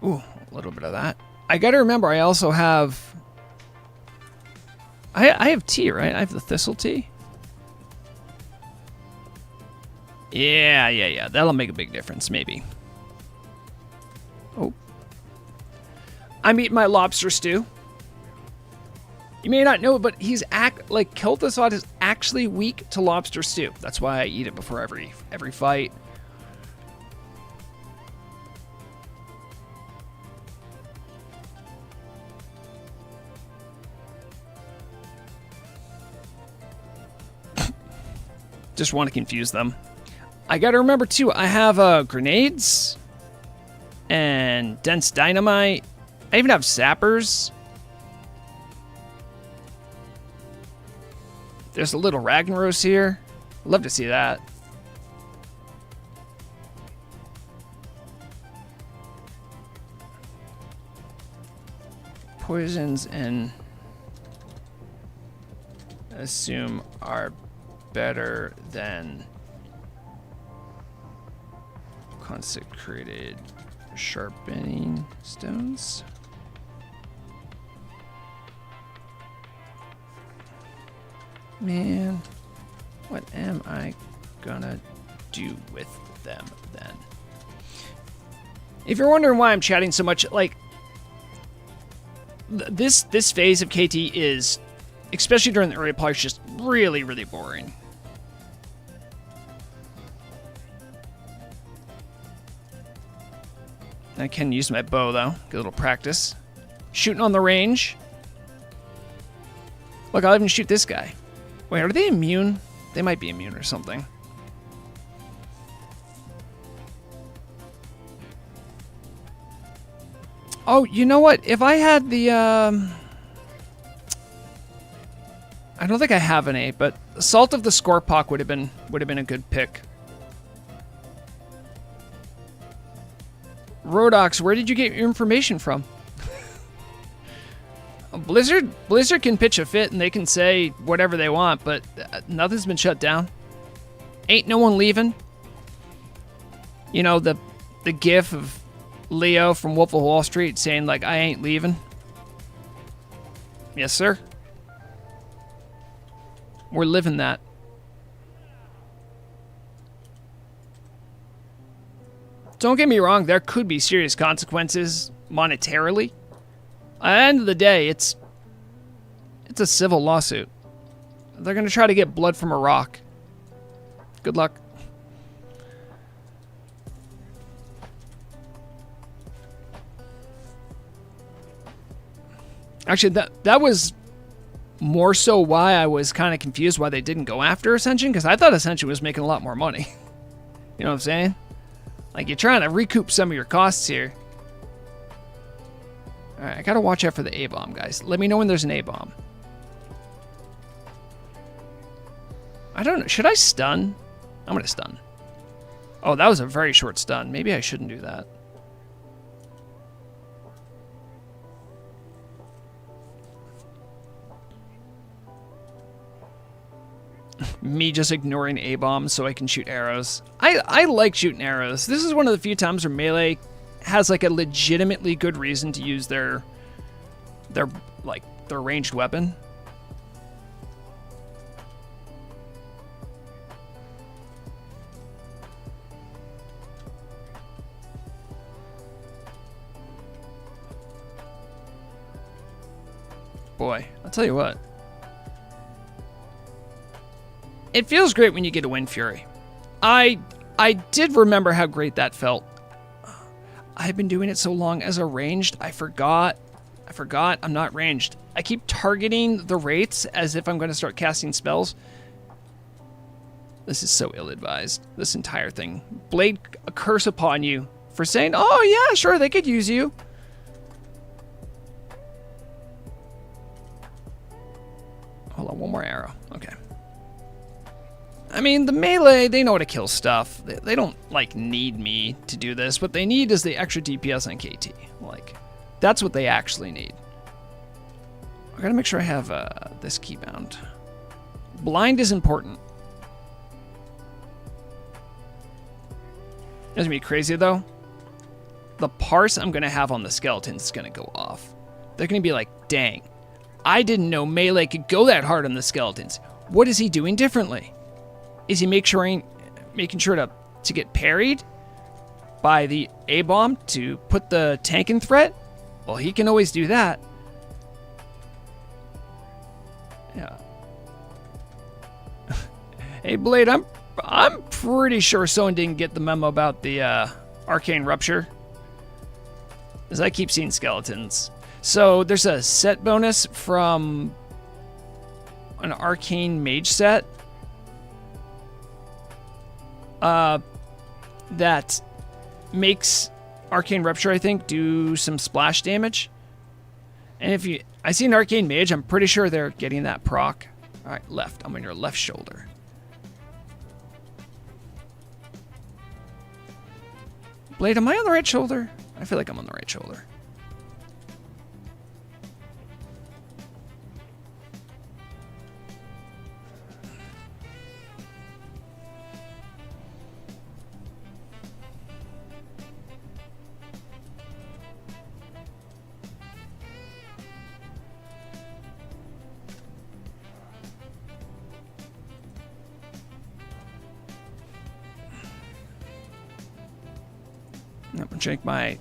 Ooh, a little bit of that. I gotta remember, I also have... I have tea, right? I have the thistle tea. Yeah. That'll make a big difference, maybe. Oh. I'm eating my lobster stew. You may not know, but Kel'Thuzad is actually weak to lobster stew. That's why I eat it before every fight. Just want to confuse them. I gotta remember too, I have grenades and dense dynamite. I even have sappers. There's a little Ragnaros here. Love to see that. Poisons and assume are better than consecrated sharpening stones. Man, what am I gonna do with them then? If you're wondering why I'm chatting so much, like this phase of KT is, especially during the early parts, just really, really boring. I can use my bow though, get a little practice. Shooting on the range. Look, I'll even shoot this guy. Wait, are they immune? They might be immune or something. Oh, you know what? If I had the, I don't think I have any, but Salt of the Scorpok would have been a good pick. Rodox, where did you get your information from? Blizzard can pitch a fit and they can say whatever they want, but nothing's been shut down. Ain't no one leaving. You know, the gif of Leo from Wolf of Wall Street saying, like, I ain't leaving. Yes, sir. We're living that. Don't get me wrong, there could be serious consequences monetarily. At the end of the day, it's a civil lawsuit. They're going to try to get blood from a rock. Good luck. Actually, that was more so why I was kind of confused why they didn't go after Ascension, because I thought Ascension was making a lot more money. You know what I'm saying? Like, you're trying to recoup some of your costs here. Alright, I gotta watch out for the A-bomb, guys. Let me know when there's an A-bomb. I don't know. Should I stun? I'm gonna stun. Oh, that was a very short stun. Maybe I shouldn't do that. Me just ignoring A-bombs so I can shoot arrows. I like shooting arrows. This is one of the few times where melee has like a legitimately good reason to use their ranged weapon. Boy, I'll tell you what. It feels great when you get a Wind Fury. I did remember how great that felt. I've been doing it so long as a ranged, I forgot I'm not ranged. I keep targeting the wraiths as if I'm going to start casting spells. This is so ill-advised, this entire thing. Blade, a curse upon you for saying, oh yeah, sure, they could use you. Hold on, one more arrow. Okay. I mean, the melee, they know how to kill stuff. They don't, like, need me to do this. What they need is the extra DPS on KT. Like, that's what they actually need. I gotta make sure I have this keybound. Blind is important. It's gonna be crazy, though. The parse I'm gonna have on the skeletons is gonna go off. They're gonna be like, dang, I didn't know melee could go that hard on the skeletons. What is he doing differently? Is he making sure to get parried by the A-bomb to put the tank in threat? Well, he can always do that. Yeah. Hey, Blade, I'm pretty sure someone didn't get the memo about the arcane rupture, as I keep seeing skeletons. So there's a set bonus from an arcane mage set. that makes Arcane Rupture, I think, do some splash damage. And if you... I see an Arcane Mage, I'm pretty sure they're getting that proc. Alright, left. I'm on your left shoulder. Blade, am I on the right shoulder? I feel like I'm on the right shoulder. I'm gonna drink my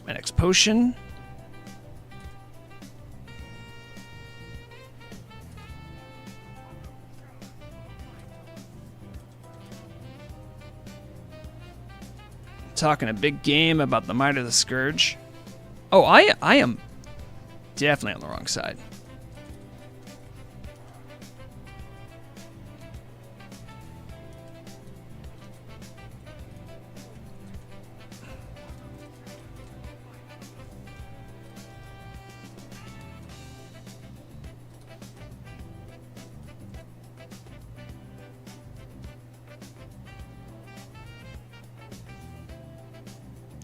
next potion. Talking a big game about the Might of the Scourge. Oh, I am definitely on the wrong side.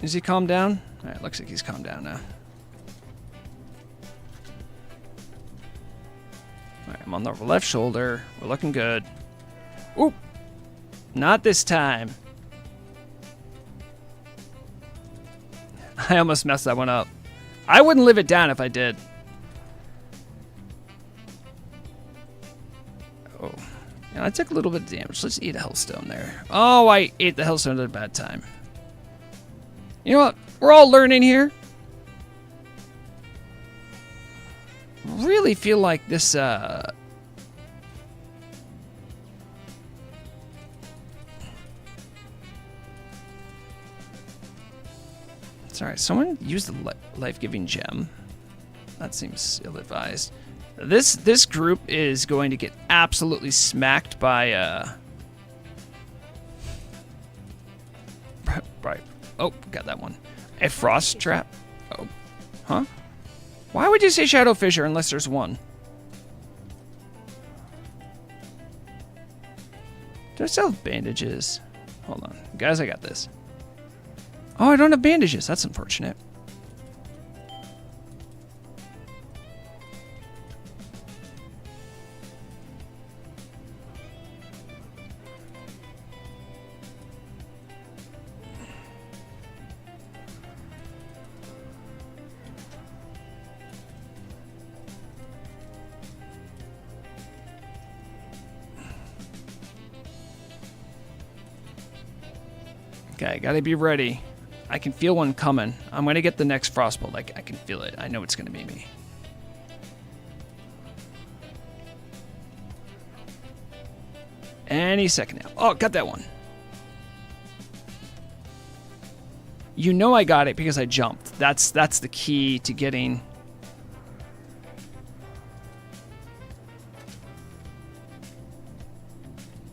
Is he calmed down? Alright, looks like he's calmed down now. Alright, I'm on the left shoulder. We're looking good. Oop! Not this time. I almost messed that one up. I wouldn't live it down if I did. Oh. Yeah, I took a little bit of damage. Let's eat a Hellstone there. Oh, I ate the Hellstone at a bad time. You know what? We're all learning here. Really feel like this, Sorry, someone used the life-giving gem. That seems ill-advised. This group is going to get absolutely smacked by, Right. Oh, got that one. A frost trap. Oh. Huh? Why would you say Shadow Fissure unless there's one? Do I still have bandages? Hold on. Guys, I got this. Oh, I don't have bandages. That's unfortunate. Okay, gotta be ready. I can feel one coming. I'm gonna get the next frostbolt. I can feel it. I know it's gonna be me. Any second now. Oh, got that one. You know I got it because I jumped. That's the key to getting...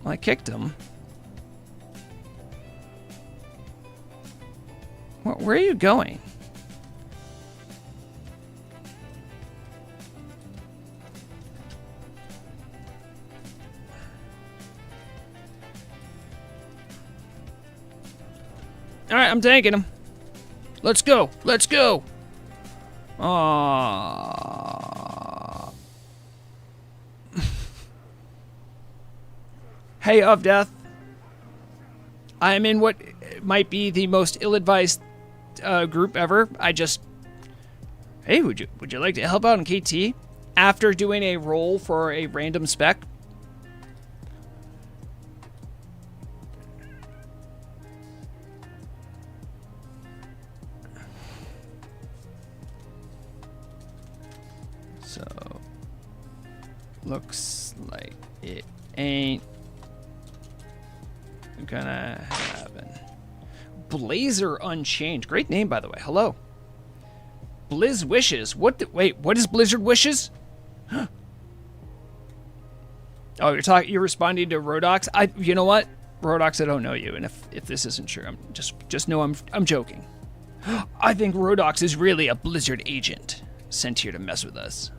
Well, I kicked him. Where are you going? All right, I'm tanking him. Let's go. Let's go. Aww. Hey, of Death. I am in what might be the most ill-advised group ever. Hey, would you like to help out in KT after doing a roll for a random spec? So looks like it ain't gonna happen. Blazer Unchained. Great name, by the way. Hello. Blizz Wishes. Wait, what is Blizzard Wishes? Oh, you're responding to Rodox? You know what? Rodox, I don't know you, and if this isn't true, I'm just know I'm joking. I think Rodox is really a Blizzard agent sent here to mess with us.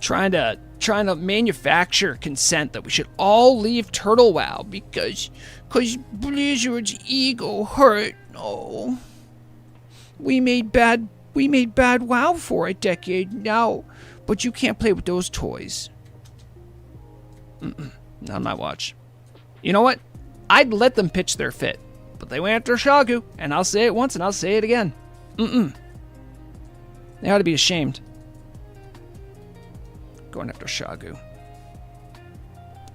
trying to manufacture consent that we should all leave Turtle WoW because Blizzard's ego hurt. Oh, we made bad WoW for a decade now, but you can't play with those toys. Not on my watch. You know what? I'd let them pitch their fit, but they went after Shagu, and I'll say it once and I'll say it again. They ought to be ashamed. Going after Shagu.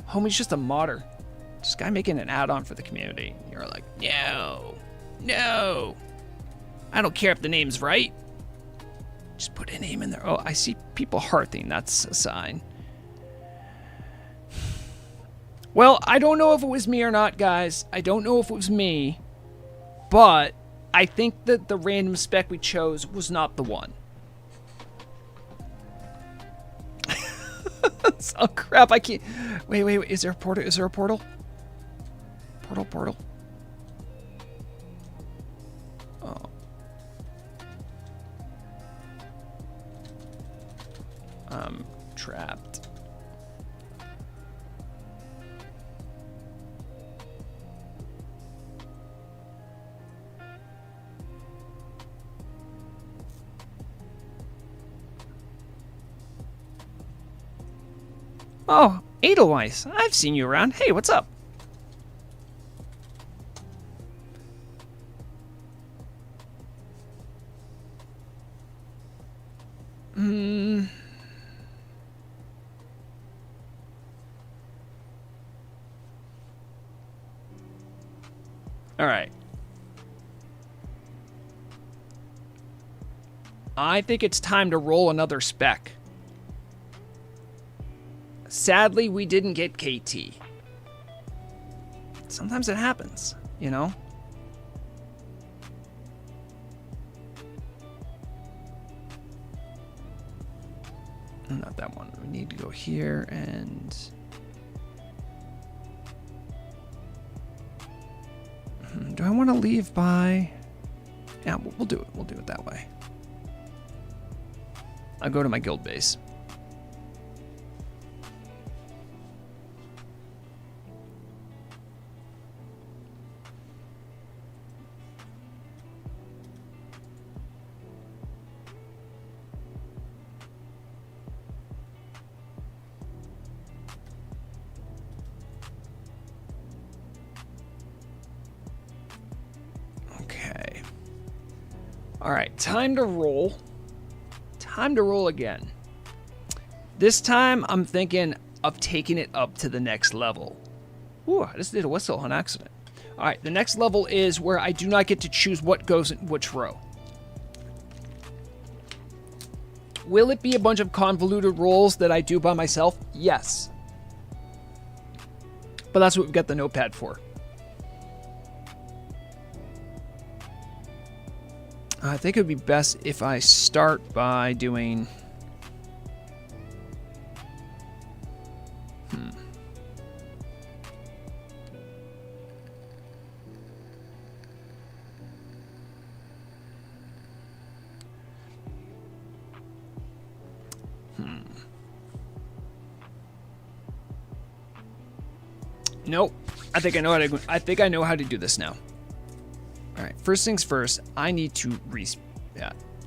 Homie's just a modder. This guy making an add-on for the community. You're like, no. I don't care if the name's right. Just put a name in there. Oh, I see people hearting. That's a sign. Well, I don't know if it was me or not, guys. I don't know if it was me. But I think that the random spec we chose was not the one. Oh, crap. I can't. Wait. Is there a portal? Is there a portal? Portal. Oh. I'm trapped. Oh, Edelweiss, I've seen you around. Hey, what's up? All right. I think it's time to roll another spec. Sadly, we didn't get KT. Sometimes it happens, you know? Not that one. We need to go here and... Do I want to leave by... Yeah, we'll do it. We'll do it that way. I'll go to my guild base. All right, time to roll. Time to roll again. This time, I'm thinking of taking it up to the next level. Ooh, I just did a whistle on accident. All right, the next level is where I do not get to choose what goes in which row. Will it be a bunch of convoluted rolls that I do by myself? Yes. But that's what we've got the notepad for. I think it would be best if I start by doing... Nope. I think I know how to do this now. All right, first things first, I need to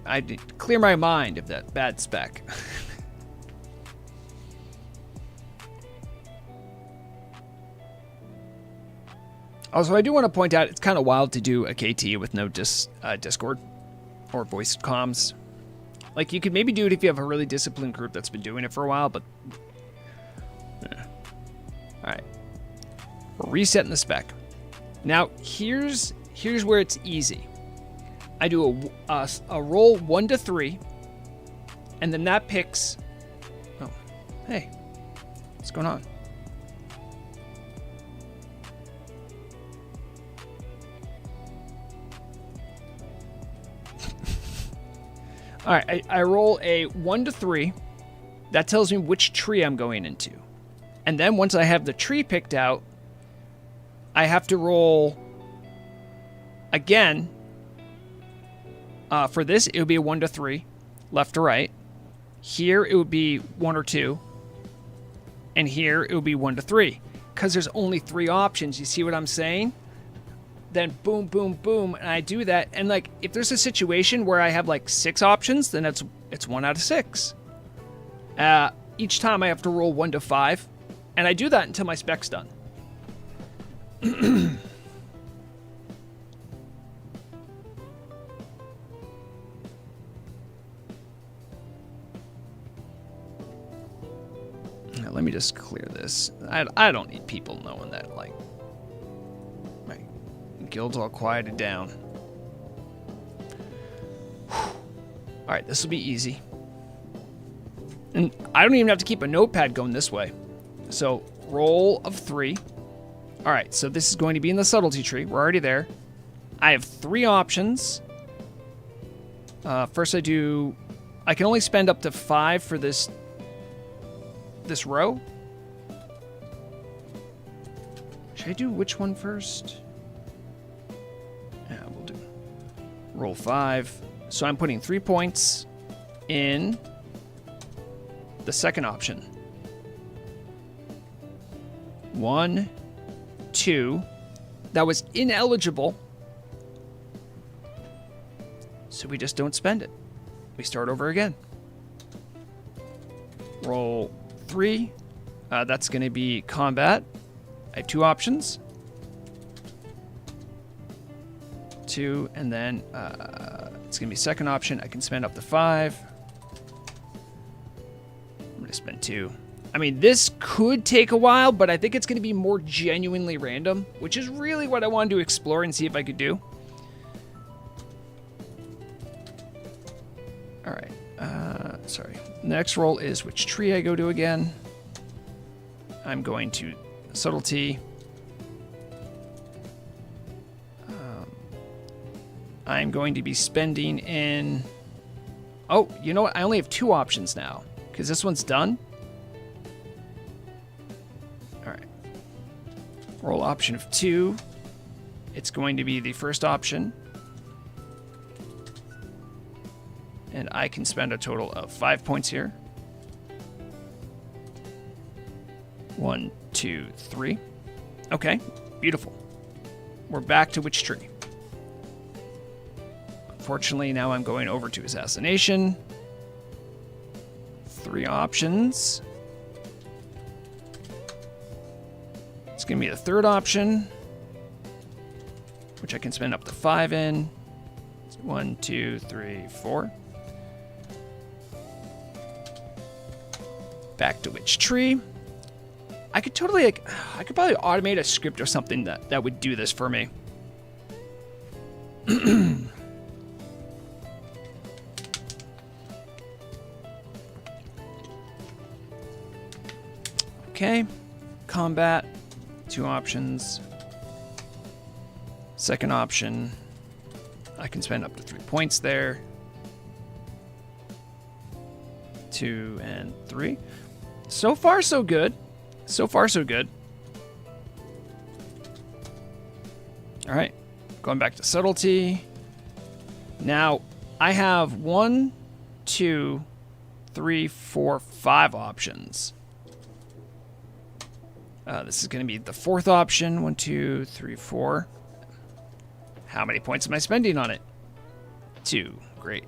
I need to clear my mind of that bad spec. Also, I do want to point out it's kind of wild to do a KT with no Discord or voice comms. Like, you could maybe do it if you have a really disciplined group that's been doing it for a while, but... Yeah. All right. We're resetting the spec. Now, here's where it's easy. I do a roll 1 to 3, and then that picks... Oh, hey. What's going on? All right, I roll a 1 to 3. That tells me which tree I'm going into. And then once I have the tree picked out, I have to roll again. For this, it would be a 1 to 3, left to right. Here, it would be 1 or 2. And here, it would be 1 to 3. Because there's only 3 options. You see what I'm saying? Then boom, boom, boom, and I do that. And like, if there's a situation where I have like 6 options, then it's 1 out of 6. Each time I have to roll 1 to 5, and I do that until my spec's done. Now, let me just clear this. I don't need people knowing that, like, my guild's all quieted down. All right, this will be easy. And I don't even have to keep a notepad going this way. So, roll of 3. All right, so this is going to be in the subtlety tree. We're already there. I have 3 options. First I can only spend up to 5 for this row. Should I do which one first? Yeah, we'll do roll 5. So I'm putting 3 points in the second option. 1, 2. That was ineligible. So we just don't spend it. We start over again. Roll 3. That's going to be combat. I have 2 options. 2, and then it's going to be second option. I can spend up to 5. I'm going to spend 2. I mean, this could take a while, but I think it's going to be more genuinely random, which is really what I wanted to explore and see if I could do. All right. Sorry. Next roll is which tree I go to again. I'm going to subtlety. I'm going to be spending in... Oh, you know what? I only have 2 options now, because this one's done. All right. Roll option of 2. It's going to be the first option. And I can spend a total of 5 points here. 1, 2, 3. Okay, beautiful. We're back to which tree? Unfortunately, now I'm going over to assassination. 3 options. It's going to be the third option, which I can spend up to 5 in. 1, 2, 3, 4. Back to which tree? I could totally, like, I could probably automate a script or something that would do this for me. Okay, combat, 2 options. Second option, I can spend up to 3 points there. 2 and 3. So far, so good. So far, so good. All right, going back to subtlety. Now, I have 1, 2, 3, 4, 5 options. This is going to be the fourth option. 1, 2, 3, 4. How many points am I spending on it? 2. Great.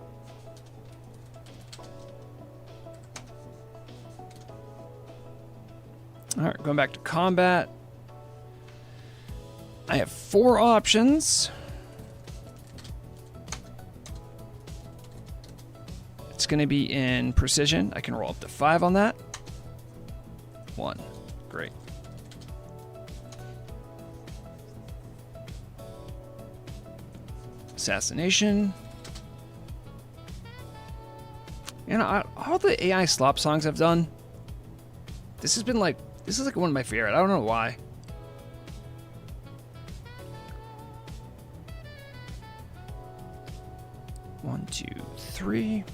All right, going back to combat. I have 4 options. It's going to be in precision. I can roll up to 5 on that. 1. Great. Assassination. You know, all the AI slop songs I've done, this is like one of my favorite. I don't know why. One, 2, 3.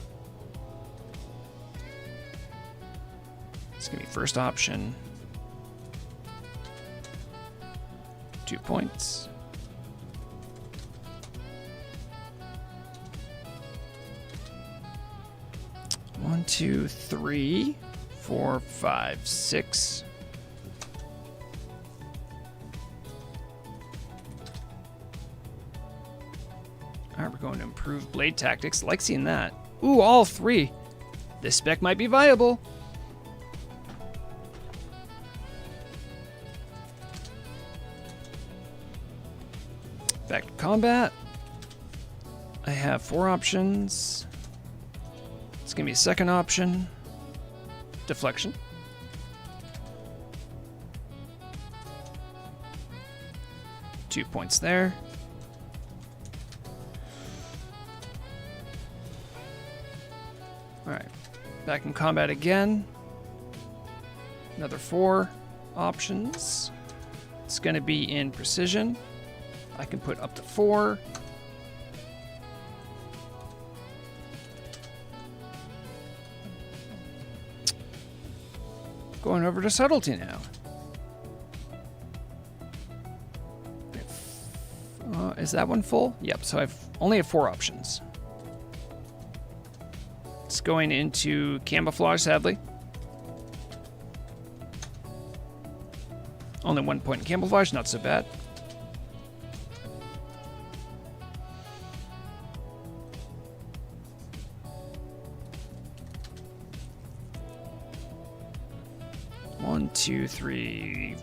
It's going to be first option. 2 points. One, two, three, 4, 5, 6. All right, we're going to improve blade tactics. Like seeing that. Ooh, all 3. This spec might be viable. Back to combat. I have 4 options. It's going to be a second option. Deflection. Two points there. All right. Back in combat again. Another 4 options. It's going to be in precision. I can put up to 4. Going over to subtlety now. Is that one full? Yep, so I've only have 4 options. It's going into camouflage, sadly. Only 1 point in camouflage, not so bad. One, two, three,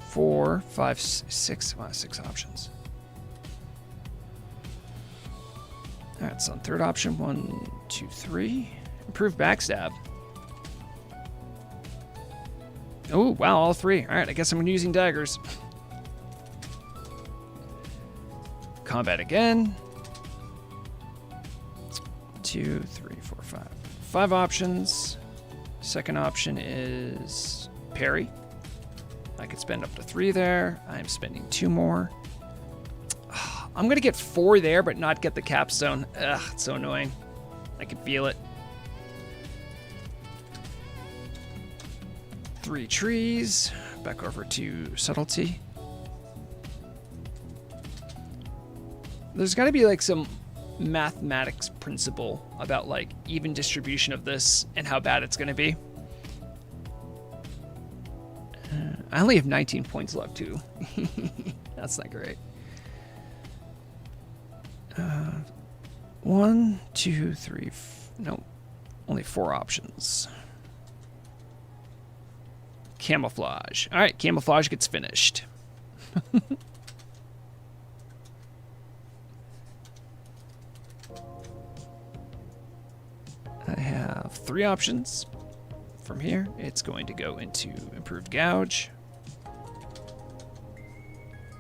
4, 5, 6. Wow, 6 options. All right, so on third option, 1, 2, 3. Improve backstab. Oh, wow, all 3. All right, I guess I'm using daggers. Combat again. 2, 3, 4, 5. 5 options. Second option is parry. I could spend up to 3 there. I'm spending 2 more. I'm going to get 4 there, but not get the capstone. Ugh, it's so annoying. I can feel it. 3 trees. Back over to subtlety. There's got to be like some mathematics principle about like even distribution of this and how bad it's going to be. I only have 19 points left too. That's not great. 1, 2, 3. No, only 4 options. Camouflage. All right, camouflage gets finished. I have 3 options. From here, it's going to go into improved gouge.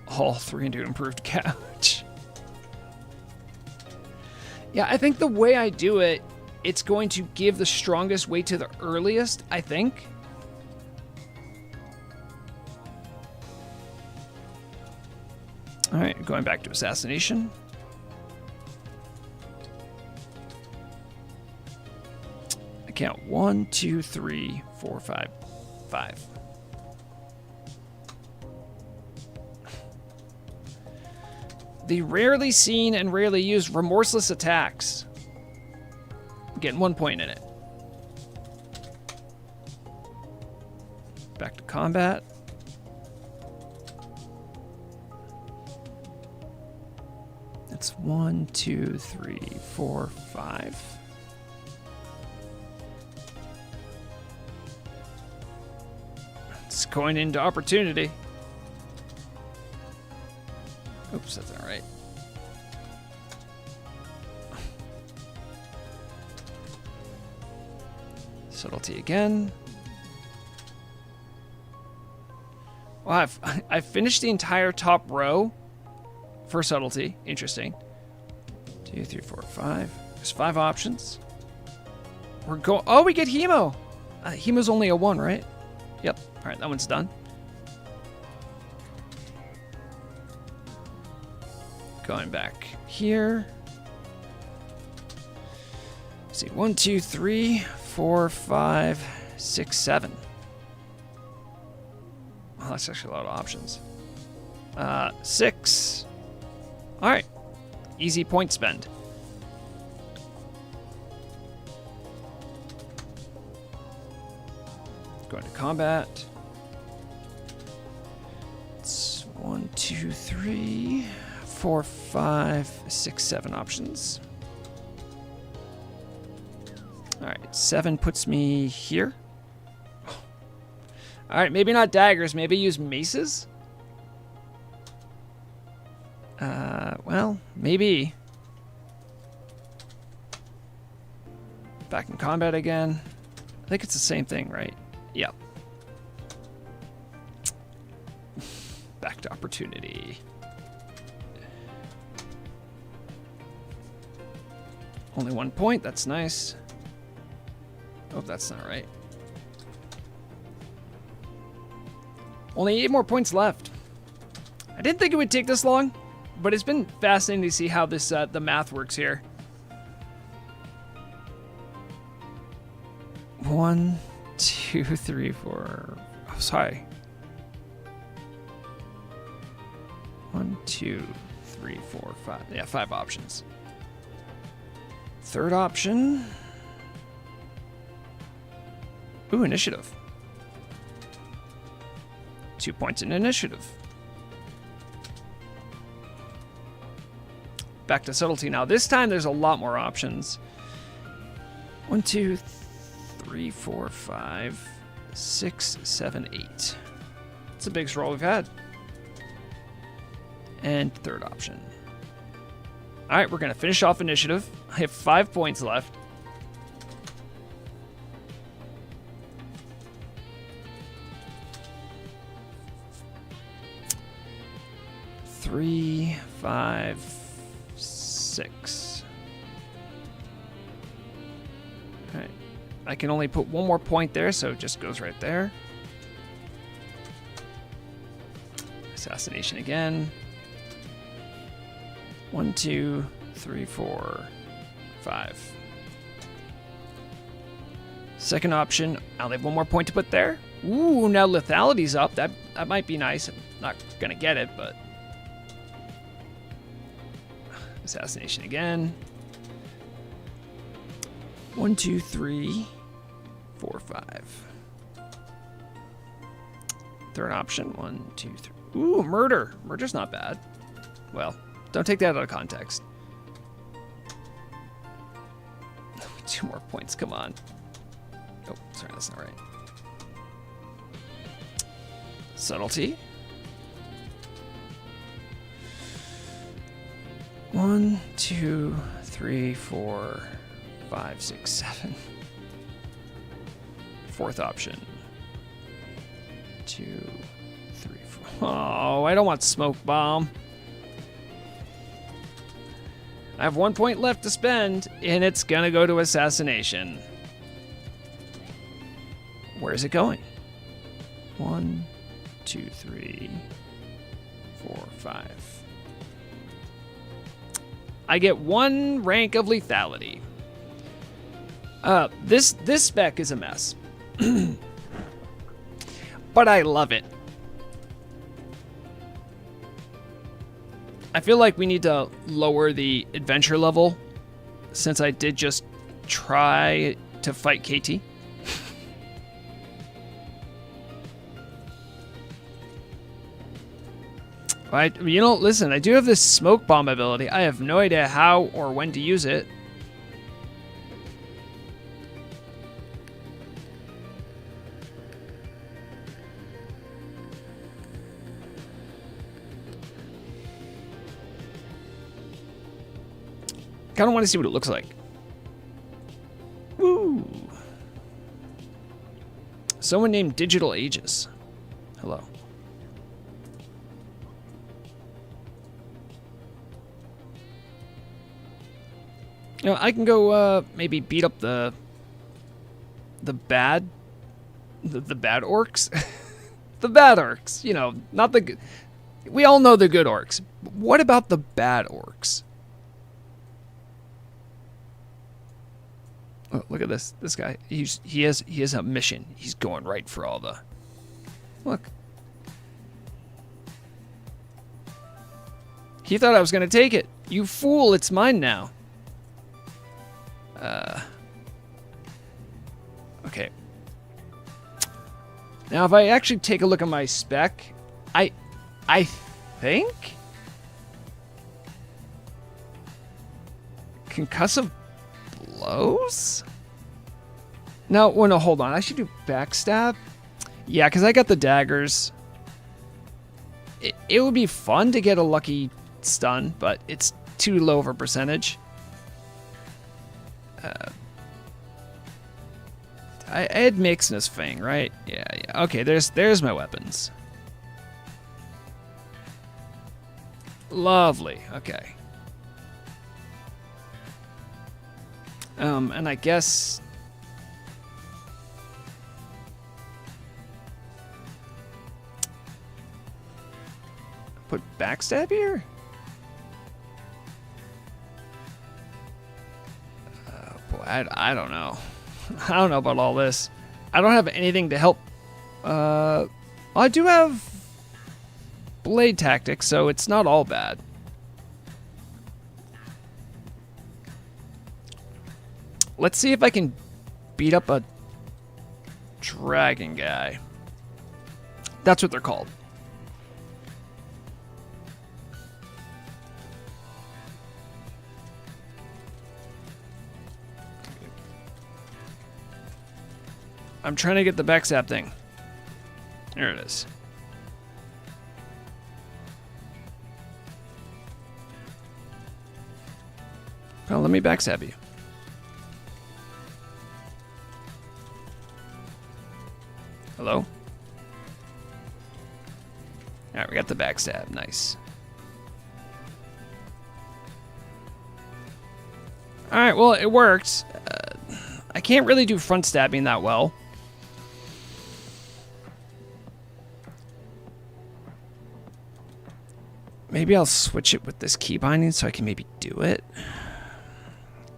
All 3 into improved gouge. Yeah, I think the way I do it, it's going to give the strongest weight to the earliest, I think. All right, going back to assassination. I count 1, 2, 3, 4, 5, 5. The rarely seen and rarely used remorseless attacks. Getting 1 point in it. Back to combat. That's 1, 2, 3, 4, 5. It's going into opportunity. Oops, that's not right. Subtlety again. Well, I've finished the entire top row for subtlety. Interesting. 2, 3, 4, 5. There's 5 options. We're going. Oh, we get hemo. Hemo's only a 1, right? Yep. All right, that one's done. Going back here. Let's see, 1, 2, 3, 4, 5, 6, 7. Oh, that's actually a lot of options. 6. All right. Easy point spend. Going to combat. It's 1, 2, 3, 4, 5, 6, 7 options. All right, 7 puts me here. All right, maybe not daggers. Maybe use maces. Well, maybe. Back in combat again. I think it's the same thing, right? Yep. Back to opportunity. Only 1 point. That's nice. Oh, that's not right. Only 8 more points left. I didn't think it would take this long, but it's been fascinating to see how this the math works here. 1, 2, 3, 4. Oh, sorry. 1, 2, 3, 4, 5. Yeah, 5 options. Third option. Ooh, initiative. 2 points in initiative. Back to subtlety now. This time there's a lot more options. 1, 2, 3, 4, 5, 6, 7, 8. It's the biggest roll we've had. And third option. All right, we're going to finish off initiative. I have 5 points left. Three, 5, 6. All right. I can only put 1 more point there, so it just goes right there. Assassination again. 1, 2, 3, 4, 5. Second option, I only have 1 more point to put there. Ooh, now lethality's up. That might be nice. I'm not gonna get it, but assassination again. 1, 2, 3, 4, 5. Third option, 1, 2, 3. Ooh, murder. Murder's not bad. Well, don't take that out of context. 2 more points, come on. Oh, sorry, that's not right. Subtlety. 1, 2, 3, 4, 5, 6, 7. Fourth option. 2, 3, 4. Oh, I don't want smoke bomb. I have 1 point left to spend, and it's gonna go to assassination. Where is it going? 1, 2, 3, 4, 5. I get 1 rank of lethality. This spec is a mess. But I love it. I feel like we need to lower the adventure level since I did just try to fight KT. You know, listen, I do have this smoke bomb ability. I have no idea how or when to use it. Kind of want to see what it looks like. Woo! Someone named Digital Aegis. Hello. You know, I can go maybe beat up the bad orcs. The bad orcs, you know, not the good. We all know the good orcs. But what about the bad orcs? Oh, look at this. This guy. He has a mission. He's going right for all the. Look. He thought I was going to take it. You fool, it's mine now. Okay. Now, if I actually take a look at my spec, I think concussive blows? No, well, no, hold on. I should do backstab. Yeah, because I got the daggers. It would be fun to get a lucky stun, but it's too low of a percentage. I had Mix in his Fang, right? Yeah. Okay, there's my weapons. Lovely. Okay. And I guess put backstab here? Boy, I don't know. I don't know about all this. I don't have anything to help. Well, I do have blade tactics, so it's not all bad. Let's see if I can beat up a dragon guy. That's what they're called. I'm trying to get the backstab thing. There it is. Well, let me backstab you. Hello? Alright, we got the backstab. Nice. Alright, well, it worked. I can't really do front stabbing that well. Maybe I'll switch it with this key binding so I can maybe do it.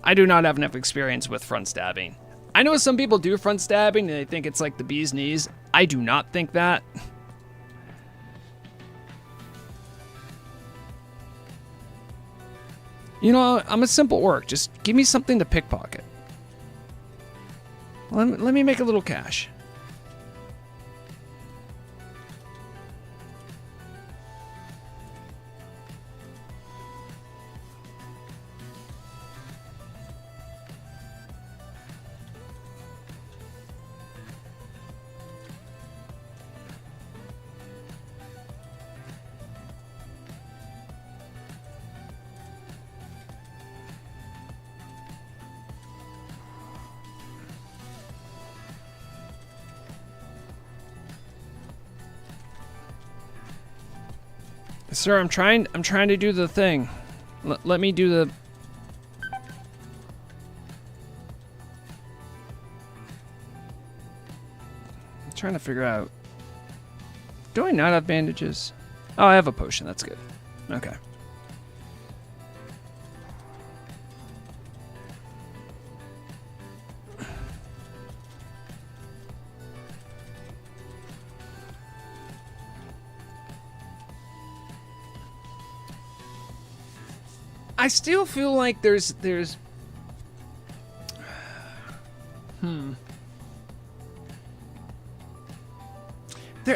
I do not have enough experience with front stabbing. I know some people do front stabbing and they think it's like the bee's knees. I do not think that. You know, I'm a simple orc. Just give me something to pickpocket. Let me make a little cash. Sir, I'm trying to do the thing. Let me do the... I'm trying to figure out... Do I not have bandages? Oh, I have a potion. That's good. Okay. I still feel like there's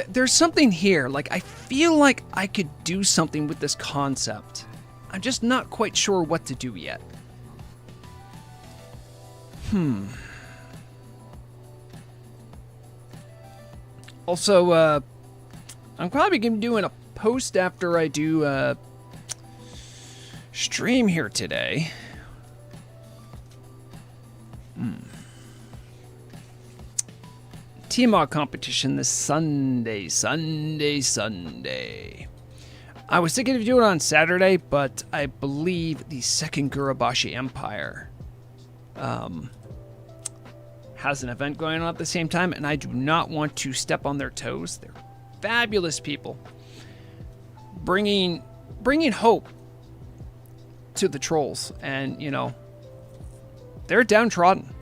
There's something here. Like, I feel like I could do something with this concept. I'm just not quite sure what to do yet. Also, I'm probably going to be doing a post after I do stream here today. T-Mod competition this Sunday. I was thinking of doing it on Saturday, but I believe the second Gurabashi Empire has an event going on at the same time, and I do not want to step on their toes. They're fabulous people, bringing hope to the trolls, and you know, they're downtrodden,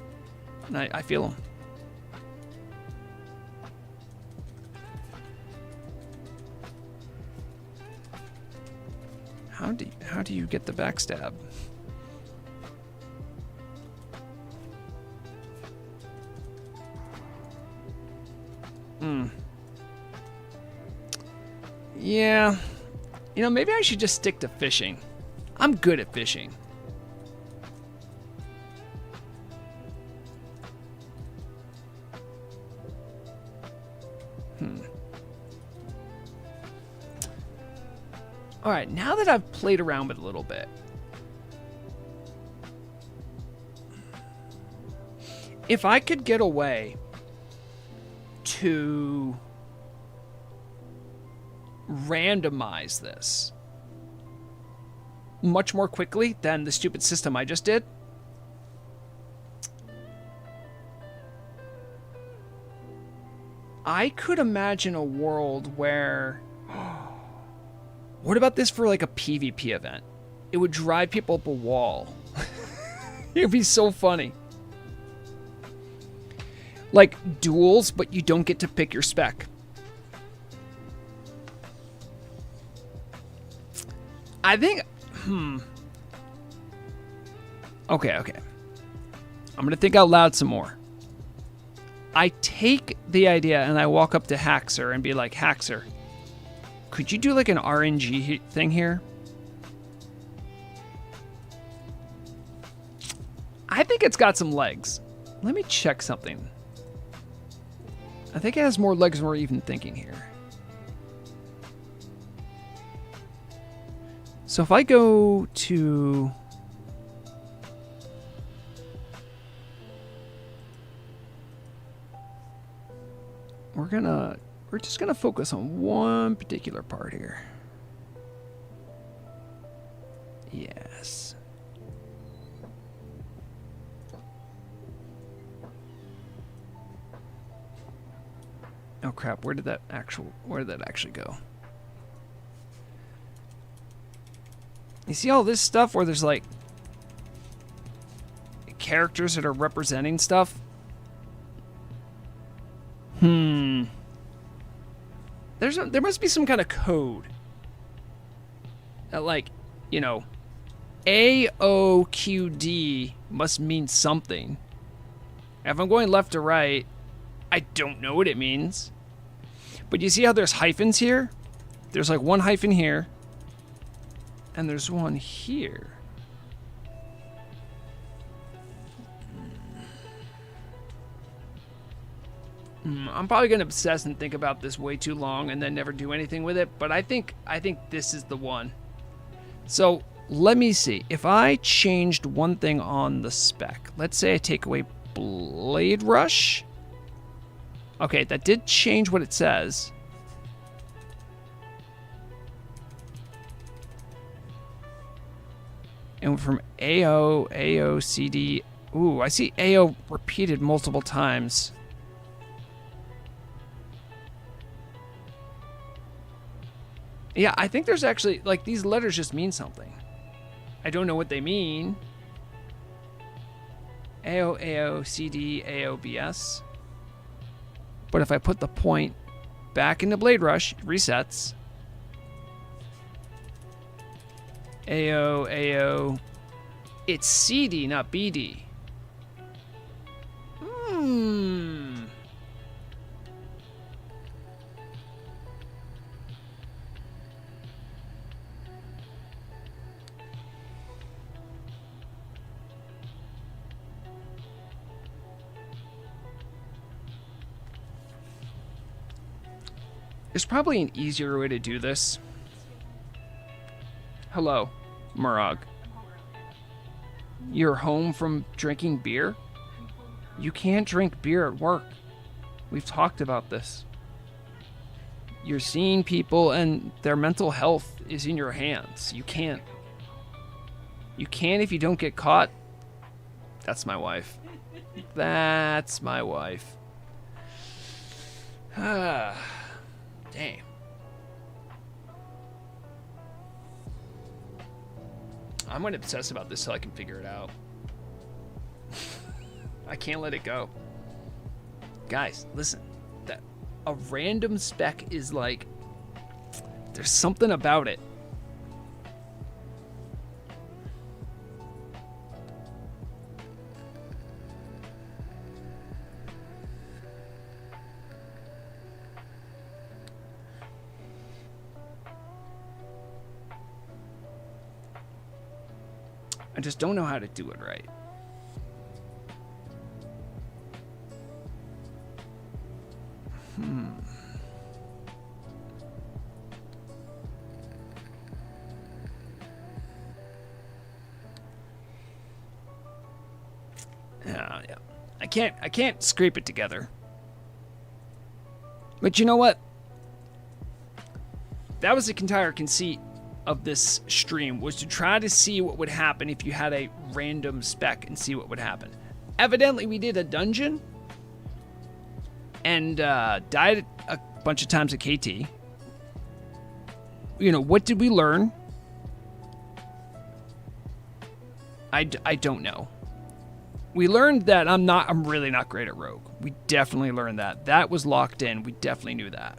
and I feel them. How do you get the backstab? Yeah. You know, maybe I should just stick to fishing. I'm good at fishing. All right, now that I've played around with it a little bit, if I could get away to randomize this much more quickly than the stupid system I just did, I could imagine a world where... What about this for like a PvP event? It would drive people up a wall. It would be so funny. Like duels, but you don't get to pick your spec. I think... Okay. I'm going to think out loud some more. I take the idea and I walk up to Haxer and be like, Haxer, could you do like an RNG thing here? I think it's got some legs. Let me check something. I think it has more legs than we're even thinking here. So if I go to... We're just gonna focus on one particular part here. Yes. Oh crap, where did that actually go? You see all this stuff where there's like characters that are representing stuff? There must be some kind of code that, like, you know, AOQD must mean something. If I'm going left to right, I don't know what it means. But you see how there's hyphens here? There's like one hyphen here, and there's one here. I'm probably going to obsess and think about this way too long and then never do anything with it, but I think this is the one. So let me see. If I changed one thing on the spec, let's say I take away Blade Rush. Okay, that did change what it says. And from AO, CD. Ooh, I see AO repeated multiple times. Yeah, I think there's actually, like, these letters just mean something. I don't know what they mean. AO, AO, CD, AO, BS. But if I put the point back into Blade Rush, it resets. AO, AO. It's CD, not BD. There's probably an easier way to do this. Hello, Murag. You're home from drinking beer? You can't drink beer at work. We've talked about this. You're seeing people and their mental health is in your hands. You can't. You can if you don't get caught. That's my wife. That's my wife. Damn. I'm going to obsess about this till I can figure it out. I can't let it go. Guys, listen. That a random spec is like... There's something about it. just don't know how to do it right. Yeah. I can't scrape it together. But you know what? That was the entire conceit of this stream, was to try to see what would happen if you had a random spec and see what would happen. Evidently, we did a dungeon and died a bunch of times at KT. You know, what did we learn? I don't know. We learned that I'm really not great at Rogue. We definitely learned that. That was locked in. We definitely knew that.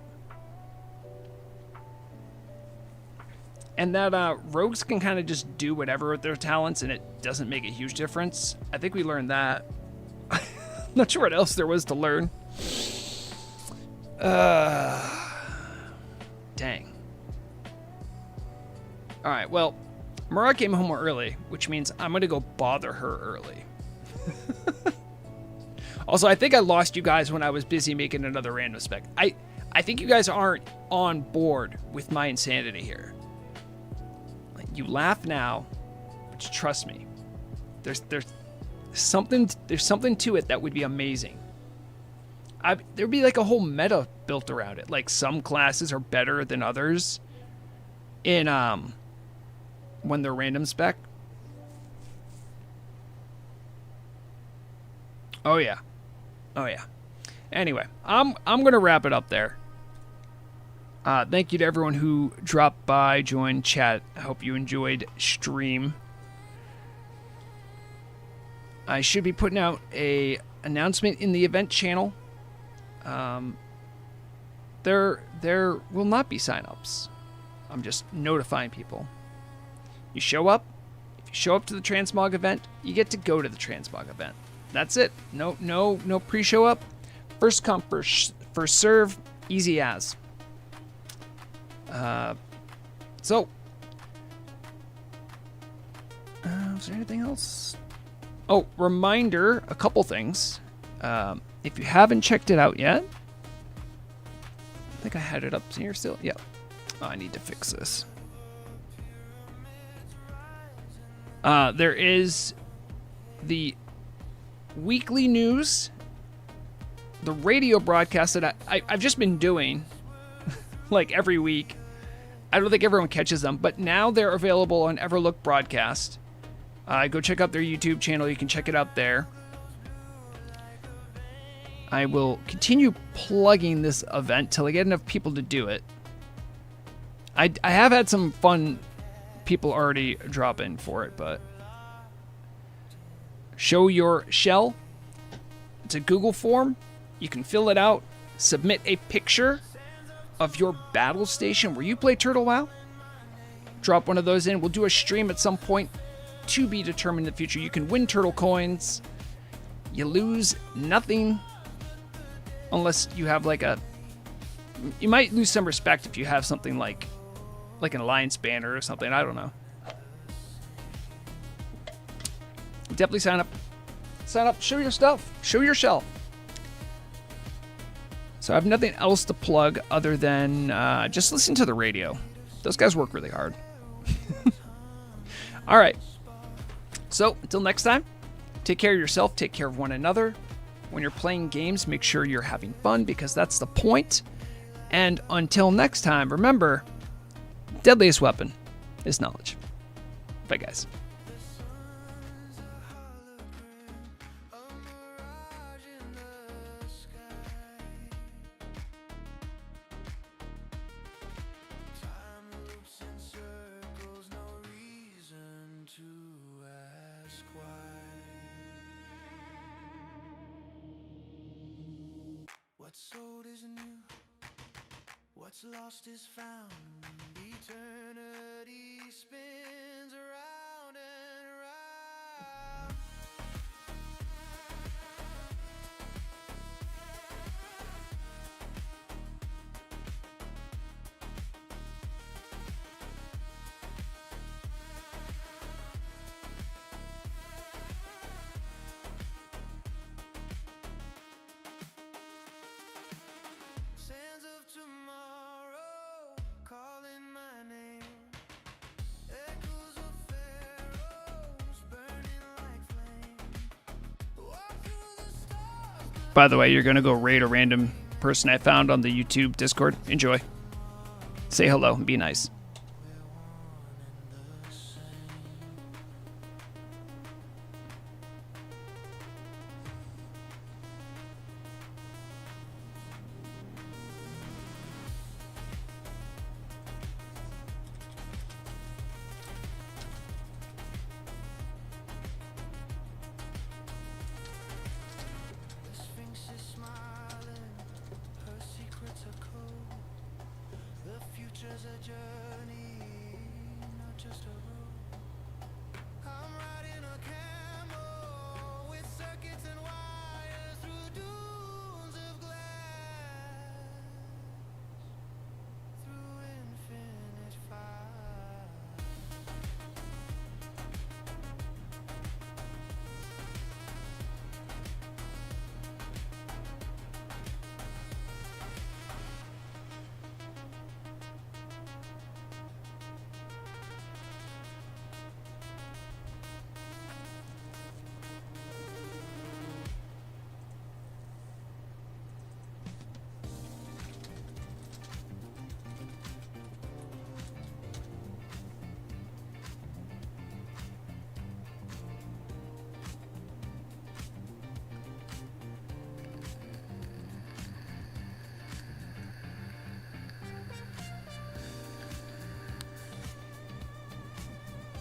And that rogues can kind of just do whatever with their talents, and it doesn't make a huge difference. I think we learned that. Not sure what else there was to learn. Dang. All right, well, Mara came home early, which means I'm going to go bother her early. Also, I think I lost you guys when I was busy making another random spec. I think you guys aren't on board with my insanity here. You laugh now, but trust me, there's something to it that would be amazing. There'd be like a whole meta built around it. Like some classes are better than others in when they're random spec. Oh yeah. Anyway, I'm gonna wrap it up there. Thank you to everyone who dropped by, joined, chat. I hope you enjoyed stream. I should be putting out a announcement in the event channel. There will not be signups. I'm just notifying people. You show up. If you show up to the Transmog event, you get to go to the Transmog event. That's it. No pre-show up. First come, first serve. Easy as. So, is there anything else? Oh, reminder, a couple things. If you haven't checked it out yet, I think I had it up here still. Yep. Oh, I need to fix this. There is the weekly news, the radio broadcast that I've just been doing like every week. I don't think everyone catches them, but now they're available on Everlook Broadcast. Go check out their YouTube channel. You can check it out there. I will continue plugging this event till I get enough people to do it. I have had some fun people already drop in for it, but show your shell. It's a Google form. You can fill it out, submit a picture of your battle station where you play Turtle WoW. Drop one of those in. We'll do a stream at some point to be determined in the future. You can win turtle coins. You lose nothing unless you have like you might lose some respect if you have something like an alliance banner or something. I don't know. Definitely sign up. Sign up. Show your stuff. Show your shell. So I have nothing else to plug other than just listen to the radio. Those guys work really hard. All right. So until next time, take care of yourself. Take care of one another. When you're playing games, make sure you're having fun because that's the point. And until next time, remember, deadliest weapon is knowledge. Bye, guys. What's old is new, what's lost is found. Eternity spins around and around. By the way, you're going to go raid a random person I found on the YouTube Discord. Enjoy. Say hello and be nice. The Sphinx is smiling, her secrets are cold. The future's a journey.